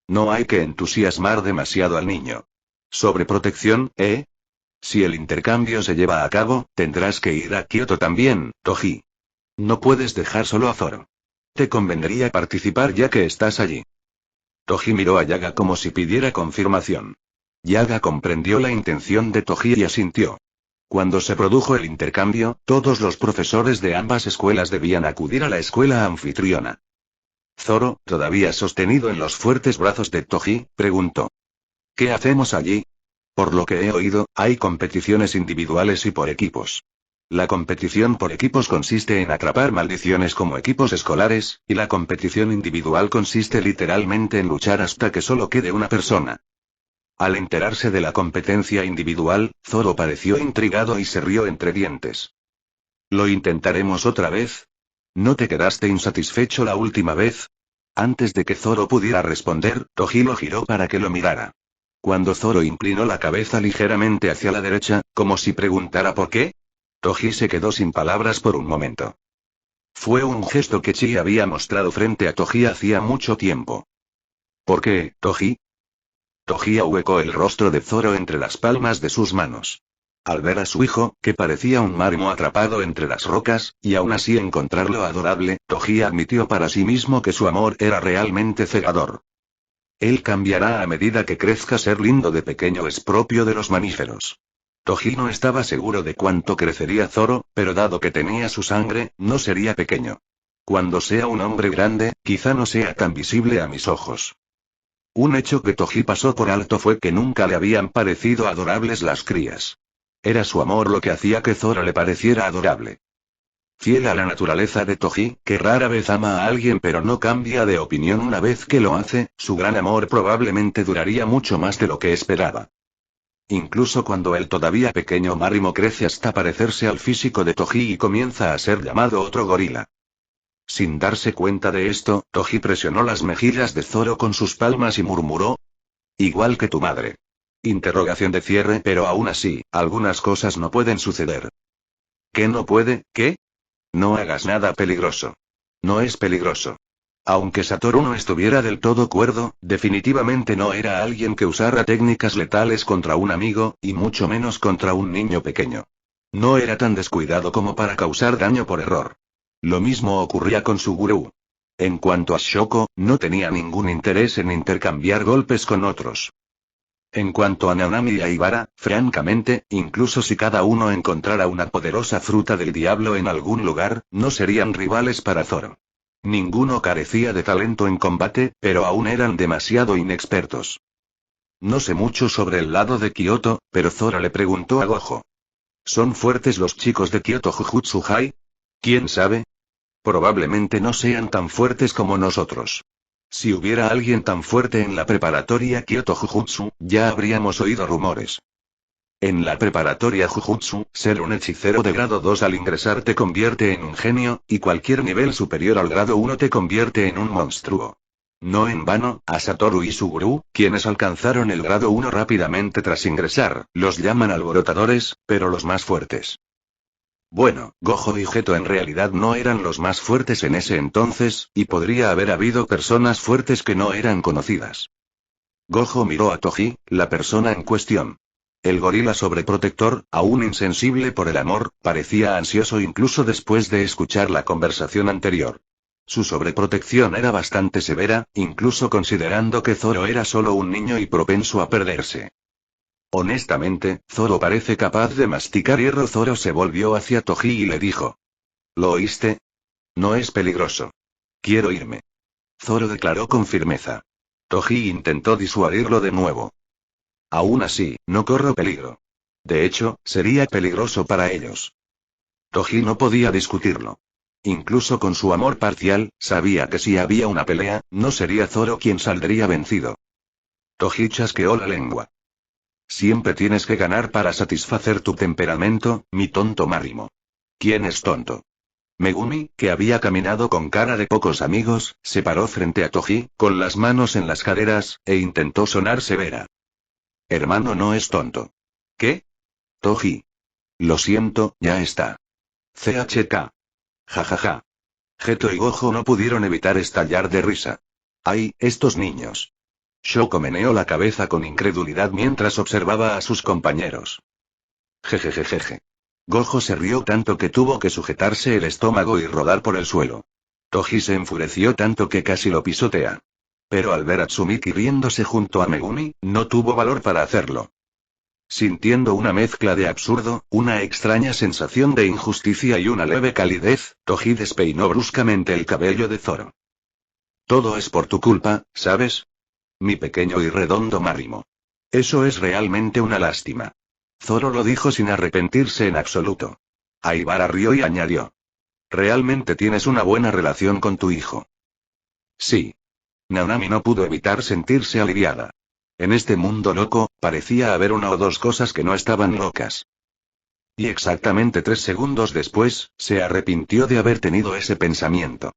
No hay que entusiasmar demasiado al niño. Sobre protección, ¿eh? Si el intercambio se lleva a cabo, tendrás que ir a Kioto también, Toji. No puedes dejar solo a Zoro. Te convendría participar ya que estás allí. Toji miró a Yaga como si pidiera confirmación. Yaga comprendió la intención de Toji y asintió. Cuando se produjo el intercambio, todos los profesores de ambas escuelas debían acudir a la escuela anfitriona. Zoro, todavía sostenido en los fuertes brazos de Toji, preguntó. ¿Qué hacemos allí? Por lo que he oído, hay competiciones individuales y por equipos. La competición por equipos consiste en atrapar maldiciones como equipos escolares, y la competición individual consiste literalmente en luchar hasta que solo quede una persona. Al enterarse de la competencia individual, Zoro pareció intrigado y se rió entre dientes. ¿Lo intentaremos otra vez? ¿No te quedaste insatisfecho la última vez? Antes de que Zoro pudiera responder, Toji lo giró para que lo mirara. Cuando Zoro inclinó la cabeza ligeramente hacia la derecha, como si preguntara por qué, Toji se quedó sin palabras por un momento. Fue un gesto que Chi había mostrado frente a Toji hacía mucho tiempo. ¿Por qué, Toji? Toji ahuecó el rostro de Zoro entre las palmas de sus manos. Al ver a su hijo, que parecía un marmo atrapado entre las rocas, y aún así encontrarlo adorable, Toji admitió para sí mismo que su amor era realmente cegador. Él cambiará a medida que crezca. Ser lindo de pequeño es propio de los mamíferos. Toji no estaba seguro de cuánto crecería Zoro, pero dado que tenía su sangre, no sería pequeño. Cuando sea un hombre grande, quizá no sea tan visible a mis ojos. Un hecho que Toji pasó por alto fue que nunca le habían parecido adorables las crías. Era su amor lo que hacía que Zoro le pareciera adorable. Fiel a la naturaleza de Toji, que rara vez ama a alguien pero no cambia de opinión una vez que lo hace, su gran amor probablemente duraría mucho más de lo que esperaba. Incluso cuando el todavía pequeño Marimo crece hasta parecerse al físico de Toji y comienza a ser llamado otro gorila. Sin darse cuenta de esto, Toji presionó las mejillas de Zoro con sus palmas y murmuró: «Igual que tu madre». Interrogación de cierre, pero aún así, algunas cosas no pueden suceder. ¿Qué no puede? ¿Qué? No hagas nada peligroso. No es peligroso. Aunque Satoru no estuviera del todo cuerdo, definitivamente no era alguien que usara técnicas letales contra un amigo, y mucho menos contra un niño pequeño. No era tan descuidado como para causar daño por error. Lo mismo ocurría con su gurú. En cuanto a Shoko, no tenía ningún interés en intercambiar golpes con otros. En cuanto a Nanami y a Ibara, francamente, incluso si cada uno encontrara una poderosa fruta del diablo en algún lugar, no serían rivales para Zoro. Ninguno carecía de talento en combate, pero aún eran demasiado inexpertos. No sé mucho sobre el lado de Kyoto, pero Zoro le preguntó a Gojo. ¿Son fuertes los chicos de Kyoto Jujutsu High? ¿Quién sabe? Probablemente no sean tan fuertes como nosotros. Si hubiera alguien tan fuerte en la preparatoria Kyoto Jujutsu, ya habríamos oído rumores. En la preparatoria Jujutsu, ser un hechicero de grado 2 al ingresar te convierte en un genio, y cualquier nivel superior al grado 1 te convierte en un monstruo. No en vano, a Satoru y su gurú, quienes alcanzaron el grado 1 rápidamente tras ingresar, los llaman alborotadores, pero los más fuertes. Bueno, Gojo y Geto en realidad no eran los más fuertes en ese entonces, y podría haber habido personas fuertes que no eran conocidas. Gojo miró a Toji, la persona en cuestión. El gorila sobreprotector, aún insensible por el amor, parecía ansioso incluso después de escuchar la conversación anterior. Su sobreprotección era bastante severa, incluso considerando que Zoro era solo un niño y propenso a perderse. Honestamente, Zoro parece capaz de masticar hierro. Zoro se volvió hacia Toji y le dijo. ¿Lo oíste? No es peligroso. Quiero irme. Zoro declaró con firmeza. Toji intentó disuadirlo de nuevo. Aún así, no corro peligro. De hecho, sería peligroso para ellos. Toji no podía discutirlo. Incluso con su amor parcial, sabía que si había una pelea, no sería Zoro quien saldría vencido. Toji chasqueó la lengua. Siempre tienes que ganar para satisfacer tu temperamento, mi tonto Marimo. ¿Quién es tonto? Megumi, que había caminado con cara de pocos amigos, se paró frente a Toji, con las manos en las caderas, e intentó sonar severa. Hermano no es tonto. ¿Qué? Toji. Lo siento, ya está. CHK. Jajaja. Geto y Gojo no pudieron evitar estallar de risa. ¡Ay, estos niños! Shoko meneó la cabeza con incredulidad mientras observaba a sus compañeros. Jejejejeje. Gojo se rió tanto que tuvo que sujetarse el estómago y rodar por el suelo. Toji se enfureció tanto que casi lo pisotea. Pero al ver a Tsumiki riéndose junto a Megumi, no tuvo valor para hacerlo. Sintiendo una mezcla de absurdo, una extraña sensación de injusticia y una leve calidez, Toji despeinó bruscamente el cabello de Zoro. Todo es por tu culpa, ¿sabes? Mi pequeño y redondo Marimo. Eso es realmente una lástima. Zoro lo dijo sin arrepentirse en absoluto. Aibara rió y añadió. Realmente tienes una buena relación con tu hijo. Sí. Nanami no pudo evitar sentirse aliviada. En este mundo loco, parecía haber una o dos cosas que no estaban locas. Y exactamente 3 segundos después, se arrepintió de haber tenido ese pensamiento.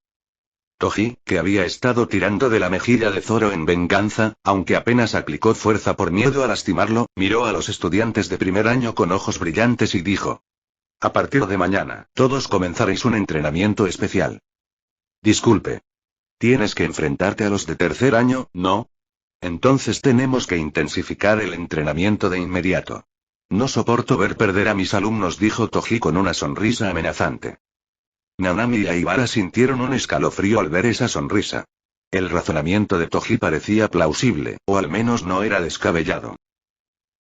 Toji, que había estado tirando de la mejilla de Zoro en venganza, aunque apenas aplicó fuerza por miedo a lastimarlo, miró a los estudiantes de primer año con ojos brillantes y dijo. A partir de mañana, todos comenzaréis un entrenamiento especial. Disculpe. Tienes que enfrentarte a los de tercer año, ¿no? Entonces tenemos que intensificar el entrenamiento de inmediato. No soporto ver perder a mis alumnos, dijo Toji con una sonrisa amenazante. Nanami y Aibara sintieron un escalofrío al ver esa sonrisa. El razonamiento de Toji parecía plausible, o al menos no era descabellado.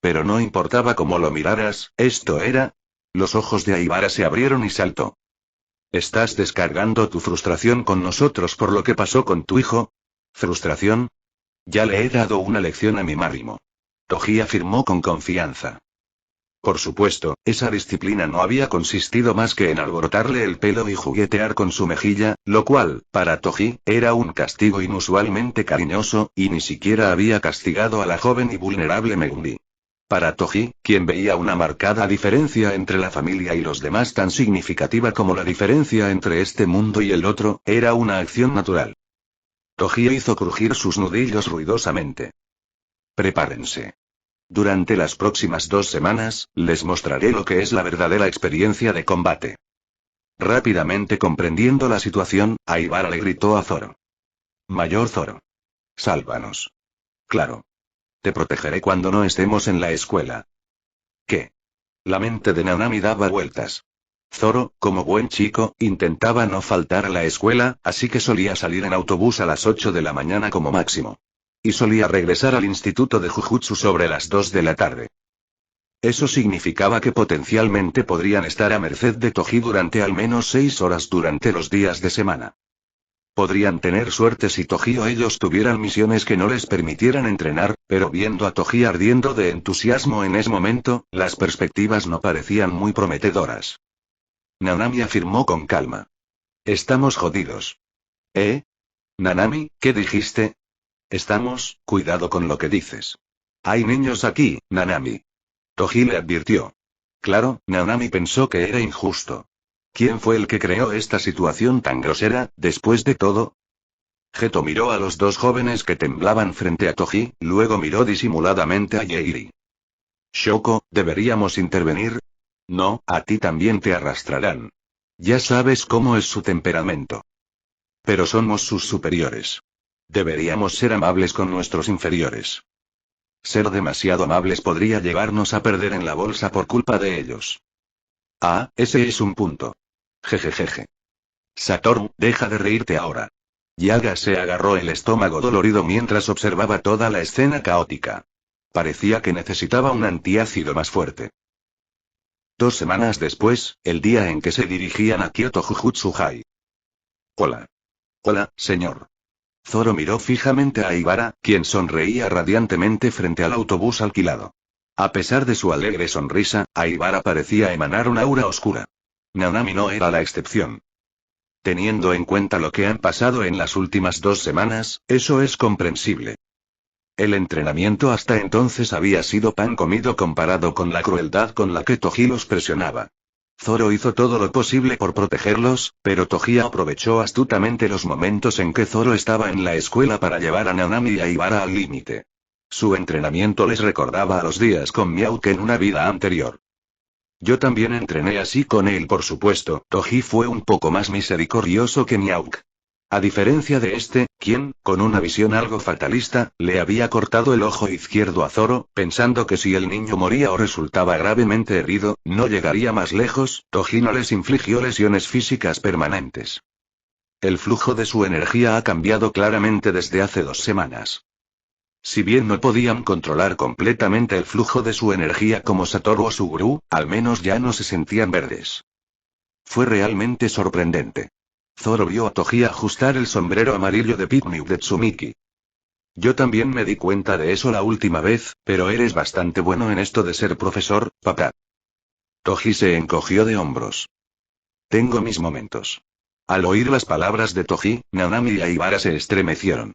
Pero no importaba cómo lo miraras, esto era... Los ojos de Aibara se abrieron y saltó. ¿Estás descargando tu frustración con nosotros por lo que pasó con tu hijo? ¿Frustración? Ya le he dado una lección a mi Marimo. Toji afirmó con confianza. Por supuesto, esa disciplina no había consistido más que en alborotarle el pelo y juguetear con su mejilla, lo cual, para Toji, era un castigo inusualmente cariñoso, y ni siquiera había castigado a la joven y vulnerable Megumi. Para Toji, quien veía una marcada diferencia entre la familia y los demás tan significativa como la diferencia entre este mundo y el otro, era una acción natural. Toji hizo crujir sus nudillos ruidosamente. Prepárense. Durante las próximas 2 semanas, les mostraré lo que es la verdadera experiencia de combate. Rápidamente comprendiendo la situación, Aibara le gritó a Zoro. Mayor Zoro. Sálvanos. Claro. Te protegeré cuando no estemos en la escuela. ¿Qué? La mente de Nanami daba vueltas. Zoro, como buen chico, intentaba no faltar a la escuela, así que solía salir en autobús a las 8 de la mañana como máximo. Y solía regresar al instituto de Jujutsu sobre las 2 de la tarde. Eso significaba que potencialmente podrían estar a merced de Toji durante al menos 6 horas durante los días de semana. Podrían tener suerte si Toji o ellos tuvieran misiones que no les permitieran entrenar, pero viendo a Toji ardiendo de entusiasmo en ese momento, las perspectivas no parecían muy prometedoras. Nanami afirmó con calma. Estamos jodidos. ¿Eh? Nanami, ¿qué dijiste? Estamos, cuidado con lo que dices. Hay niños aquí, Nanami. Toji le advirtió. Claro, Nanami pensó que era injusto. ¿Quién fue el que creó esta situación tan grosera, después de todo? Geto miró a los 2 jóvenes que temblaban frente a Toji, luego miró disimuladamente a Yairi. Shoko, ¿deberíamos intervenir? No, a ti también te arrastrarán. Ya sabes cómo es su temperamento. Pero somos sus superiores. Deberíamos ser amables con nuestros inferiores. Ser demasiado amables podría llevarnos a perder en la bolsa por culpa de ellos. Ah, ese es un punto. Jejejeje. Satoru, deja de reírte ahora. Yaga se agarró el estómago dolorido mientras observaba toda la escena caótica. Parecía que necesitaba un antiácido más fuerte. 2 semanas después, el día en que se dirigían a Kyoto Jujutsu High. Hola. Hola, señor. Zoro miró fijamente a Aibara, quien sonreía radiantemente frente al autobús alquilado. A pesar de su alegre sonrisa, Aibara parecía emanar un aura oscura. Nanami no era la excepción. Teniendo en cuenta lo que han pasado en las últimas 2 semanas, eso es comprensible. El entrenamiento hasta entonces había sido pan comido comparado con la crueldad con la que Toji los presionaba. Zoro hizo todo lo posible por protegerlos, pero Toji aprovechó astutamente los momentos en que Zoro estaba en la escuela para llevar a Nanami y Aibara al límite. Su entrenamiento les recordaba a los días con Mihawk en una vida anterior. Yo también entrené así con él, por supuesto. Toji fue un poco más misericordioso que Mihawk. A diferencia de este, quien, con una visión algo fatalista, le había cortado el ojo izquierdo a Zoro, pensando que si el niño moría o resultaba gravemente herido, no llegaría más lejos, Toji no les infligió lesiones físicas permanentes. El flujo de su energía ha cambiado claramente desde hace 2 semanas. Si bien no podían controlar completamente el flujo de su energía como Satoru o Suguru, al menos ya no se sentían verdes. Fue realmente sorprendente. Zoro vio a Toji ajustar el sombrero amarillo de picnic de Tsumiki. Yo también me di cuenta de eso la última vez, pero eres bastante bueno en esto de ser profesor, papá. Toji se encogió de hombros. Tengo mis momentos. Al oír las palabras de Toji, Nanami y Aibara se estremecieron.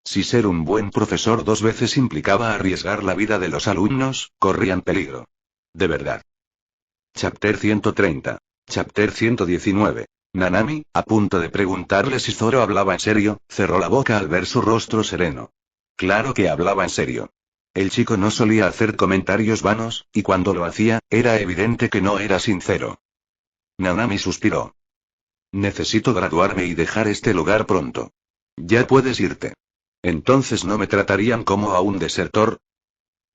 Si ser un buen profesor 2 veces implicaba arriesgar la vida de los alumnos, corrían peligro. De verdad. Chapter 130. Chapter 119. Nanami, a punto de preguntarle si Zoro hablaba en serio, cerró la boca al ver su rostro sereno. Claro que hablaba en serio. El chico no solía hacer comentarios vanos, y cuando lo hacía, era evidente que no era sincero. Nanami suspiró. Necesito graduarme y dejar este lugar pronto. Ya puedes irte. ¿Entonces no me tratarían como a un desertor?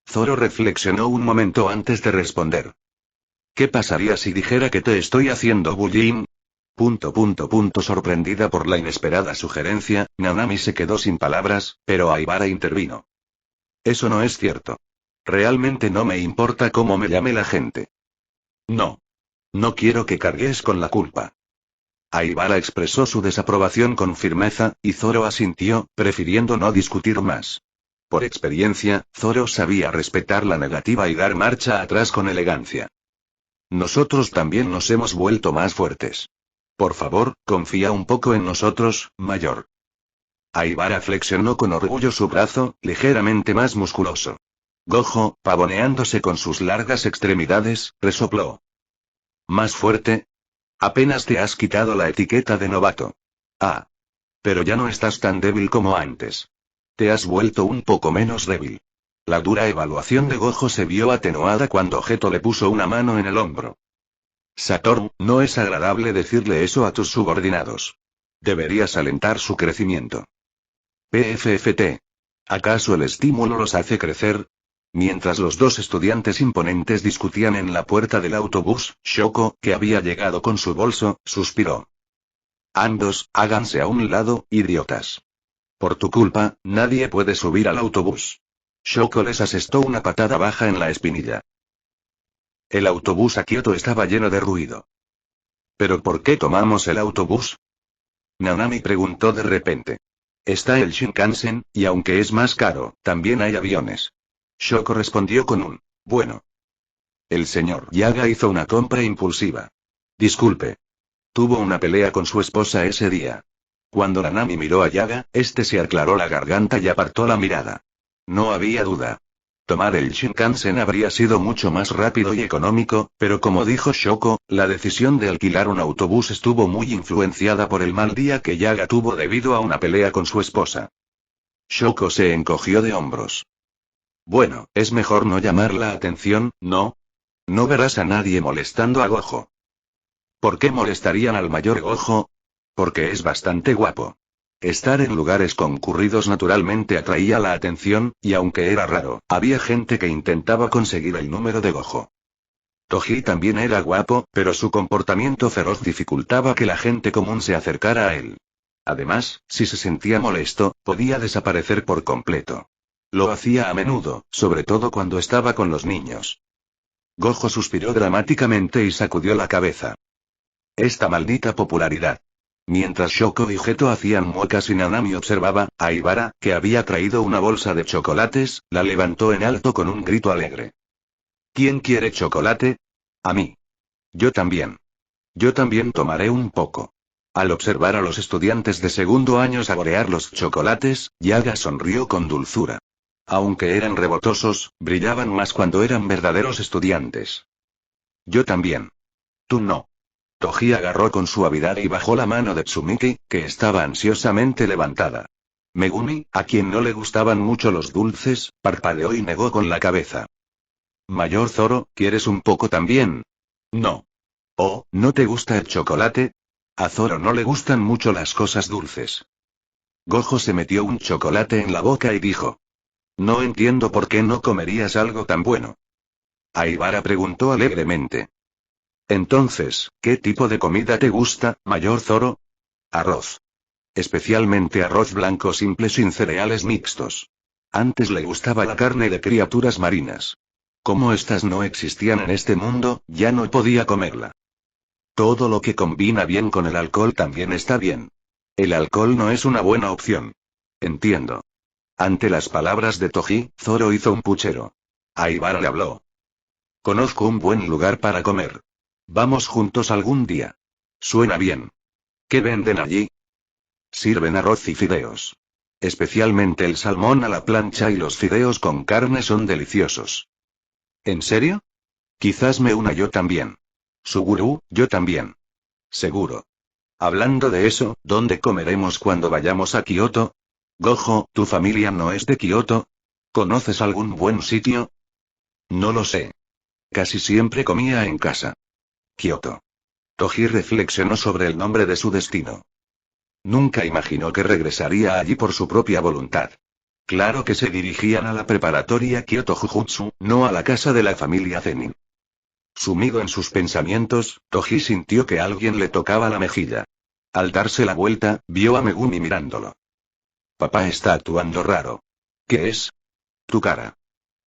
Zoro reflexionó un momento antes de responder. ¿Qué pasaría si dijera que te estoy haciendo bullying? Sorprendida por la inesperada sugerencia, Nanami se quedó sin palabras, pero Aibara intervino. Eso no es cierto. Realmente no me importa cómo me llame la gente. No. No quiero que cargues con la culpa. Aibara expresó su desaprobación con firmeza, y Zoro asintió, prefiriendo no discutir más. Por experiencia, Zoro sabía respetar la negativa y dar marcha atrás con elegancia. Nosotros también nos hemos vuelto más fuertes. Por favor, confía un poco en nosotros, mayor. Aibara flexionó con orgullo su brazo, ligeramente más musculoso. Gojo, pavoneándose con sus largas extremidades, resopló. ¿Más fuerte? Apenas te has quitado la etiqueta de novato. Ah. Pero ya no estás tan débil como antes. Te has vuelto un poco menos débil. La dura evaluación de Gojo se vio atenuada cuando Geto le puso una mano en el hombro. Satoru, no es agradable decirle eso a tus subordinados. Deberías alentar su crecimiento. PFFT. ¿Acaso el estímulo los hace crecer? Mientras los dos estudiantes imponentes discutían en la puerta del autobús, Shoko, que había llegado con su bolso, suspiró. Andos, háganse a un lado, idiotas. Por tu culpa, nadie puede subir al autobús. Shoko les asestó una patada baja en la espinilla. El autobús a Kioto estaba lleno de ruido. ¿Pero por qué tomamos el autobús? Nanami preguntó de repente. Está el Shinkansen, y aunque es más caro, también hay aviones. Shoko respondió con un, bueno. El señor Yaga hizo una compra impulsiva. Disculpe. Tuvo una pelea con su esposa ese día. Cuando Nanami miró a Yaga, este se aclaró la garganta y apartó la mirada. No había duda. Tomar el Shinkansen habría sido mucho más rápido y económico, pero como dijo Shoko, la decisión de alquilar un autobús estuvo muy influenciada por el mal día que Yaga tuvo debido a una pelea con su esposa. Shoko se encogió de hombros. Bueno, es mejor no llamar la atención, ¿no? No verás a nadie molestando a Gojo. ¿Por qué molestarían al mayor Gojo? Porque es bastante guapo. Estar en lugares concurridos naturalmente atraía la atención, y aunque era raro, había gente que intentaba conseguir el número de Gojo. Toji también era guapo, pero su comportamiento feroz dificultaba que la gente común se acercara a él. Además, si se sentía molesto, podía desaparecer por completo. Lo hacía a menudo, sobre todo cuando estaba con los niños. Gojo suspiró dramáticamente y sacudió la cabeza. Esta maldita popularidad. Mientras Shoko y Geto hacían muecas y Nanami observaba, Aibara, que había traído una bolsa de chocolates, la levantó en alto con un grito alegre. ¿Quién quiere chocolate? A mí. Yo también. Yo también tomaré un poco. Al observar a los estudiantes de segundo año saborear los chocolates, Yaga sonrió con dulzura. Aunque eran rebotosos, brillaban más cuando eran verdaderos estudiantes. Yo también. Tú no. Toji agarró con suavidad y bajó la mano de Tsumiki, que estaba ansiosamente levantada. Megumi, a quien no le gustaban mucho los dulces, parpadeó y negó con la cabeza. Mayor Zoro, ¿quieres un poco también? No. Oh, ¿no te gusta el chocolate? A Zoro no le gustan mucho las cosas dulces. Gojo se metió un chocolate en la boca y dijo. No entiendo por qué no comerías algo tan bueno. Aibara preguntó alegremente. Entonces, ¿qué tipo de comida te gusta, mayor Zoro? Arroz. Especialmente arroz blanco simple sin cereales mixtos. Antes le gustaba la carne de criaturas marinas. Como estas no existían en este mundo, ya no podía comerla. Todo lo que combina bien con el alcohol también está bien. El alcohol no es una buena opción. Entiendo. Ante las palabras de Toji, Zoro hizo un puchero. Aibara le habló. Conozco un buen lugar para comer. Vamos juntos algún día. Suena bien. ¿Qué venden allí? Sirven arroz y fideos. Especialmente el salmón a la plancha y los fideos con carne son deliciosos. ¿En serio? Quizás me una yo también. Suguru, yo también. Seguro. Hablando de eso, ¿dónde comeremos cuando vayamos a Kioto? Gojo, ¿tu familia no es de Kioto? ¿Conoces algún buen sitio? No lo sé. Casi siempre comía en casa. Kioto. Toji reflexionó sobre el nombre de su destino. Nunca imaginó que regresaría allí por su propia voluntad. Claro que se dirigían a la preparatoria Kyoto Jujutsu, no a la casa de la familia Zenin. Sumido en sus pensamientos, Toji sintió que alguien le tocaba la mejilla. Al darse la vuelta, vio a Megumi mirándolo. Papá está actuando raro. ¿Qué es? Tu cara.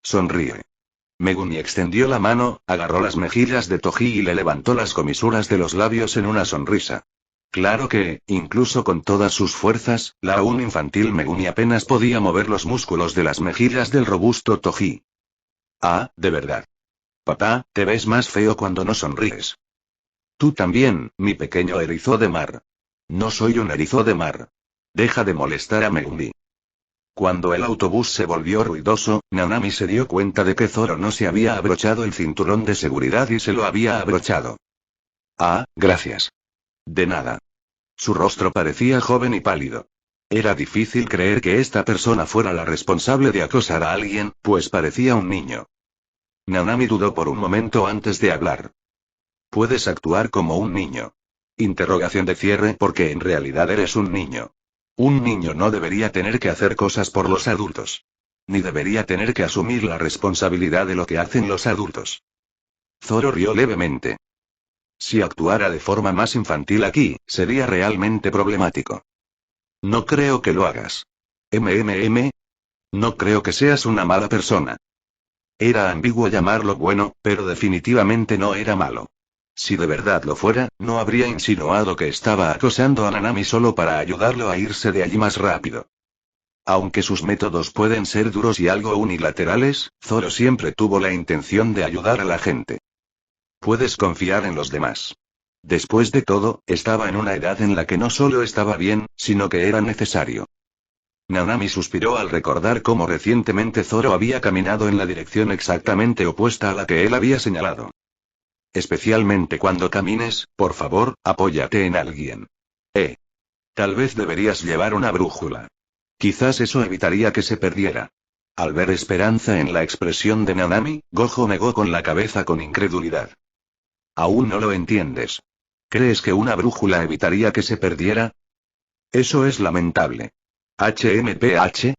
Sonríe. Megumi extendió la mano, agarró las mejillas de Toji y le levantó las comisuras de los labios en una sonrisa. Claro que, incluso con todas sus fuerzas, la aún infantil Megumi apenas podía mover los músculos de las mejillas del robusto Toji. Ah, de verdad. Papá, te ves más feo cuando no sonríes. Tú también, mi pequeño erizo de mar. No soy un erizo de mar. Deja de molestar a Megumi. Cuando el autobús se volvió ruidoso, Nanami se dio cuenta de que Zoro no se había abrochado el cinturón de seguridad y se lo había abrochado. Ah, gracias. De nada. Su rostro parecía joven y pálido. Era difícil creer que esta persona fuera la responsable de acosar a alguien, pues parecía un niño. Nanami dudó por un momento antes de hablar. ¿Puedes actuar como un niño? Interrogación de cierre porque en realidad eres un niño. Un niño no debería tener que hacer cosas por los adultos. Ni debería tener que asumir la responsabilidad de lo que hacen los adultos. Zoro rió levemente. Si actuara de forma más infantil aquí, sería realmente problemático. No creo que lo hagas. No creo que seas una mala persona. Era ambiguo llamarlo bueno, pero definitivamente no era malo. Si de verdad lo fuera, no habría insinuado que estaba acosando a Nanami solo para ayudarlo a irse de allí más rápido. Aunque sus métodos pueden ser duros y algo unilaterales, Zoro siempre tuvo la intención de ayudar a la gente. Puedes confiar en los demás. Después de todo, estaba en una edad en la que no solo estaba bien, sino que era necesario. Nanami suspiró al recordar cómo recientemente Zoro había caminado en la dirección exactamente opuesta a la que él había señalado. Especialmente cuando camines, por favor, apóyate en alguien. Tal vez deberías llevar una brújula. Quizás eso evitaría que se perdiera. Al ver esperanza en la expresión de Nanami, Gojo negó con la cabeza con incredulidad. Aún no lo entiendes. ¿Crees que una brújula evitaría que se perdiera? Eso es lamentable.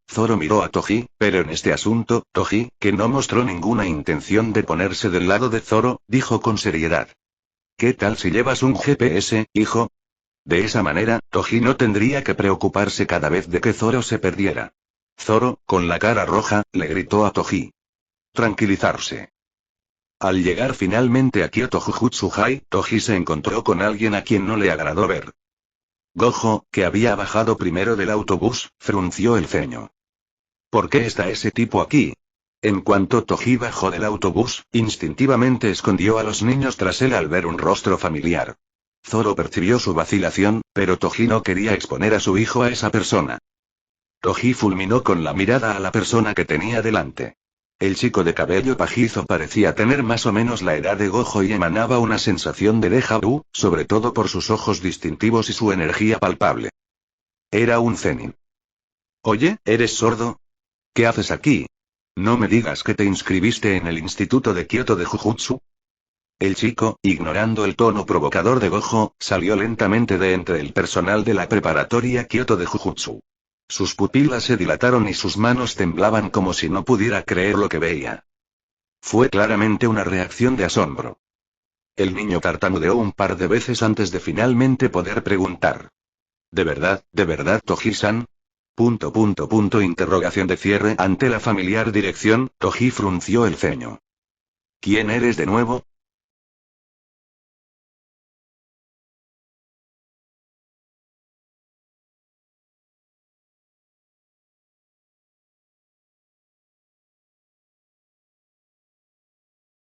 Zoro miró a Toji, pero en este asunto, Toji, que no mostró ninguna intención de ponerse del lado de Zoro, dijo con seriedad. ¿Qué tal si llevas un GPS, hijo? De esa manera, Toji no tendría que preocuparse cada vez de que Zoro se perdiera. Zoro, con la cara roja, le gritó a Toji. Tranquilizarse. Al llegar finalmente a Kyoto Jujutsu High, Toji se encontró con alguien a quien no le agradó ver. Gojo, que había bajado primero del autobús, frunció el ceño. ¿Por qué está ese tipo aquí? En cuanto Toji bajó del autobús, instintivamente escondió a los niños tras él al ver un rostro familiar. Zoro percibió su vacilación, pero Toji no quería exponer a su hijo a esa persona. Toji fulminó con la mirada a la persona que tenía delante. El chico de cabello pajizo parecía tener más o menos la edad de Gojo y emanaba una sensación de déjà vu, sobre todo por sus ojos distintivos y su energía palpable. Era un zenin. Oye, ¿eres sordo? ¿Qué haces aquí? No me digas que te inscribiste en el Instituto de Kioto de Jujutsu. El chico, ignorando el tono provocador de Gojo, salió lentamente de entre el personal de la preparatoria Kioto de Jujutsu. Sus pupilas se dilataron y sus manos temblaban como si no pudiera creer lo que veía. Fue claramente una reacción de asombro. El niño tartamudeó un par de veces antes de finalmente poder preguntar. ¿De verdad, Toji-san? Interrogación de cierre. Ante la familiar dirección, Toji frunció el ceño. ¿Quién eres de nuevo?